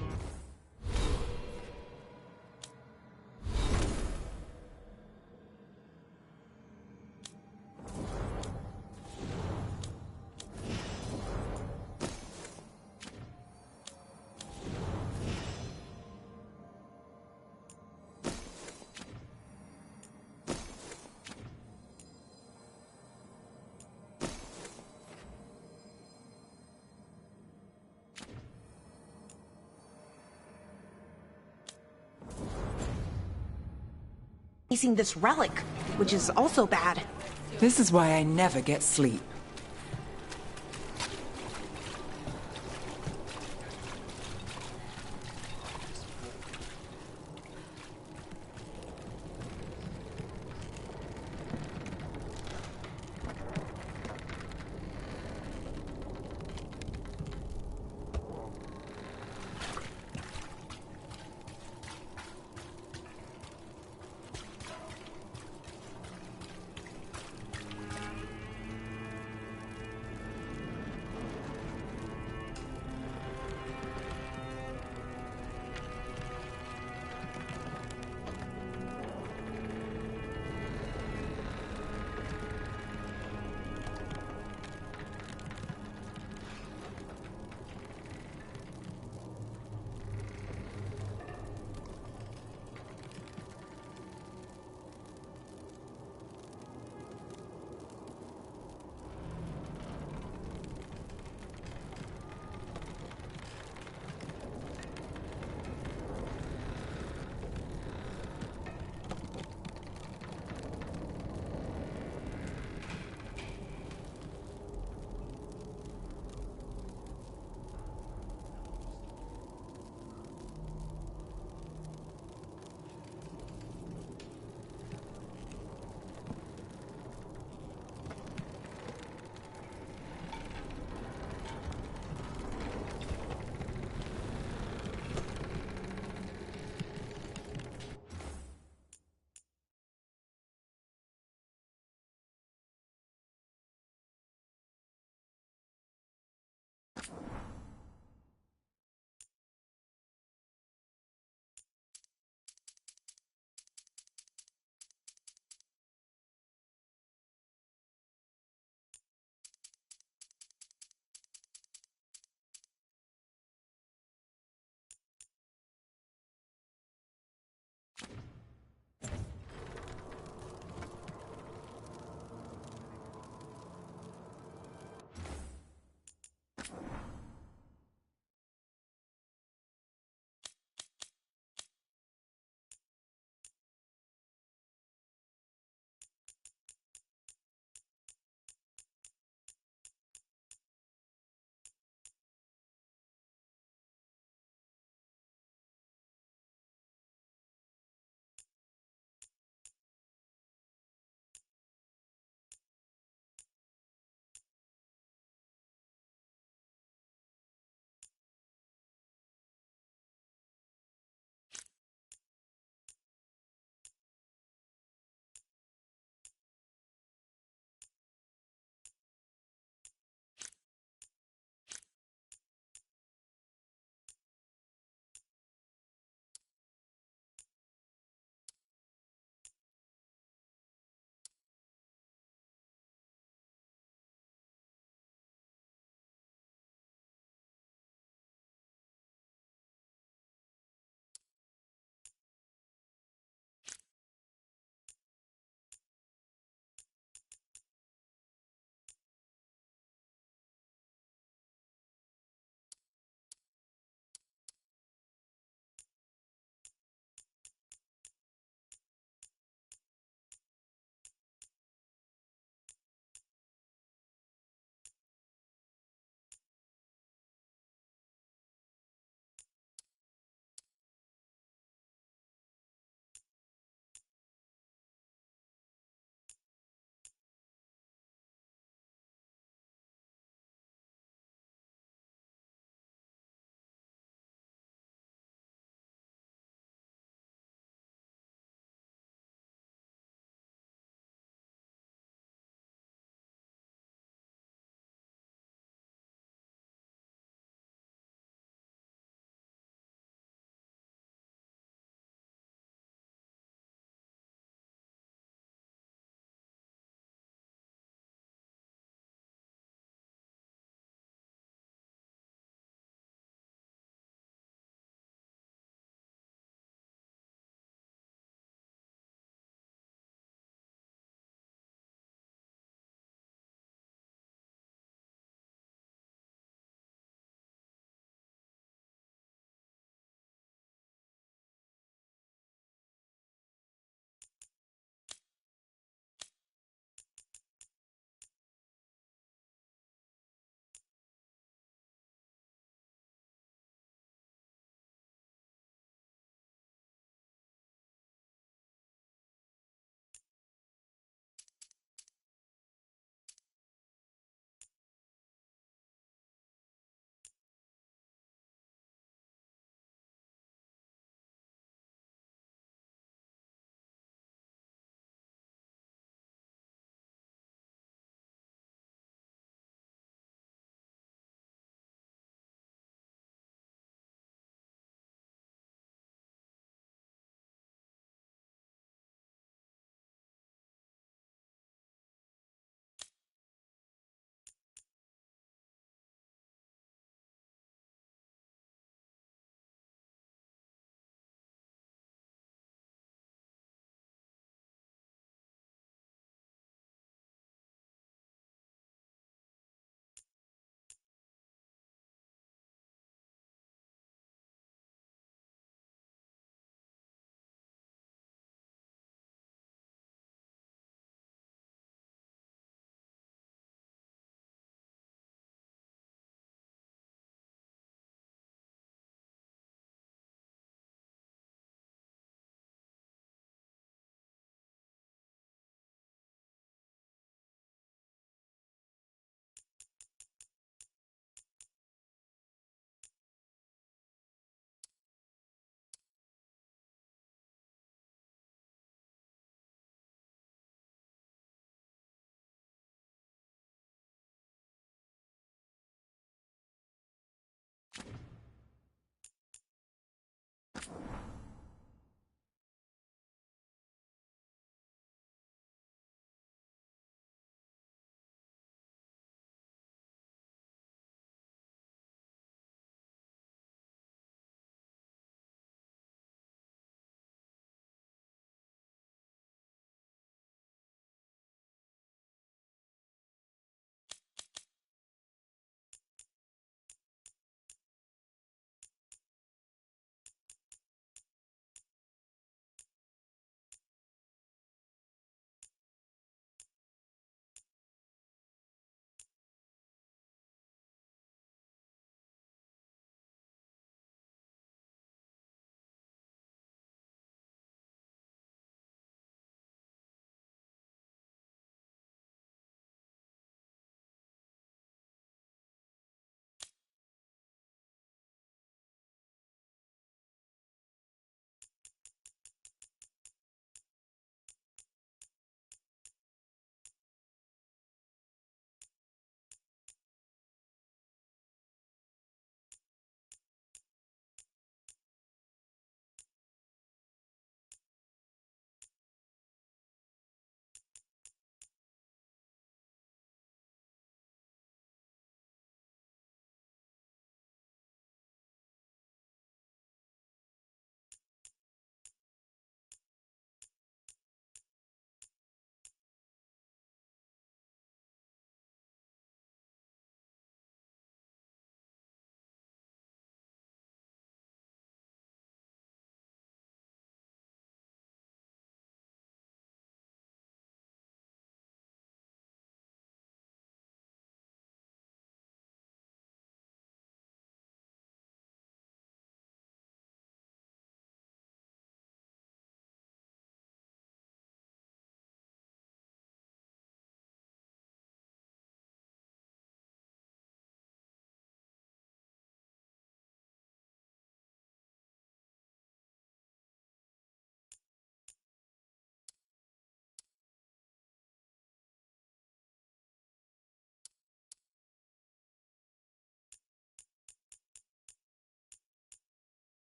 this relic, which is also bad. This is why I never get sleep.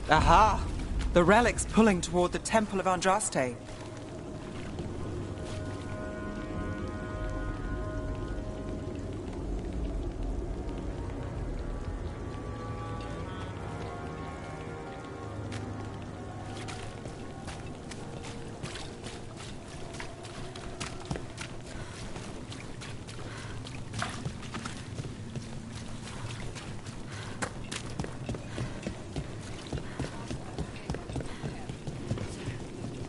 Aha! The relic's pulling toward the Temple of Andraste.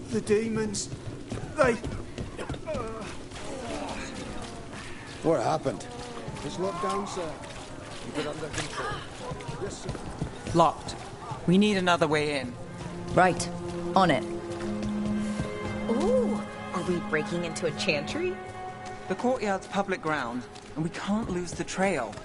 The demons, they... What happened? It's locked down, sir. Keep it under control. Yes, sir. Locked. We need another way in. Right. On it. Ooh, are we breaking into a chantry? The courtyard's public ground, and we can't lose the trail.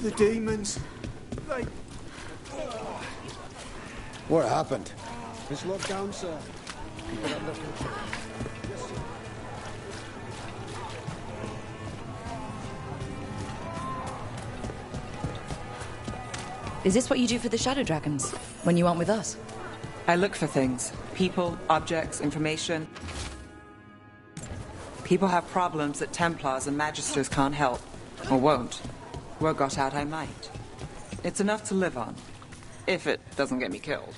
The demons, they... What happened? It's locked down, sir. Keep it under control. Yes, sir. Is this what you do for the Shadow Dragons, when you aren't with us? I look for things. People, objects, information. People have problems that Templars and Magisters can't help. Or won't. Word got out I might. It's enough to live on. If it doesn't get me killed.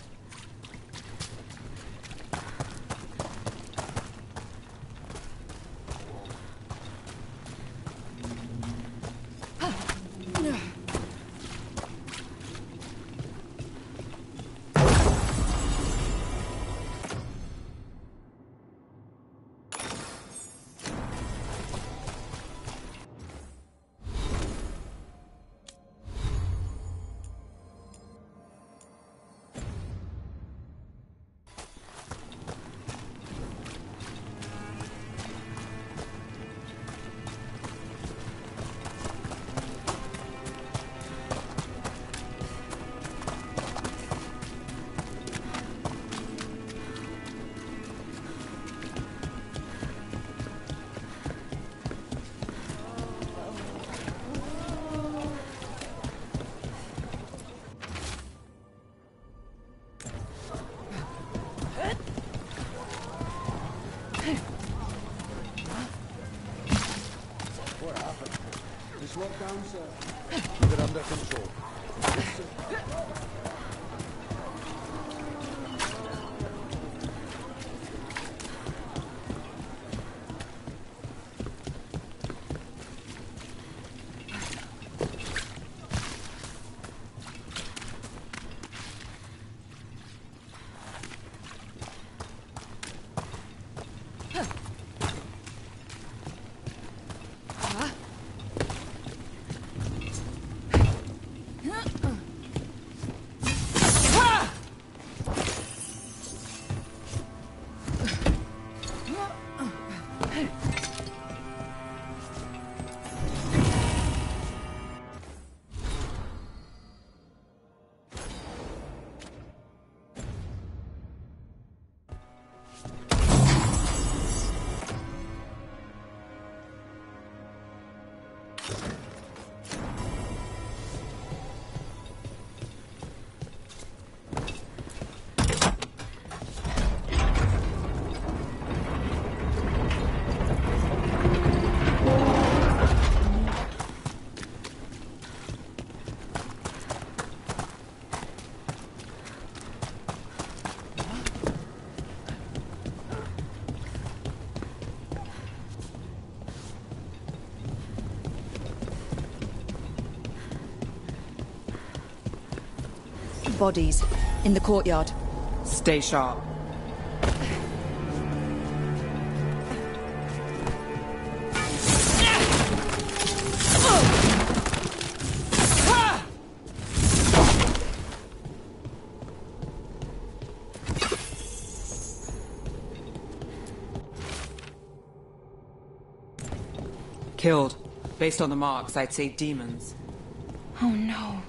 slowed down, sir. Keep it under control. Yes, sir. Bodies in the courtyard. Stay sharp. Killed. Based on the marks, I'd say demons. Oh no.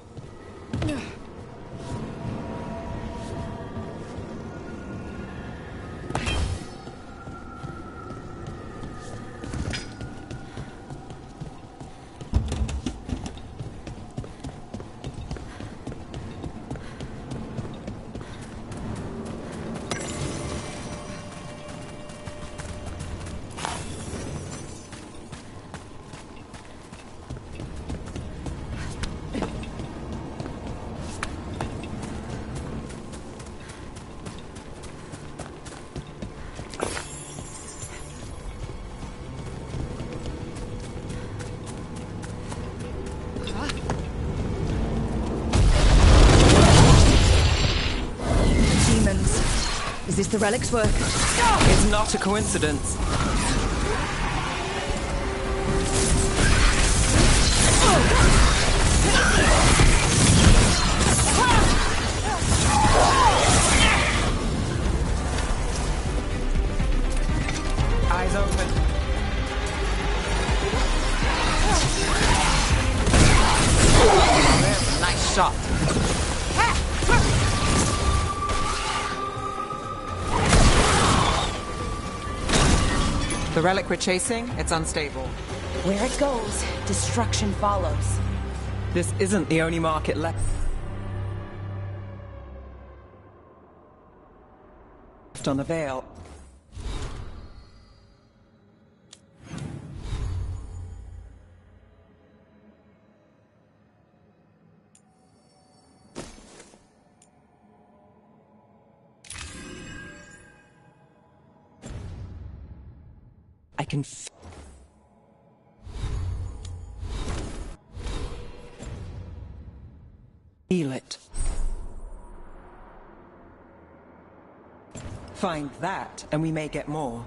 Is this the relic's work? It's not a coincidence. Eyes open. Nice shot. The relic we're chasing, it's unstable. Where it goes, destruction follows. This isn't the only market left on the Veil. I can feel it. Find that, and we may get more.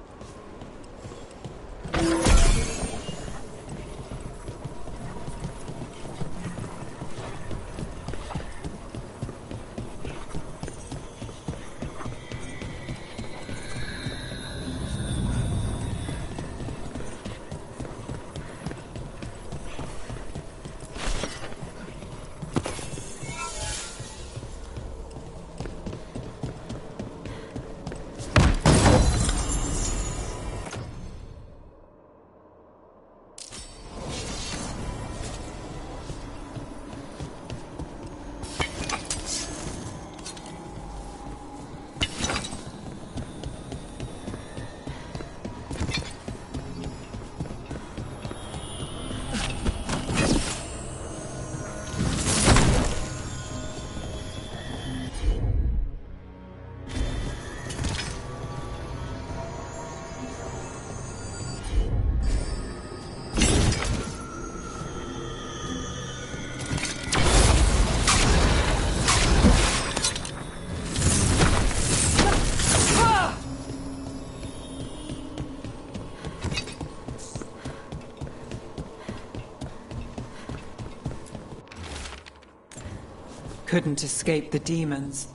couldn't escape the demons.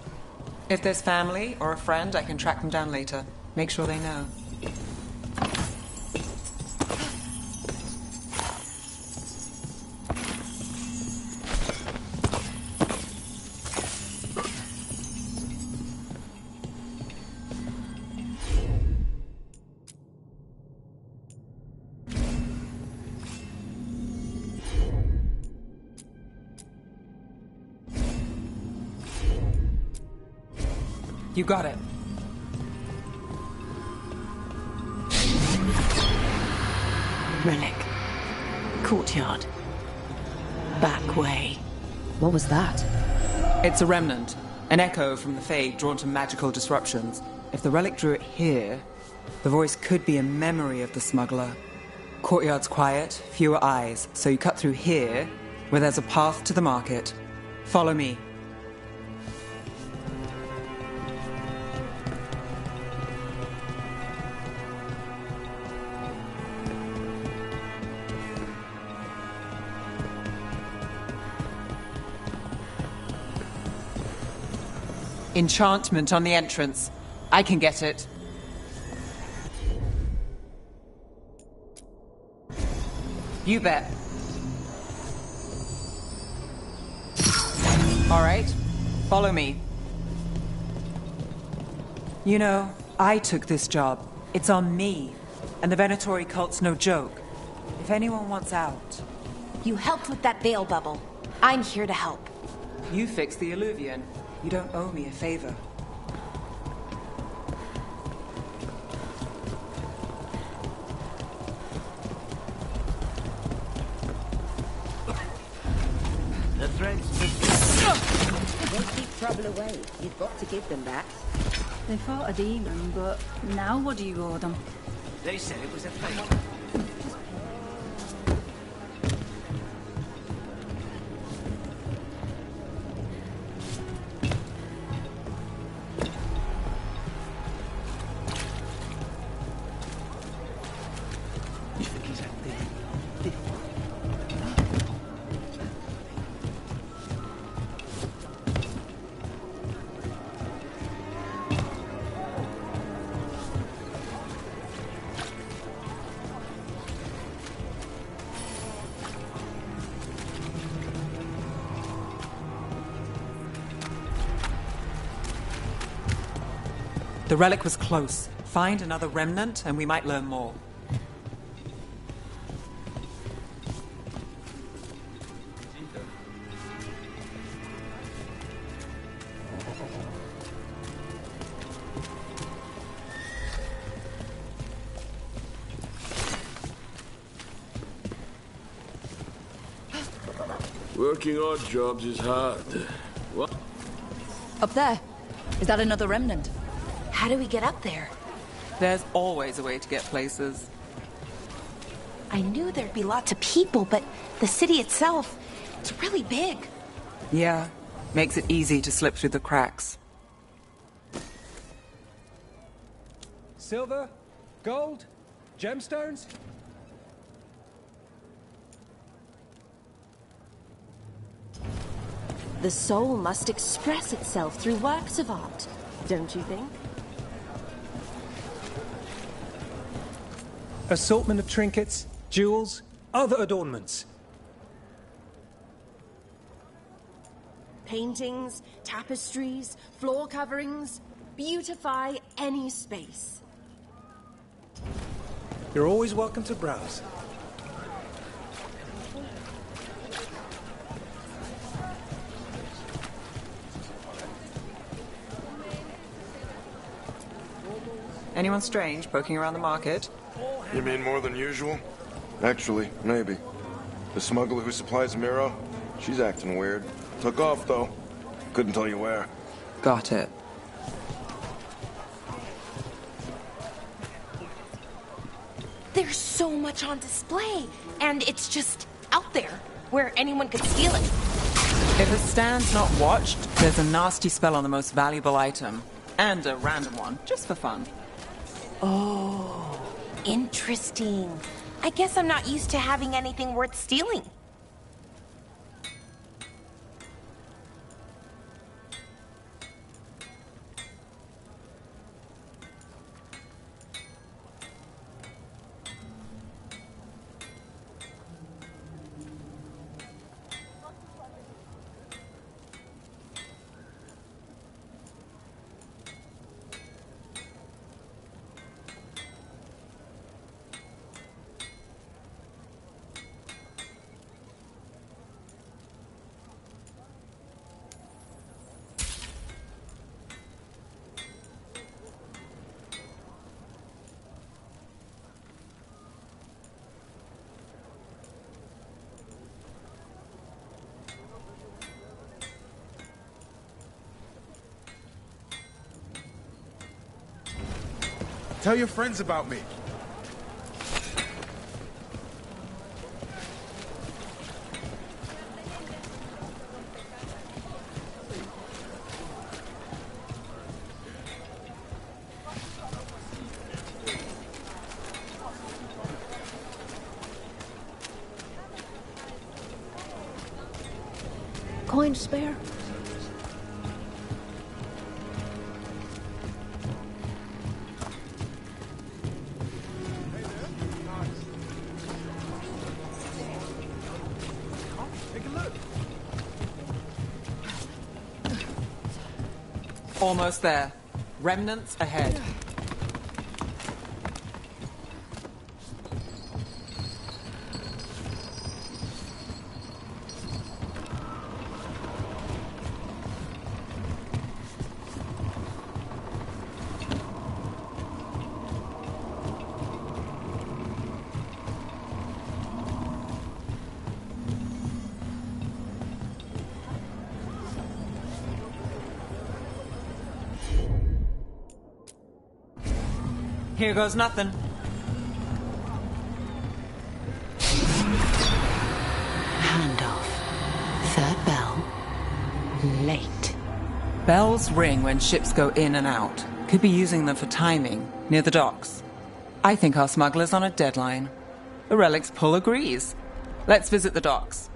If there's family or a friend, I can track them down later. Make sure they know. You got it. Relic. Courtyard. Back way. What was that? It's a remnant. An echo from the Fade drawn to magical disruptions. If the relic drew it here, the voice could be a memory of the smuggler. Courtyard's quiet, fewer eyes, so you cut through here, where there's a path to the market. Follow me. Enchantment on the entrance. I can get it. You bet. All right, follow me. You know, I took this job. It's on me. And the Venatori cult's no joke. If anyone wants out... You helped with that veil bubble. I'm here to help. You fixed the Illuvian. You don't owe me a favor. The threads don't keep trouble away. You've got to give them back. They fought a demon, but now what do you owe them? They said it was a fake. The relic was close. Find another remnant and we might learn more. Working odd jobs is hard. What? Up there. Is that another remnant? How do we get up there? There's always a way to get places. I knew there'd be lots of people, but the city itself, it's really big. Yeah, makes it easy to slip through the cracks. Silver? Gold? Gemstones? The soul must express itself through works of art, don't you think? Assortment of trinkets, jewels, other adornments. Paintings, tapestries, floor coverings, beautify any space. You're always welcome to browse. Anyone strange poking around the market? You mean more than usual? Actually, maybe. The smuggler who supplies Miro, she's acting weird. Took off, though. Couldn't tell you where. Got it. There's so much on display, and it's just out there, where anyone could steal it. If a stand's not watched, there's a nasty spell on the most valuable item. And a random one, just for fun. Oh, interesting. I guess I'm not used to having anything worth stealing. Tell your friends about me. Coin spare? Take a look. Almost there. Remnants ahead. Here goes nothing. Handoff. Third bell. Late. Bells ring when ships go in and out. Could be using them for timing, near the docks. I think our smuggler's on a deadline. The relic's pull agrees. Let's visit the docks.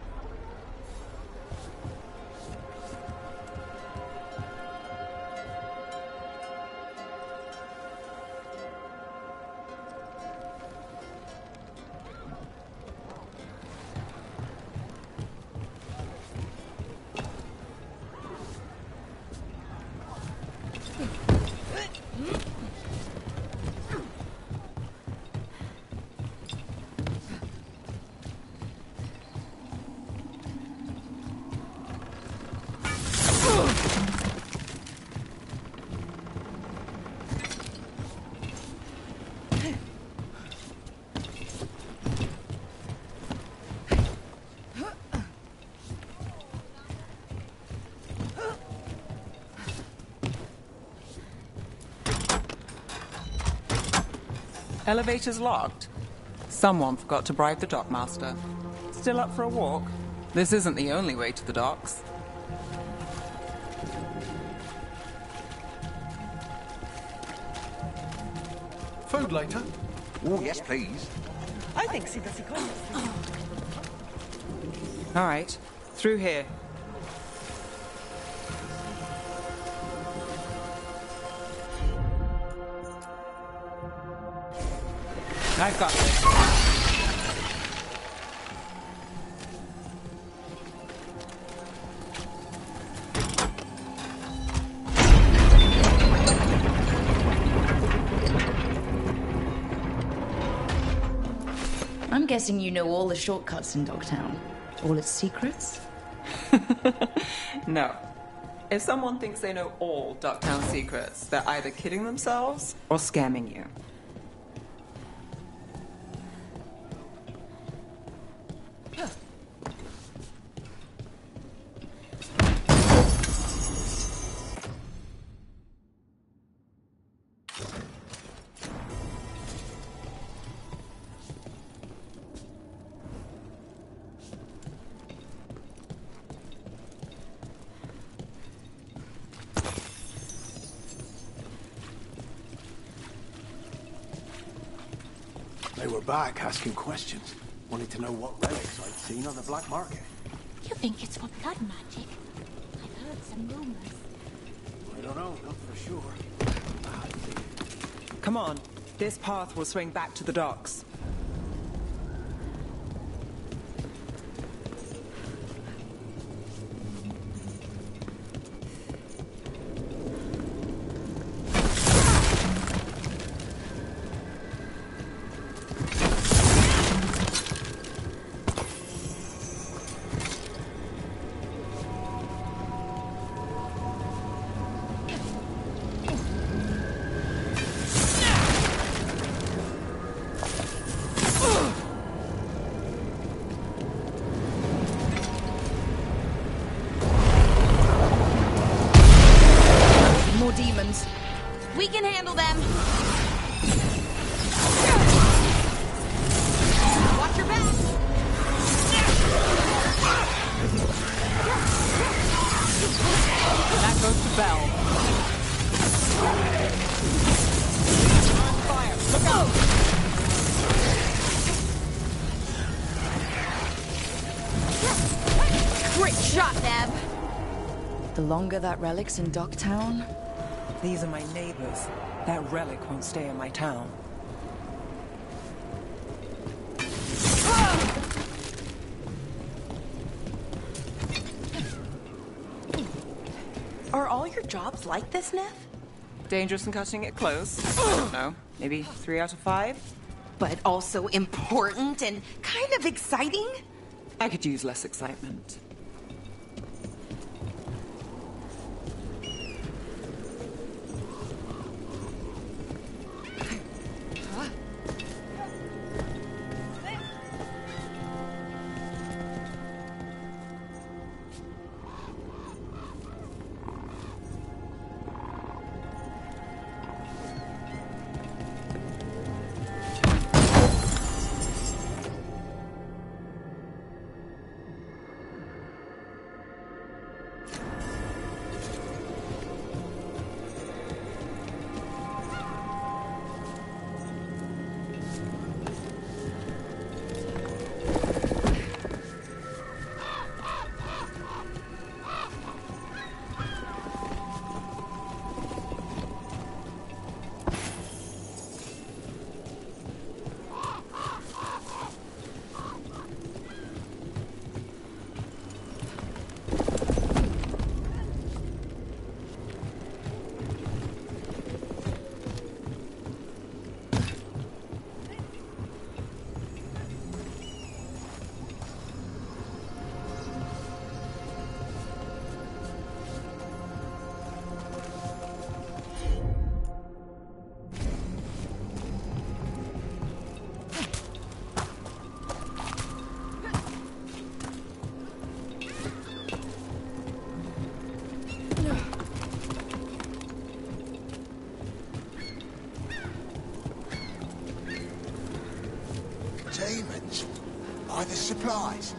Elevator's locked. Someone forgot to bribe the dockmaster. Still up for a walk? This isn't the only way to the docks. Food later? Oh, yes, please. I think si da si conosce. All right, through here. I've got this. I'm guessing you know all the shortcuts in Dogtown. All its secrets? No. If someone thinks they know all Ducktown secrets, they're either kidding themselves or scamming you. They were back asking questions. Wanted to know what relics I'd seen on the black market. You think it's for blood magic? I've heard some rumors. I don't know, not for sure. Come on, this path will swing back to the docks. More demons. We can handle them. Watch your back! That goes to Bell. Fire! Look out! Great shot, Nev! The longer that relic's in Docktown... These are my neighbors. That relic won't stay in my town. Are all your jobs like this, Nev? Dangerous and cutting it close. I don't know. Maybe 3 out of 5? But also important and kind of exciting? I could use less excitement. Demons? By the supplies?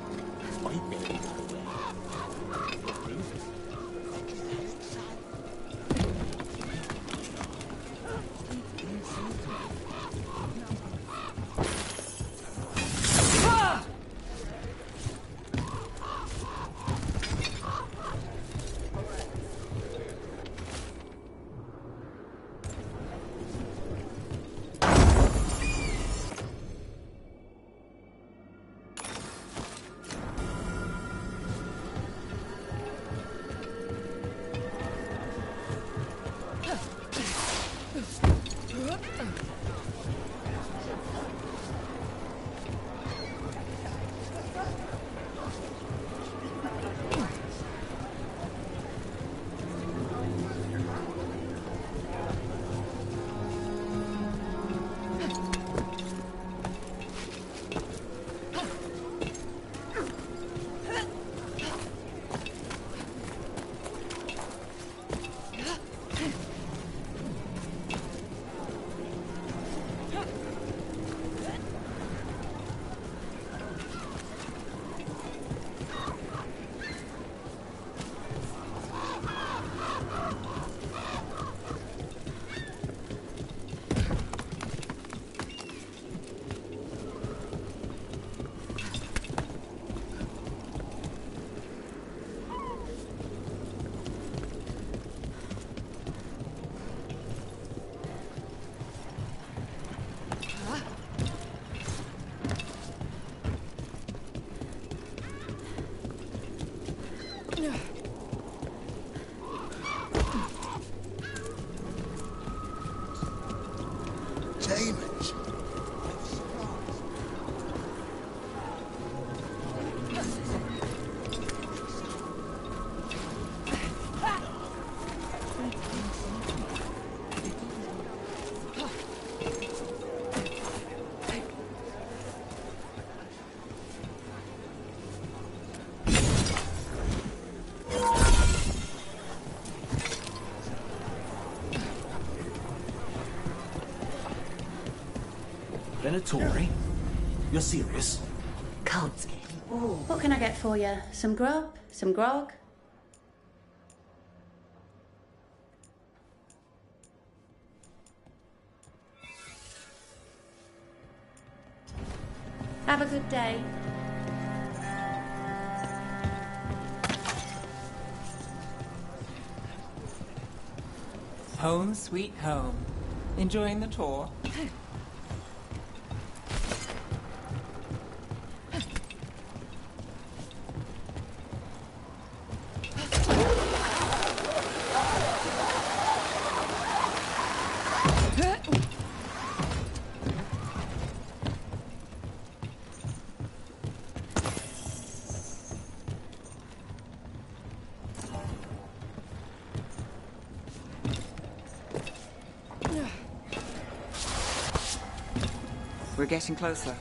Demons? Venatori? You're serious? Codes. What can I get for you? Some grub? Some grog? Have a good day. Home sweet home. Enjoying the tour? We're getting closer.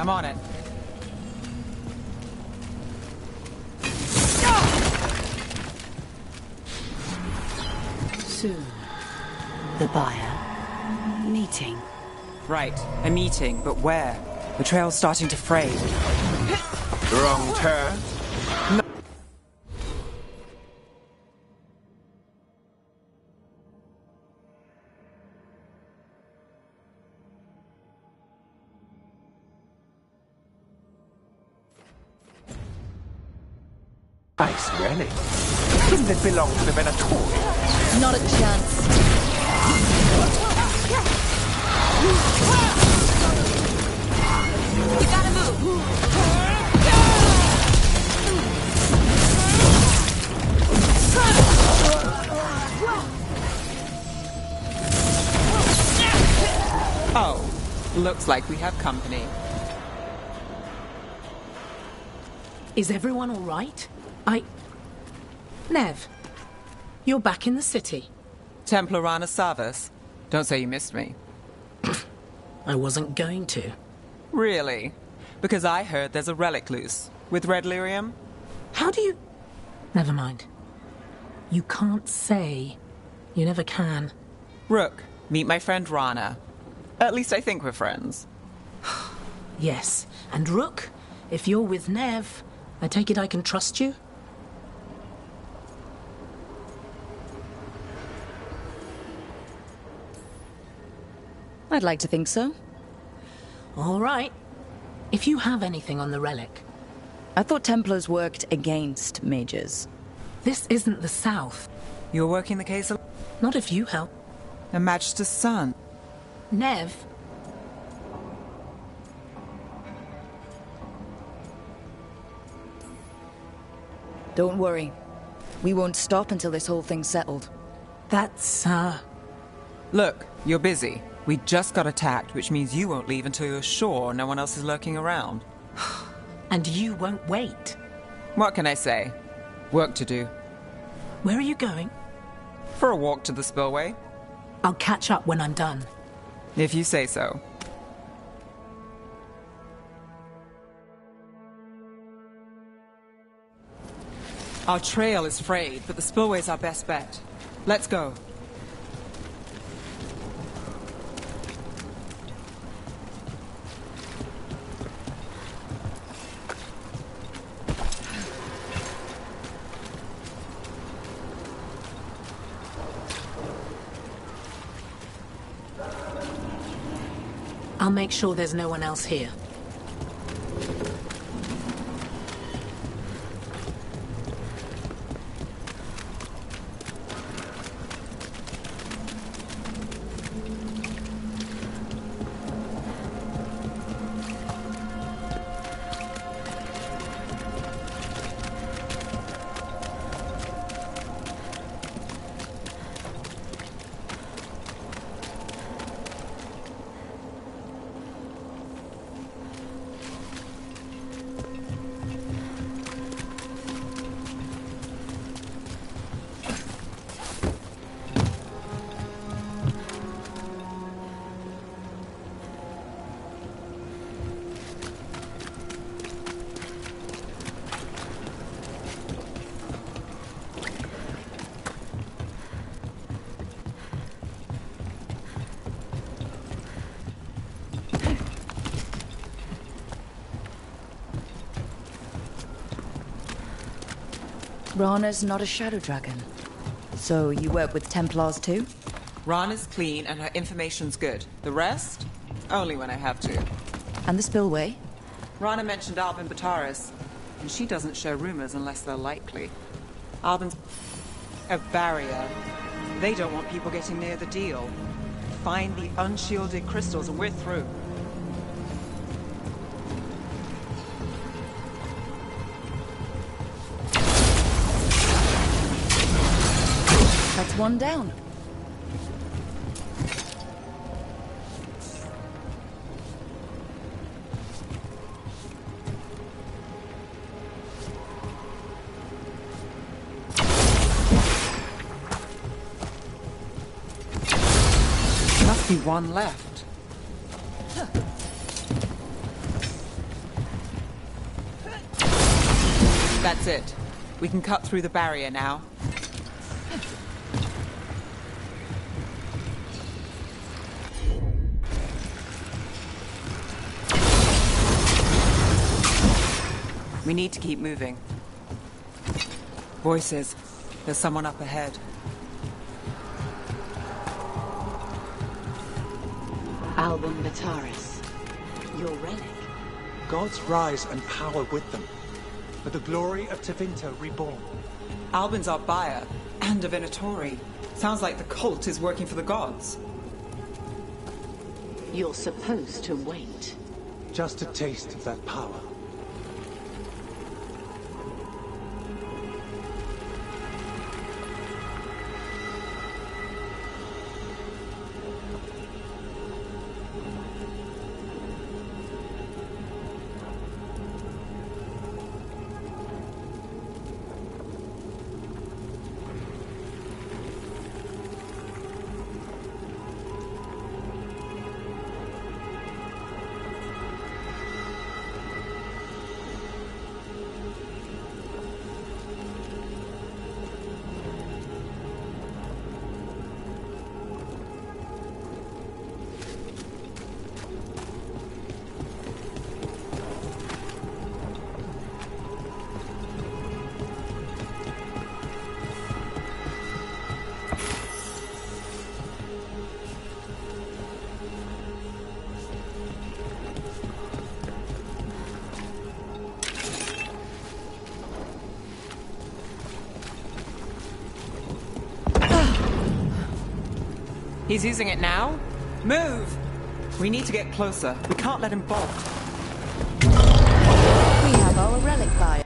I'm on it. So, the buyer. Meeting. Right, a meeting, but where? The trail's starting to fray. Wrong turn. No. Nice relic. Didn't it belong to the Venatorians? Not a chance. We gotta move! Oh, looks like we have company. Is everyone all right? Nev, you're back in the city. Templar Rana Savas. Don't say you missed me. I wasn't going to. Really? Because I heard there's a relic loose. With red lyrium? How do you... Never mind. You can't say. You never can. Rook, meet my friend Rana. At least I think we're friends. Yes, and Rook, if you're with Nev, I take it I can trust you? I'd like to think so. All right. If you have anything on the relic. I thought Templars worked against mages. This isn't the South. You're working the case Not if you help. A Magister's son. Nev. Don't worry. We won't stop until this whole thing's settled. That's, Look, you're busy. We just got attacked, which means you won't leave until you're sure no one else is lurking around. And you won't wait. What can I say? Work to do. Where are you going? For a walk to the spillway. I'll catch up when I'm done. If you say so. Our trail is frayed, but the spillway's our best bet. Let's go. I'll make sure there's no one else here. Rana's not a shadow dragon. So you work with Templars too? Rana's clean and her information's good. The rest? Only when I have to. And the spillway? Rana mentioned Alvin Bataris, and she doesn't share rumors unless they're likely. Alvin's a barrier. They don't want people getting near the deal. Find the unshielded crystals and we're through. That's one down. Must be one left. That's it. We can cut through the barrier now. We need to keep moving. Voices. There's someone up ahead. Album Bataris. Your relic. Gods rise and power with them. For the glory of Tevinter reborn. Albin's our buyer, and a Venatori. Sounds like the cult is working for the gods. You're supposed to wait. Just a taste of that power. He's using it now? Move! We need to get closer. We can't let him bolt. We have our relic buyer.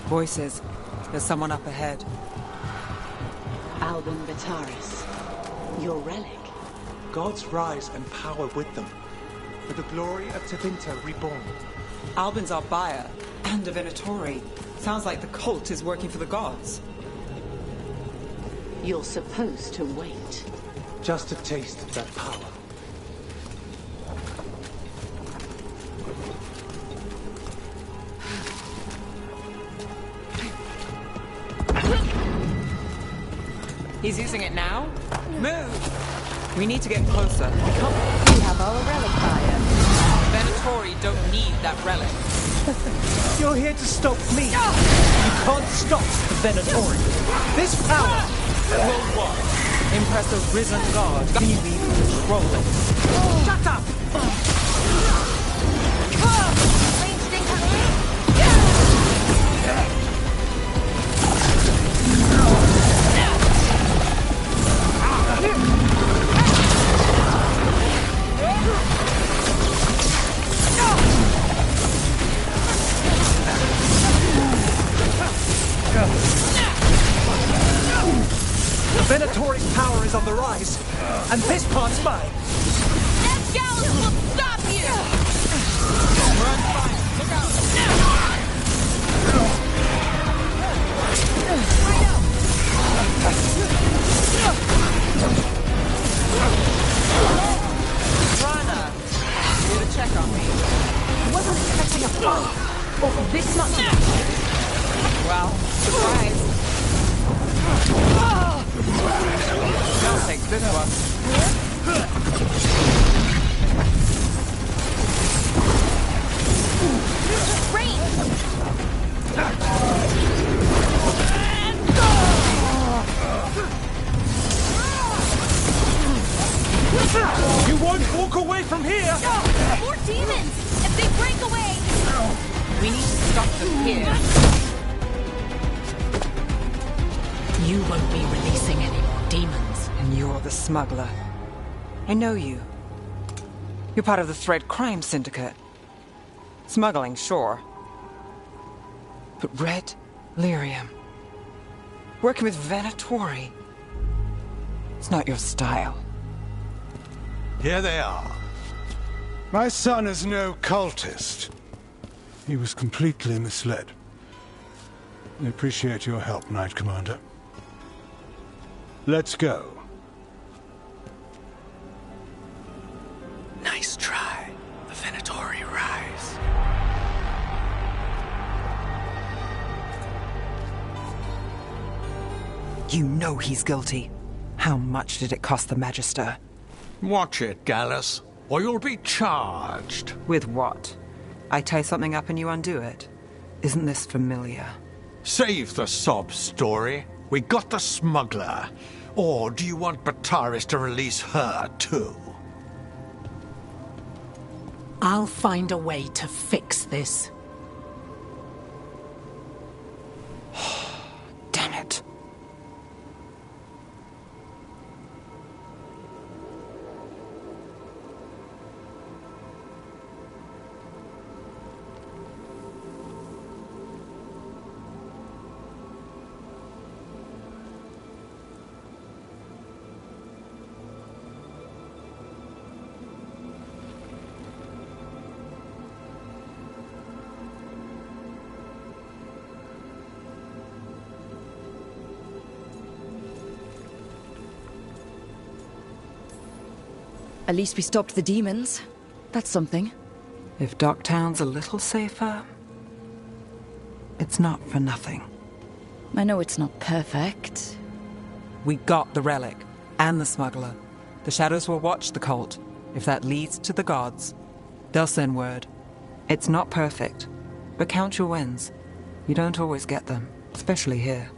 Voices. There's someone up ahead. Album Bataris. Your relic. Gods rise and power with them. For the glory of Tevinter reborn. Albin's our buyer, and a Venatori. Sounds like the cult is working for the gods. You're supposed to wait. Just a taste of that power. He's using it now? Move! We need to get closer. We have our relic buyer. Venatori don't need that relic. You're here to stop me. You can't stop the Venatori. This power will what? Impress a risen god. Can you even control it? Shut up! The Venatori's power is on the rise, and this part's mine. That Gallus will stop you! We're on fire. Look out! Rana, here to check on me. I wasn't expecting a fight over this much. Well, surprise. I'll take this one. Rain! You won't walk away from here! More demons! If they break away! We need to stop them here. You won't be releasing any more demons. And you're the smuggler. I know you. You're part of the Thread Crime Syndicate. Smuggling, sure. But Red Lyrium. Working with Venatori. It's not your style. Here they are. My son is no cultist. He was completely misled. I appreciate your help, Knight Commander. Let's go. Nice try. The Venatori rise. You know he's guilty. How much did it cost the Magister? Watch it, Gallus, or you'll be charged. With what? I tie something up and you undo it. Isn't this familiar? Save the sob story. We got the smuggler. Or do you want Bataris to release her, too? I'll find a way to fix this. Damn it. At least we stopped the demons. That's something. If Docktown's a little safer, it's not for nothing. I know it's not perfect. We got the relic, and the smuggler. The Shadows will watch the cult. If that leads to the gods, they'll send word. It's not perfect, but count your wins. You don't always get them, especially here.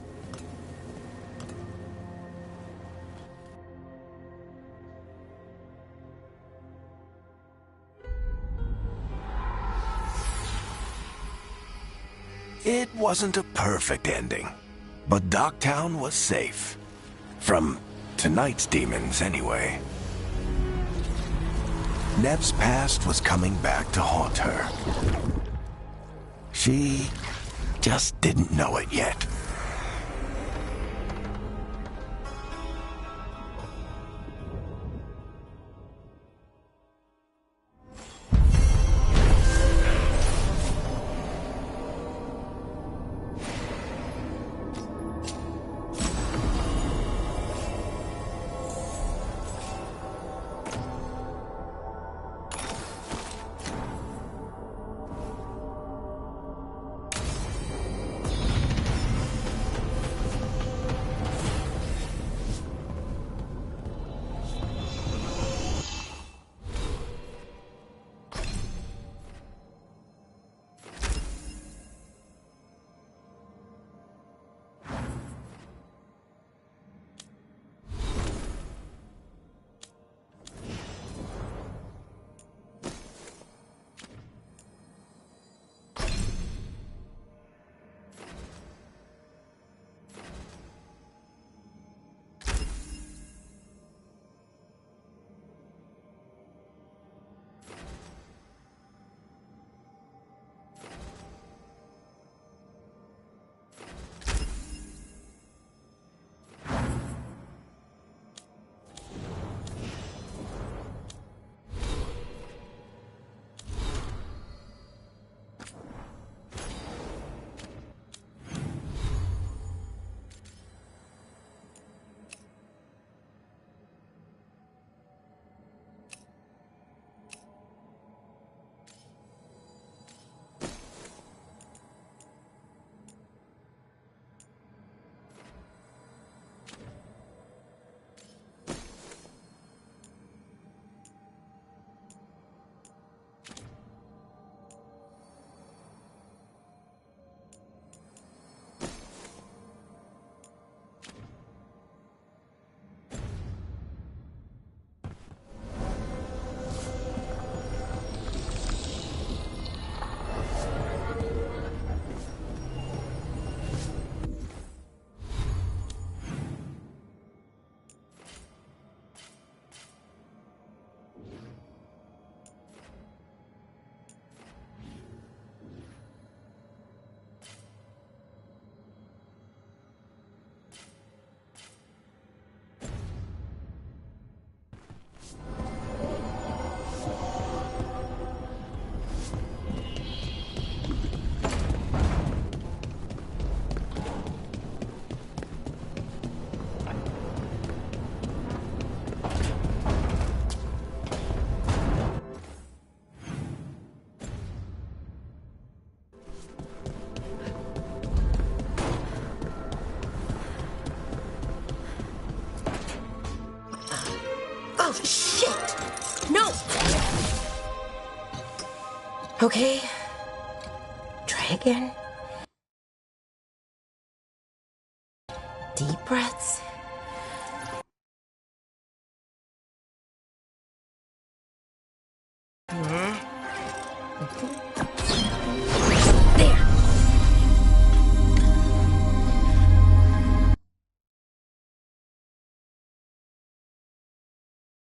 It wasn't a perfect ending, but Docktown was safe. From tonight's demons, anyway. Nev's past was coming back to haunt her. She just didn't know it yet. Okay. Try again. Deep breaths.